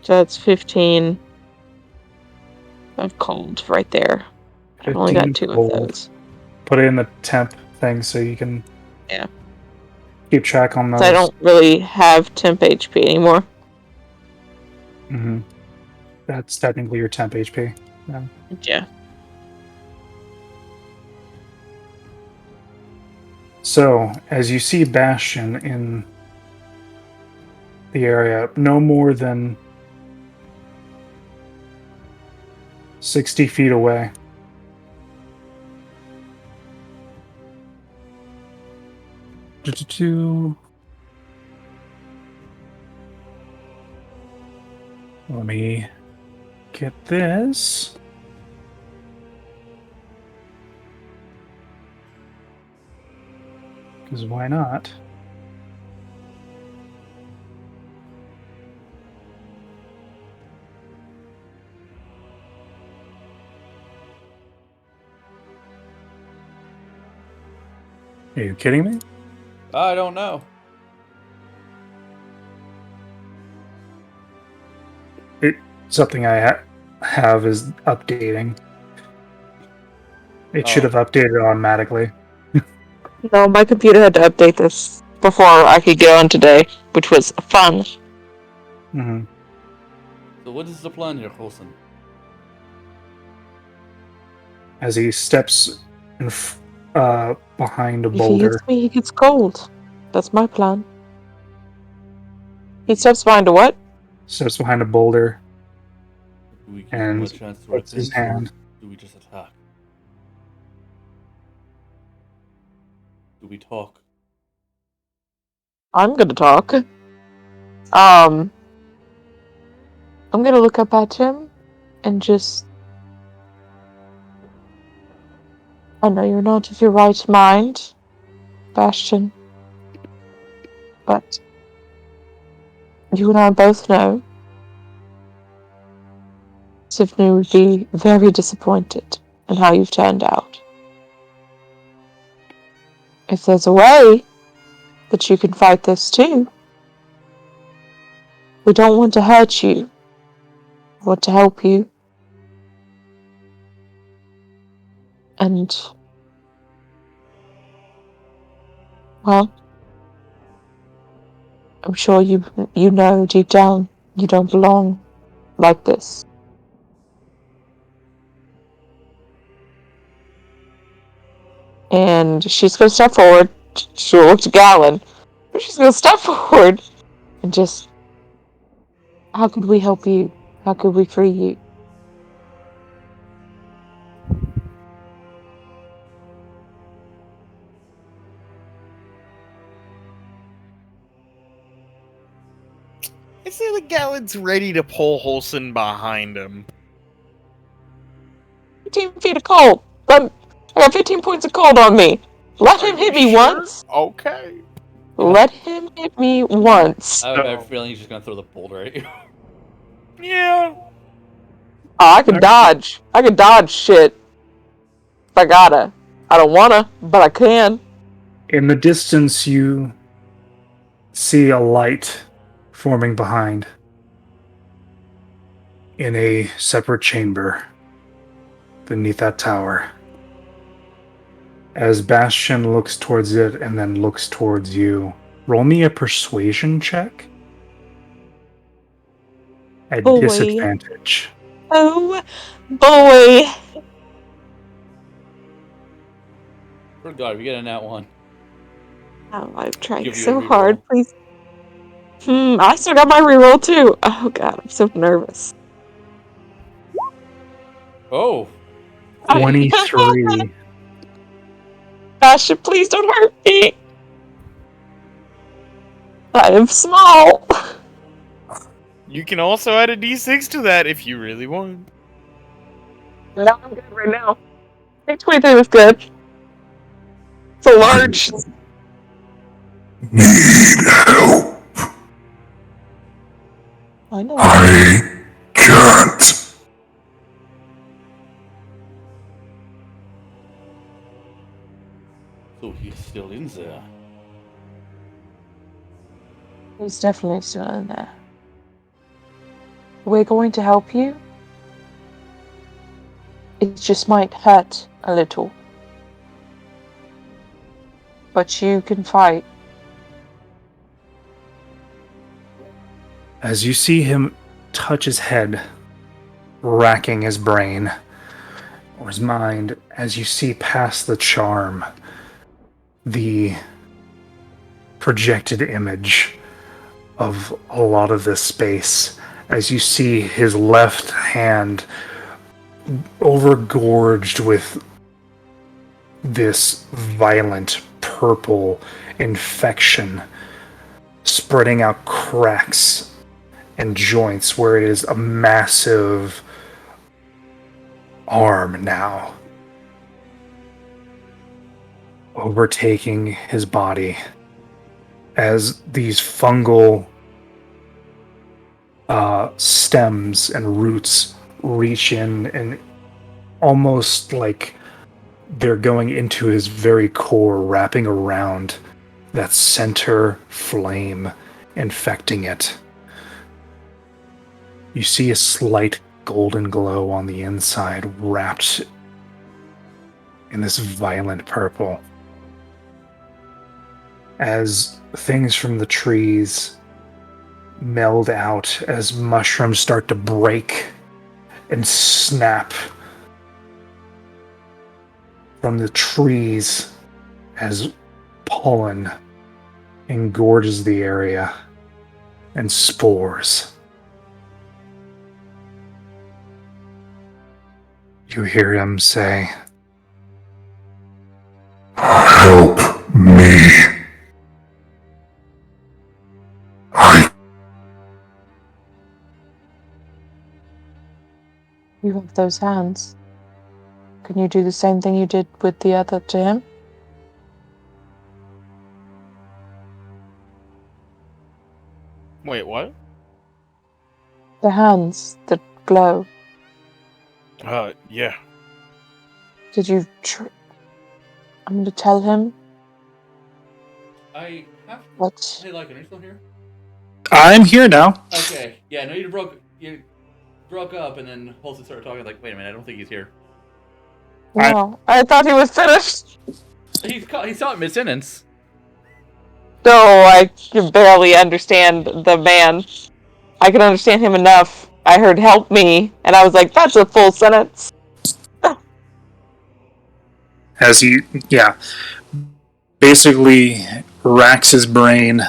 So that's 15 of cold right there. I've only 15 got 2 of cold. those. Put it in the temp thing so you can Yeah. keep track on those. So I don't really have temp HP anymore. Mm-hmm. That's technically your temp HP. Yeah. So, as you see Bastion in the area, no more than 60 feet away. Let me get this. Because why not? Are you kidding me? I don't know. Something I have is updating. It should Oh. have updated automatically. No, my computer had to update this before I could get on today, which was fun. Mm-hmm. So what is the plan here, Holson? As he steps in behind a If he boulder. hits me, he gets cold. That's my plan. He steps behind a what? Steps behind a boulder. Do we give And him a chance to puts his rethink, or hand. do we just attack? Do we talk? I'm gonna talk. I'm gonna look up at him and just... I know you're not of your right mind, Bastion. But you and I both know Sivnu would be very disappointed in how you've turned out. If there's a way that you can fight this too, we don't want to hurt you. We want to help you. And, well, I'm sure you know deep down you don't belong like this. And she's going to step forward. She'll look to Gallon. But she's going to step forward and just... How could we help you? How could we free you? I say the Gallant's ready to pull Holson behind him. 15 feet of cold. I got 15 points of cold on me. Let him hit me once. Okay. Let him hit me once. I have a feeling he's just gonna throw the boulder at you. Yeah. Oh, I could dodge. I could dodge shit. If I gotta. I don't wanna, but I can. In the distance, you see a light forming behind in a separate chamber beneath that tower. As Bastion looks towards it and then looks towards you, roll me a persuasion check at Boy. disadvantage. Oh, boy. For God, we get a nat one. Oh, I've tried Give you a so reroll. hard. Please. I still got my reroll too. Oh god, I'm so nervous. Oh, 23. Bastion, please don't hurt me. I am small. You can also add a d6 to that if you really want. No, I'm good right now. I think 23 was good. It's a large. Need help. I know. I can't. so he's still in there. He's definitely still in there. We're going to help you. It just might hurt a little. But you can fight. As you see him touch his head, racking his brain or his mind, as you see past the charm, the projected image of a lot of this space, as you see his left hand overgorged with this violent purple infection, spreading out cracks and joints where it is a massive arm now, overtaking his body as these fungal stems and roots reach in and almost like they're going into his very core, wrapping around that center flame, infecting it. You see a slight golden glow on the inside, wrapped in this violent purple. As things from the trees meld out, as mushrooms start to break and snap from the trees, as pollen engorges the area, and spores. You hear him say, Help me. You have those hands. Can you do the same thing you did with the other to him? Wait, what? The hands that glow. Yeah. Did you I'm going to tell him I have. what... Hey, Lycan, are you still here? I'm here now. Okay. Yeah, I know you broke up, and then Holson started talking. Like, wait a minute, I don't think he's here. No, I thought he was finished. He's out mid-sentence. No, I can barely understand the man. I can understand him enough I heard help me, and I was like, that's a full sentence. As he, basically racks his brain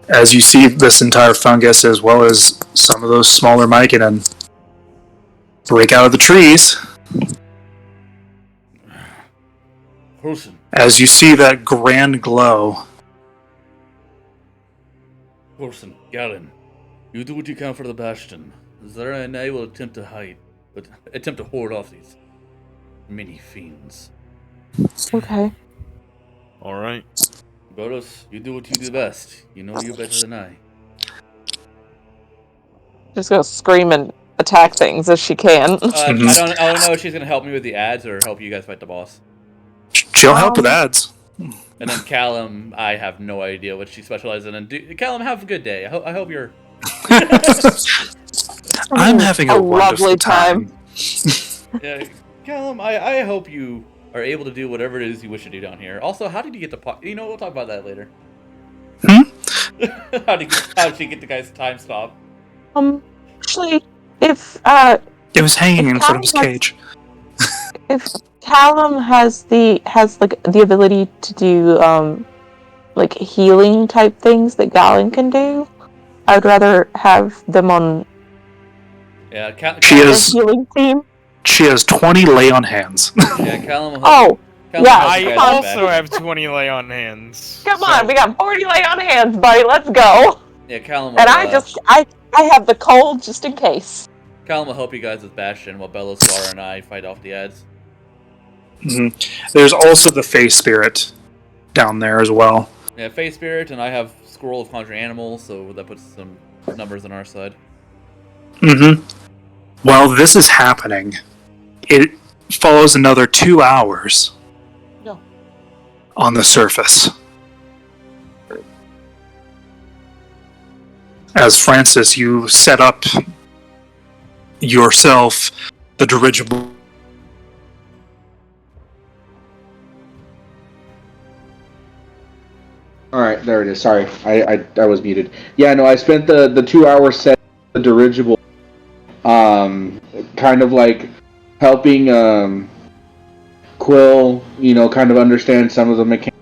as you see this entire fungus as well as some of those smaller mycodon break out of the trees. Person. As you see that grand glow. Person, Galen, you do what you can for the Bastion. Zara and I will attempt to hoard off these mini fiends. Okay. All right. Boros, you do what you do best. You know you better than I. Just gonna scream and attack things as she can. I don't know if she's gonna help me with the ads or help you guys fight the boss. She'll help with ads. And then Callum, I have no idea what she specializes in. And Callum, have a good day. I hope you're. I'm having a wonderful lovely time. Yeah, Callum, I hope you are able to do whatever it is you wish to do down here. Also, how did you get the You know, we'll talk about that later. How did she get the guy's time stop? Actually, if it was hanging in front of his cage. If Callum has the ability to do like healing type things that Galen can do, I would rather have them on. Yeah, healing team. She has 20 lay on hands. Yeah, Callum. Callum I also have 20 lay on hands. Come on, we got 40 lay on hands, buddy. Let's go. Yeah, Callum. And I have the cold just in case. Callum will help you guys with Bastion while Beloswara and I fight off the ads. Mm-hmm. There's also the Face Spirit down there as well. Yeah, Face Spirit, and I have Scroll of Conjuring Animals, so that puts some numbers on our side. Mm-hmm. While this is happening, it follows another 2 hours on the surface. As Francis, you set up yourself the dirigible. Alright, there it is. Sorry, I was muted. Yeah, no, I spent the 2 hours set the dirigible, kind of like helping Quill, kind of understand some of the mechanics.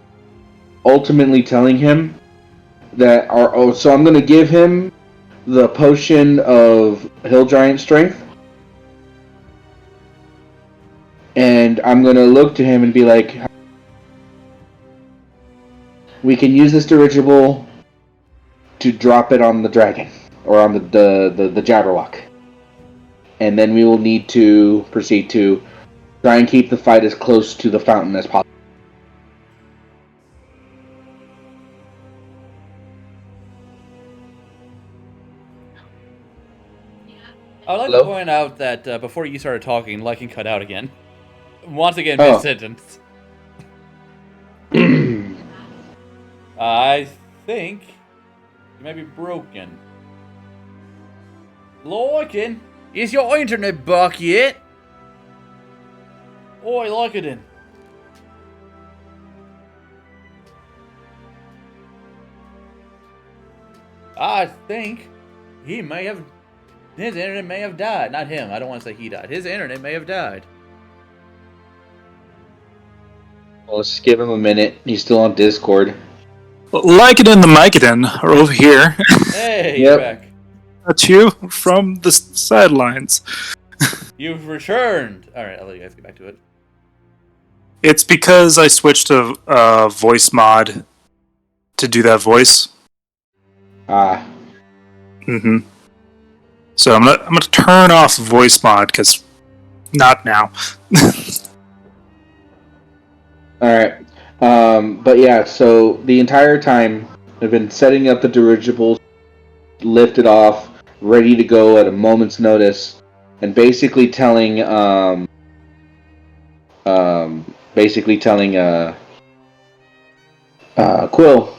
Ultimately telling him that so I'm going to give him the potion of Hill Giant Strength, and I'm going to look to him and be like, we can use this dirigible to drop it on the dragon, or on the Jabberwock. And then we will need to proceed to try and keep the fight as close to the fountain as possible. I would like to point out that before you started talking, Lycan cut out again. Once again, mid-sentence. I think it might be broken. Lycan, is your internet back yet? Oi, Lycan. I think his internet may have died. Not him. I don't want to say he died. His internet may have died. Well, let's just give him a minute. He's still on Discord. Lycan and the Mycodon are over here. Hey, you're back. That's you from the sidelines. You've returned. All right, I'll let you guys get back to it. It's because I switched to voice mod to do that voice. Mm-hmm. So I'm gonna turn off voice mod because not now. All right. But yeah, so the entire time I've been setting up the dirigibles, lifted off, ready to go at a moment's notice, and basically telling Quill.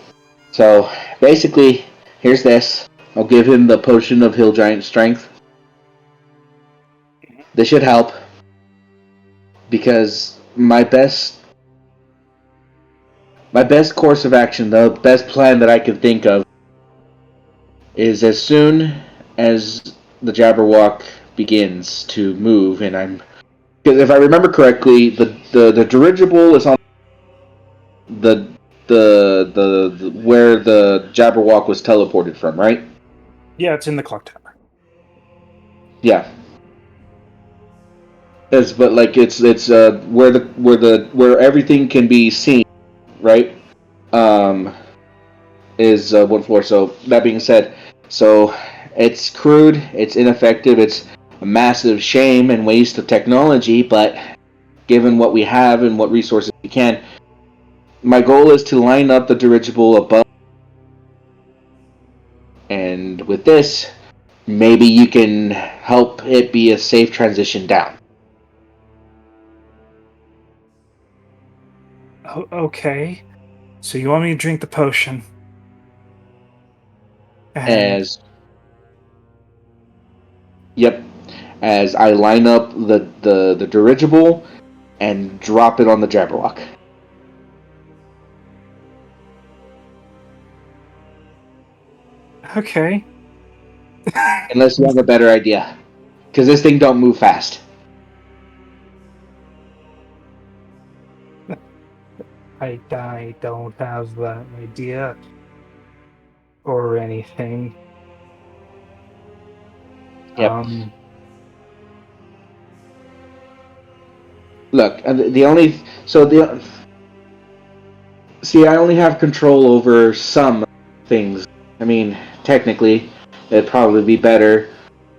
So basically, here's this. I'll give him the potion of Hill Giant Strength. This should help, because my best course of action, the best plan that I can think of, is as soon as the Jabberwock begins to move, and because if I remember correctly, the dirigible is on the where the Jabberwock was teleported from, right? Yeah, it's in the clock tower. Yeah. But like it's where everything can be seen, right? Is one floor. So that being said, so it's crude, it's ineffective, it's a massive shame and waste of technology. But given what we have and what resources we can, my goal is to line up the dirigible above, and with this, maybe you can help it be a safe transition down. Oh, okay. So you want me to drink the potion? And Yep, as I line up the dirigible and drop it on the Jabberwock. okay. Unless you have a better idea. Because this thing don't move fast. I don't have that idea or anything. Yep. Look, the only... So the... See, I only have control over some things. I mean, technically, it'd probably be better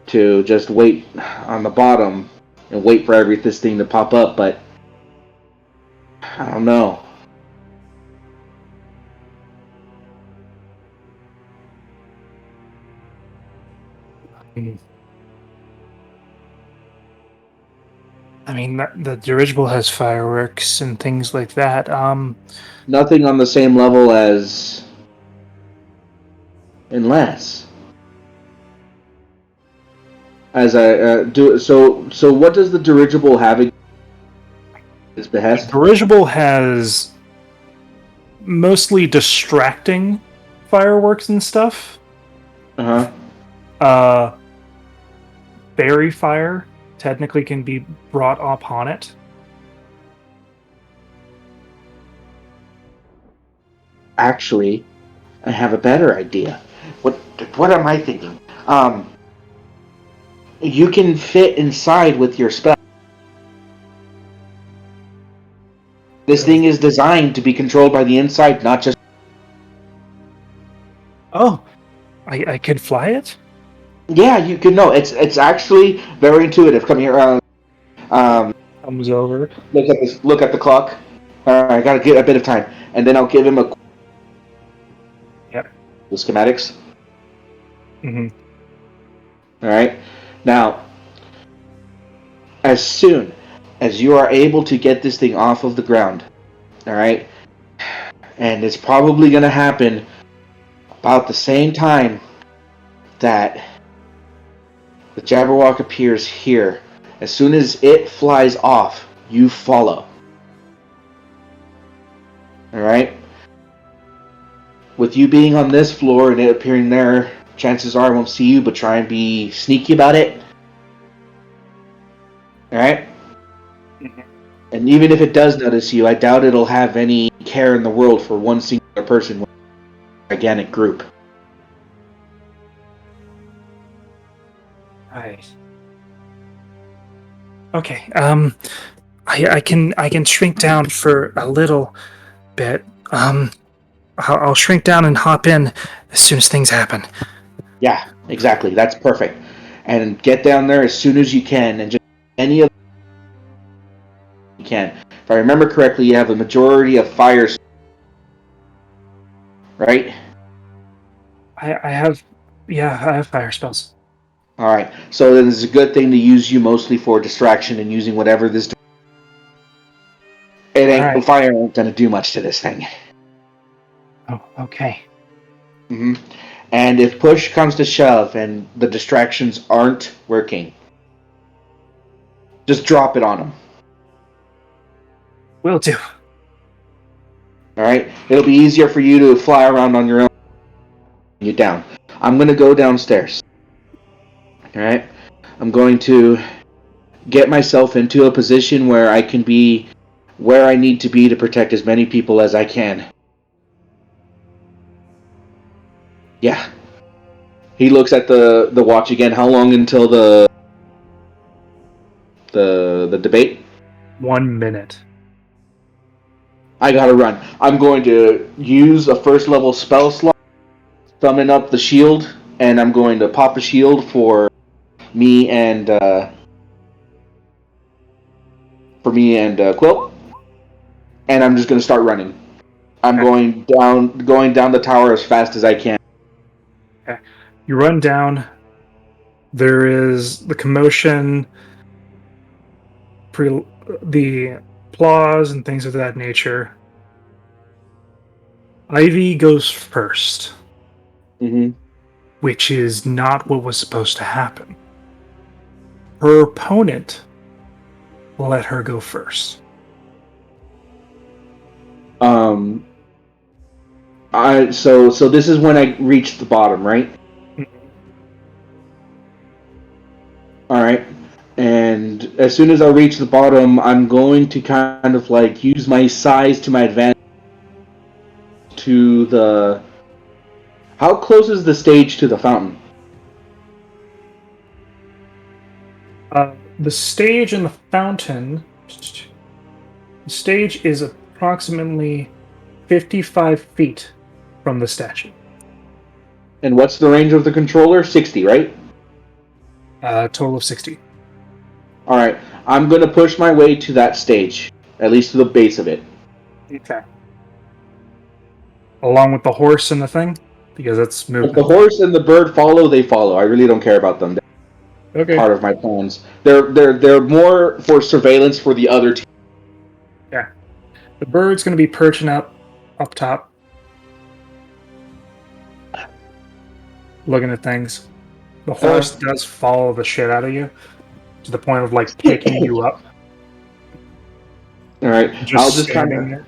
to just wait on the bottom and wait for this thing to pop up, but... I don't know. I mean, the dirigible has fireworks and things like that. Nothing on the same level as... Unless... As I do... So what does the dirigible have in its behest? Dirigible has mostly distracting fireworks and stuff. Fairy fire technically can be brought upon it. Actually, I have a better idea. What am I thinking? You can fit inside with your spell. This thing is designed to be controlled by the inside, not just... Oh, I could fly it? Yeah, you can know. It's actually very intuitive. Come here. Comes over. Look at the clock. I gotta get a bit of time, and then I'll give him a... Yep. The schematics. Mm-hmm. Alright. Now, as soon as you are able to get this thing off of the ground, alright, and it's probably going to happen about the same time that the Jabberwock appears here. As soon as it flies off, you follow. Alright? With you being on this floor and it appearing there, chances are I won't see you, but try and be sneaky about it. Alright? Mm-hmm. And even if it does notice you, I doubt it'll have any care in the world for one singular person with a gigantic group. Right. Okay. I can shrink down for a little bit. I'll shrink down and hop in as soon as things happen. Yeah, exactly. That's perfect. And get down there as soon as you can, and just any of you can. If I remember correctly, you have a majority of fires, right? I have fire spells. All right. So then it's a good thing to use you mostly for distraction and using whatever this. It ain't Right. Fire ain't gonna do much to this thing. Oh, okay. Mm-hmm. And if push comes to shove and the distractions aren't working, just drop it on them. Will do. All right. It'll be easier for you to fly around on your own. You down. I'm gonna go downstairs. Alright? I'm going to get myself into a position where I can be where I need to be to protect as many people as I can. Yeah. He looks at the watch again. How long until the debate? 1 minute. I gotta run. I'm going to use a first level spell slot, summon up the shield, and I'm going to pop a shield for me and Quill, and I'm just gonna start running. I'm Okay. going down the tower as fast as I can. Okay. You run down. There is the commotion, the applause, and things of that nature. Ivy goes first, Mm-hmm. which is not what was supposed to happen. Her opponent let her go first. So this is when I reach the bottom, right? All right. And as soon as I reach the bottom, I'm going to kind of like use my size to my advantage to the. How close is the stage to the fountain? The stage and the fountain. The stage is approximately 55 feet from the statue. And what's the range of the controller? 60, right? Total of 60. All right. I'm going to push my way to that stage, at least to the base of it. Okay. Along with the horse and the thing? Because that's If the movement. horse and the bird follow, they follow. I really don't care about them. They're Okay. part of my plans. They're more for surveillance for the other team. Yeah. The bird's going to be perching up top, looking at things. The horse does follow the shit out of you to the point of like picking you up. All right. Just I'll just kind standing of. there.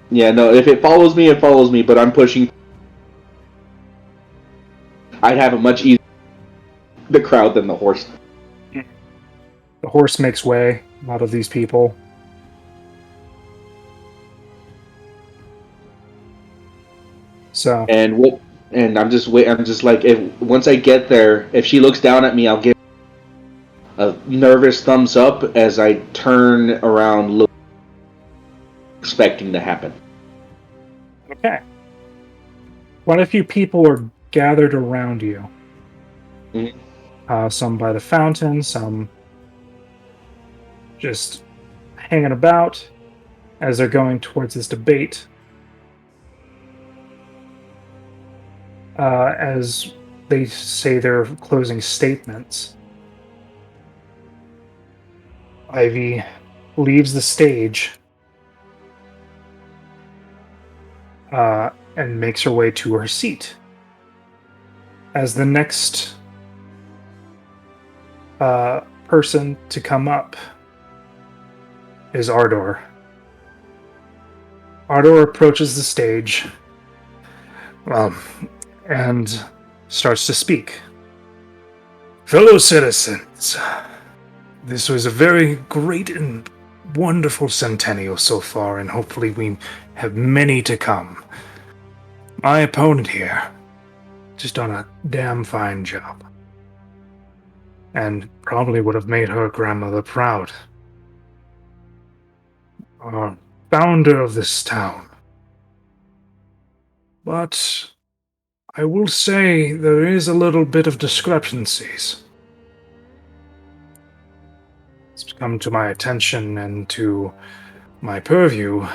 Yeah, no. If it follows me, it follows me. But I'm pushing. I'd have a much easier the crowd than the horse. The horse makes way. A lot of these people. So And what? And I'm just wait. I'm just like, if once I get there, if she looks down at me, I'll give a nervous thumbs up as I turn around, look, expecting to happen. okay. Quite a few people are gathered around you. Mhm. Some by the fountain, some just hanging about as they're going towards this debate. As they say their closing statements, Ivy leaves the stage and makes her way to her seat. As the next person to come up is Ardor. Ardor approaches the stage and starts to speak. Fellow citizens, this was a very great and wonderful centennial so far, and hopefully we have many to come. My opponent here just done a damn fine job. And probably would have made her grandmother proud. Our founder of this town. But I will say there is a little bit of discrepancies. It's come to my attention and to my purview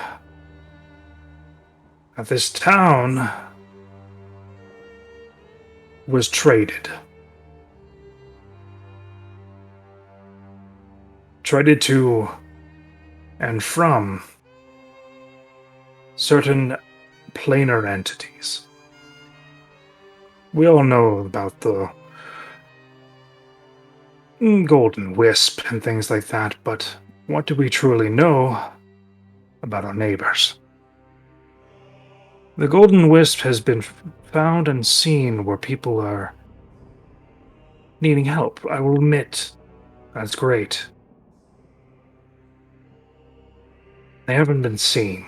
that this town was traded. Traded to and from certain planar entities. We all know about the golden wisp and things like that, but what do we truly know about our neighbors? The golden wisp has been found and seen where people are needing help. I will admit. That's great. They haven't been seen.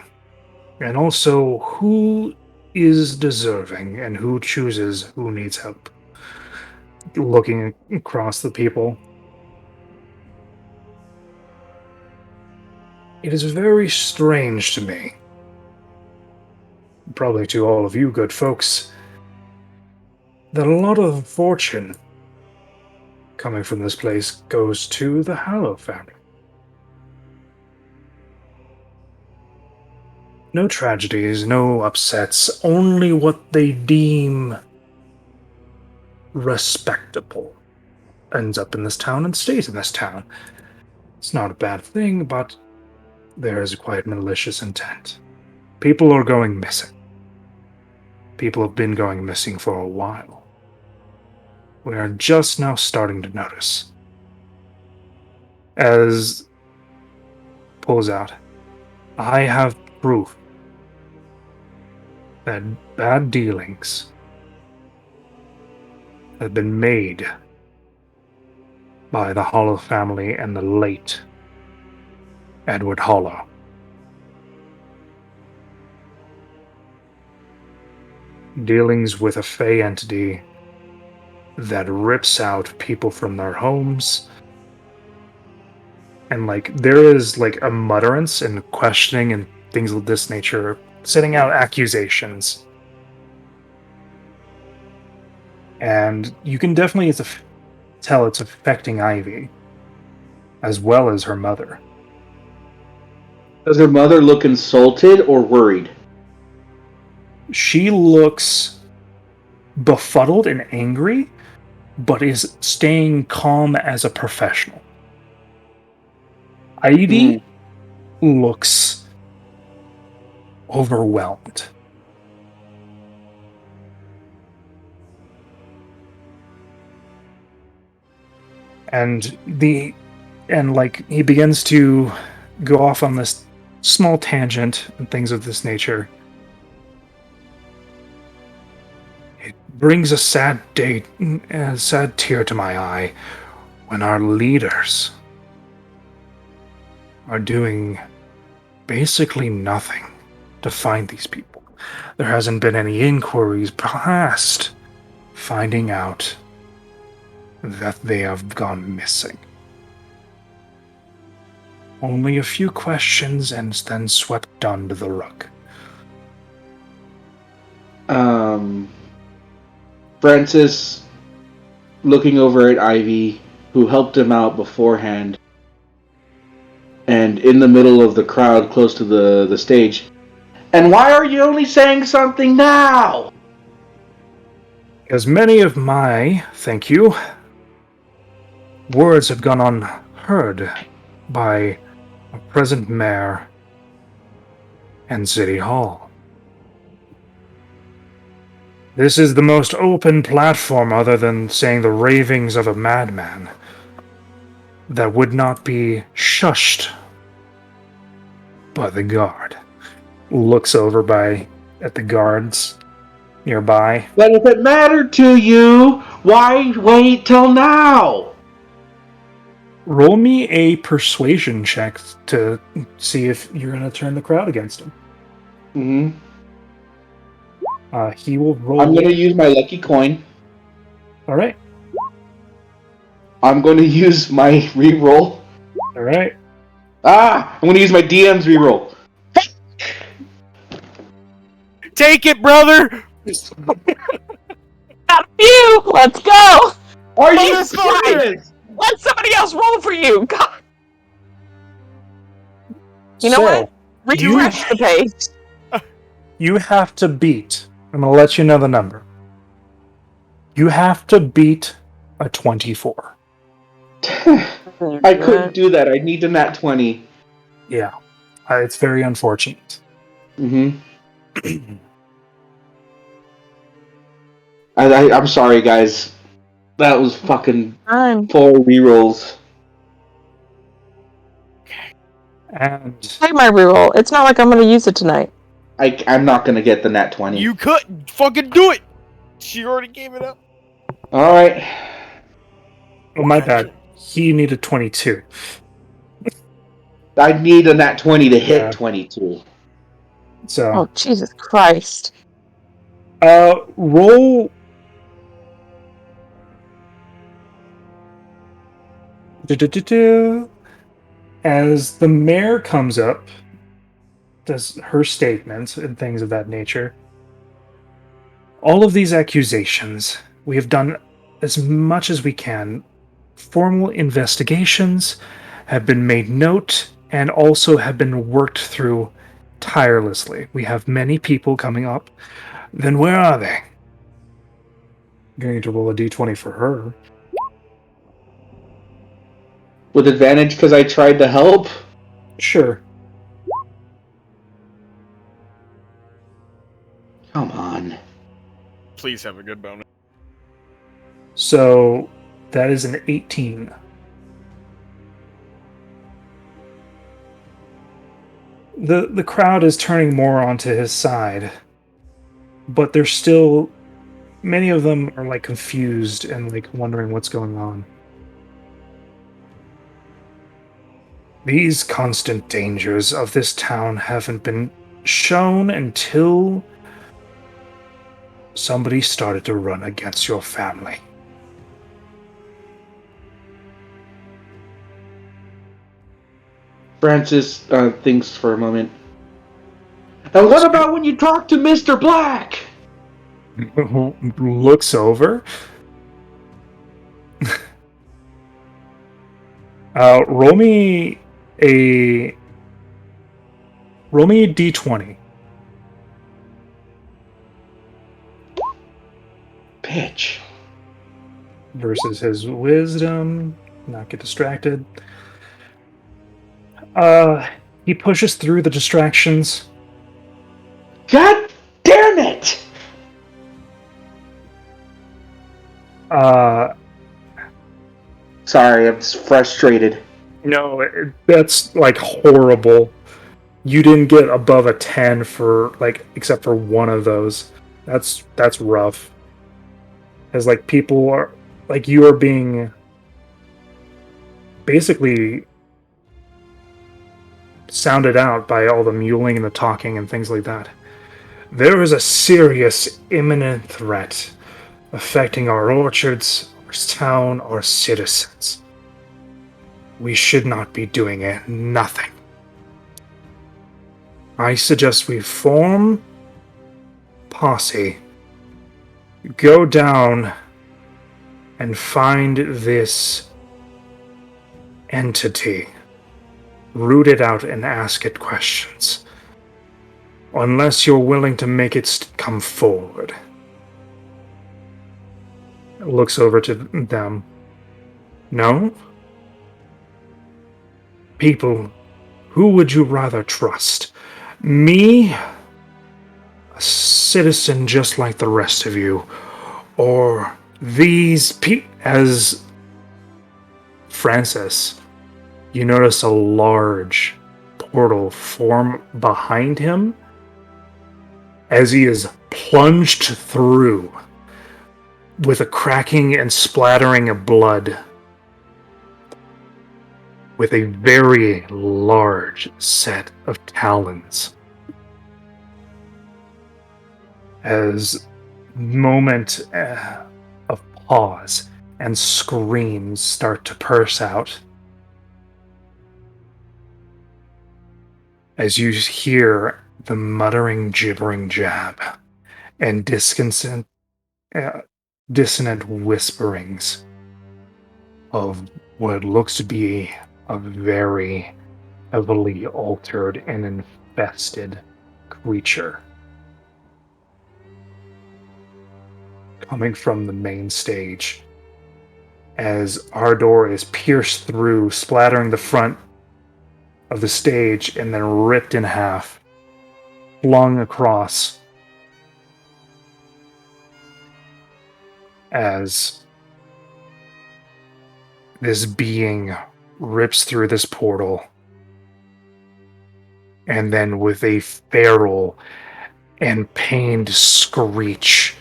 And also, who is deserving and who chooses who needs help? Looking across the people. It is very strange to me, probably to all of you good folks, that a lot of fortune coming from this place goes to the Hallow family. No tragedies, no upsets, only what they deem respectable ends up in this town and stays in this town. It's not a bad thing, but there is quite malicious intent. People are going missing. People have been going missing for a while. We are just now starting to notice. As pulls out, I have proof that bad dealings have been made by the Hollow family and the late Edward Hollow. Dealings with a Fey entity that rips out people from their homes. And, there is, a mutterance and questioning and things of this nature, setting out accusations. And you can definitely tell it's affecting Ivy, as well as her mother. Does her mother look insulted or worried? She looks befuddled and angry, but is staying calm as a professional. Ivy looks overwhelmed. And he begins to go off on this small tangent and things of this nature. It brings a sad tear to my eye when our leaders are doing basically nothing to find these people. There hasn't been any inquiries past finding out that they have gone missing. Only a few questions and then swept under the rug. Francis, looking over at Ivy, who helped him out beforehand, and in the middle of the crowd close to the stage. And why are you only saying something now? As many of my, thank you, words have gone unheard by a present mayor and City Hall. This is the most open platform other than saying the ravings of a madman that would not be shushed by the guard. Looks over at the guards nearby. But if it mattered to you, why wait till now? Roll me a persuasion check to see if you're going to turn the crowd against him. Mm-hmm. He will roll. I'm going to use my lucky coin. All right. I'm going to use my reroll. All right. I'm going to use my DM's reroll. Take it, brother! Got a few! Let's go! Are you Jesus Christ! serious? Let somebody else roll for you! God. You know what? Refresh the pace. You have to beat. I'm going to let you know the number. You have to beat a 24. I couldn't do that. I need a nat 20. Yeah. It's very unfortunate. Mm-hmm. I'm sorry, guys. That was fucking 4 rerolls. And Take my reroll. It's not like I'm going to use it tonight. I'm not going to get the nat 20. You could fucking do it! She already gave it up. Alright. Oh, my bad. He needed 22. I need a nat 20 to hit Yeah. 22. So, Oh, Jesus Christ. roll. As the mayor comes up, does her statements and things of that nature. All of these accusations, we have done as much as we can. Formal investigations have been made note and also have been worked through tirelessly. We have many people coming up. Then where are they? Going to roll a d20 for her. With advantage because I tried to help? Sure. Come on. Please have a good bonus. So that is an 18. The crowd is turning more onto his side, but there's still many of them are like confused and like wondering what's going on. These constant dangers of this town haven't been shown until somebody started to run against your family. Francis thinks for a moment. And what about when you talk to Mr. Black? Looks over. Roll me a d20. Bitch. Versus his wisdom. Not get distracted. He pushes through the distractions. God damn it! Sorry, I'm just frustrated. No, that's like horrible. You didn't get above a 10 for like except for one of those. That's rough. As like people are like you are being basically sounded out by all the mewling and the talking and things like that. There is a serious imminent threat affecting our orchards, our town, our citizens. We should not be doing nothing. I suggest we form posse, go down and find this entity, root it out and ask it questions. Unless you're willing to make it come forward. Looks over to them. No? People, who would you rather trust? Me? A citizen just like the rest of you? Or these people? As Francis, you notice a large portal form behind him as he is plunged through with a cracking and splattering of blood with a very large set of talons. As moment of pause and screams start to burst out as you hear the muttering, gibbering jab and dissonant whisperings of what looks to be a very heavily altered and infested creature coming from the main stage as Ardor is pierced through, splattering the front of the stage and then ripped in half, flung across as this being rips through this portal and then with a feral and pained screech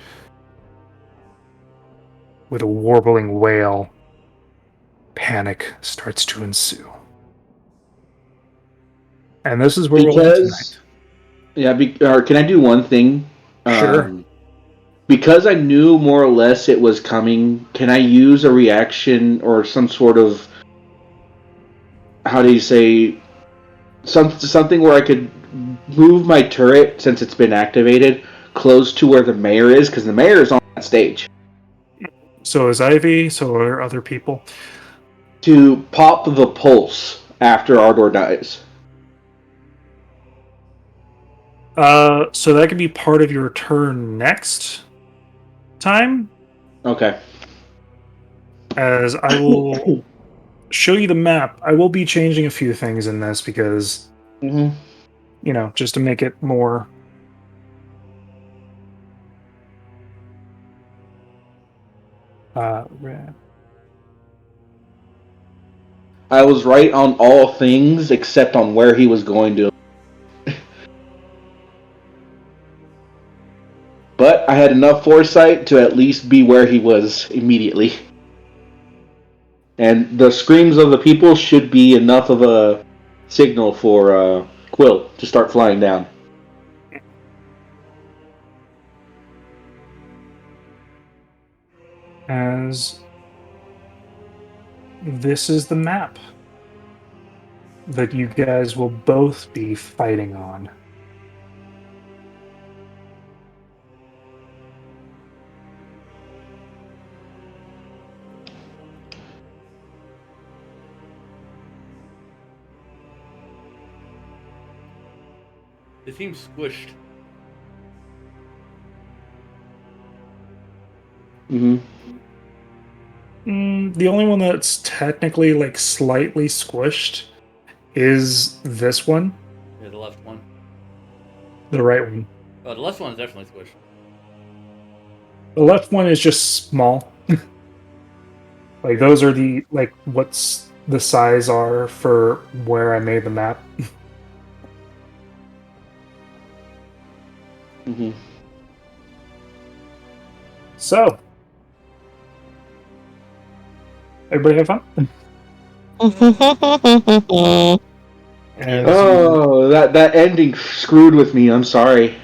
with a warbling wail panic starts to ensue. And this is where we'll end tonight. Or can I do one thing? Sure. Because I knew more or less it was coming, can I use a reaction or some sort of, how do you say, something where I could move my turret, since it's been activated, close to where the mayor is, because the mayor is on that stage. So is Ivy, so are other people. To pop the pulse after Ardor dies. So that could be part of your turn next time. Okay. As I will show you the map. I will be changing a few things in this because, just to make it more. Red. I was right on all things except on where he was going to. But I had enough foresight to at least be where he was immediately. And the screams of the people should be enough of a signal for Quill to start flying down. As this is the map that you guys will both be fighting on. It seems squished. The only one that's technically slightly squished is this one. Yeah, the left one. The right one. Oh, the left one is definitely squished. The left one is just small. Those are the what's the size are for where I made the map. So, everybody have fun? Oh, that ending screwed with me. I'm sorry.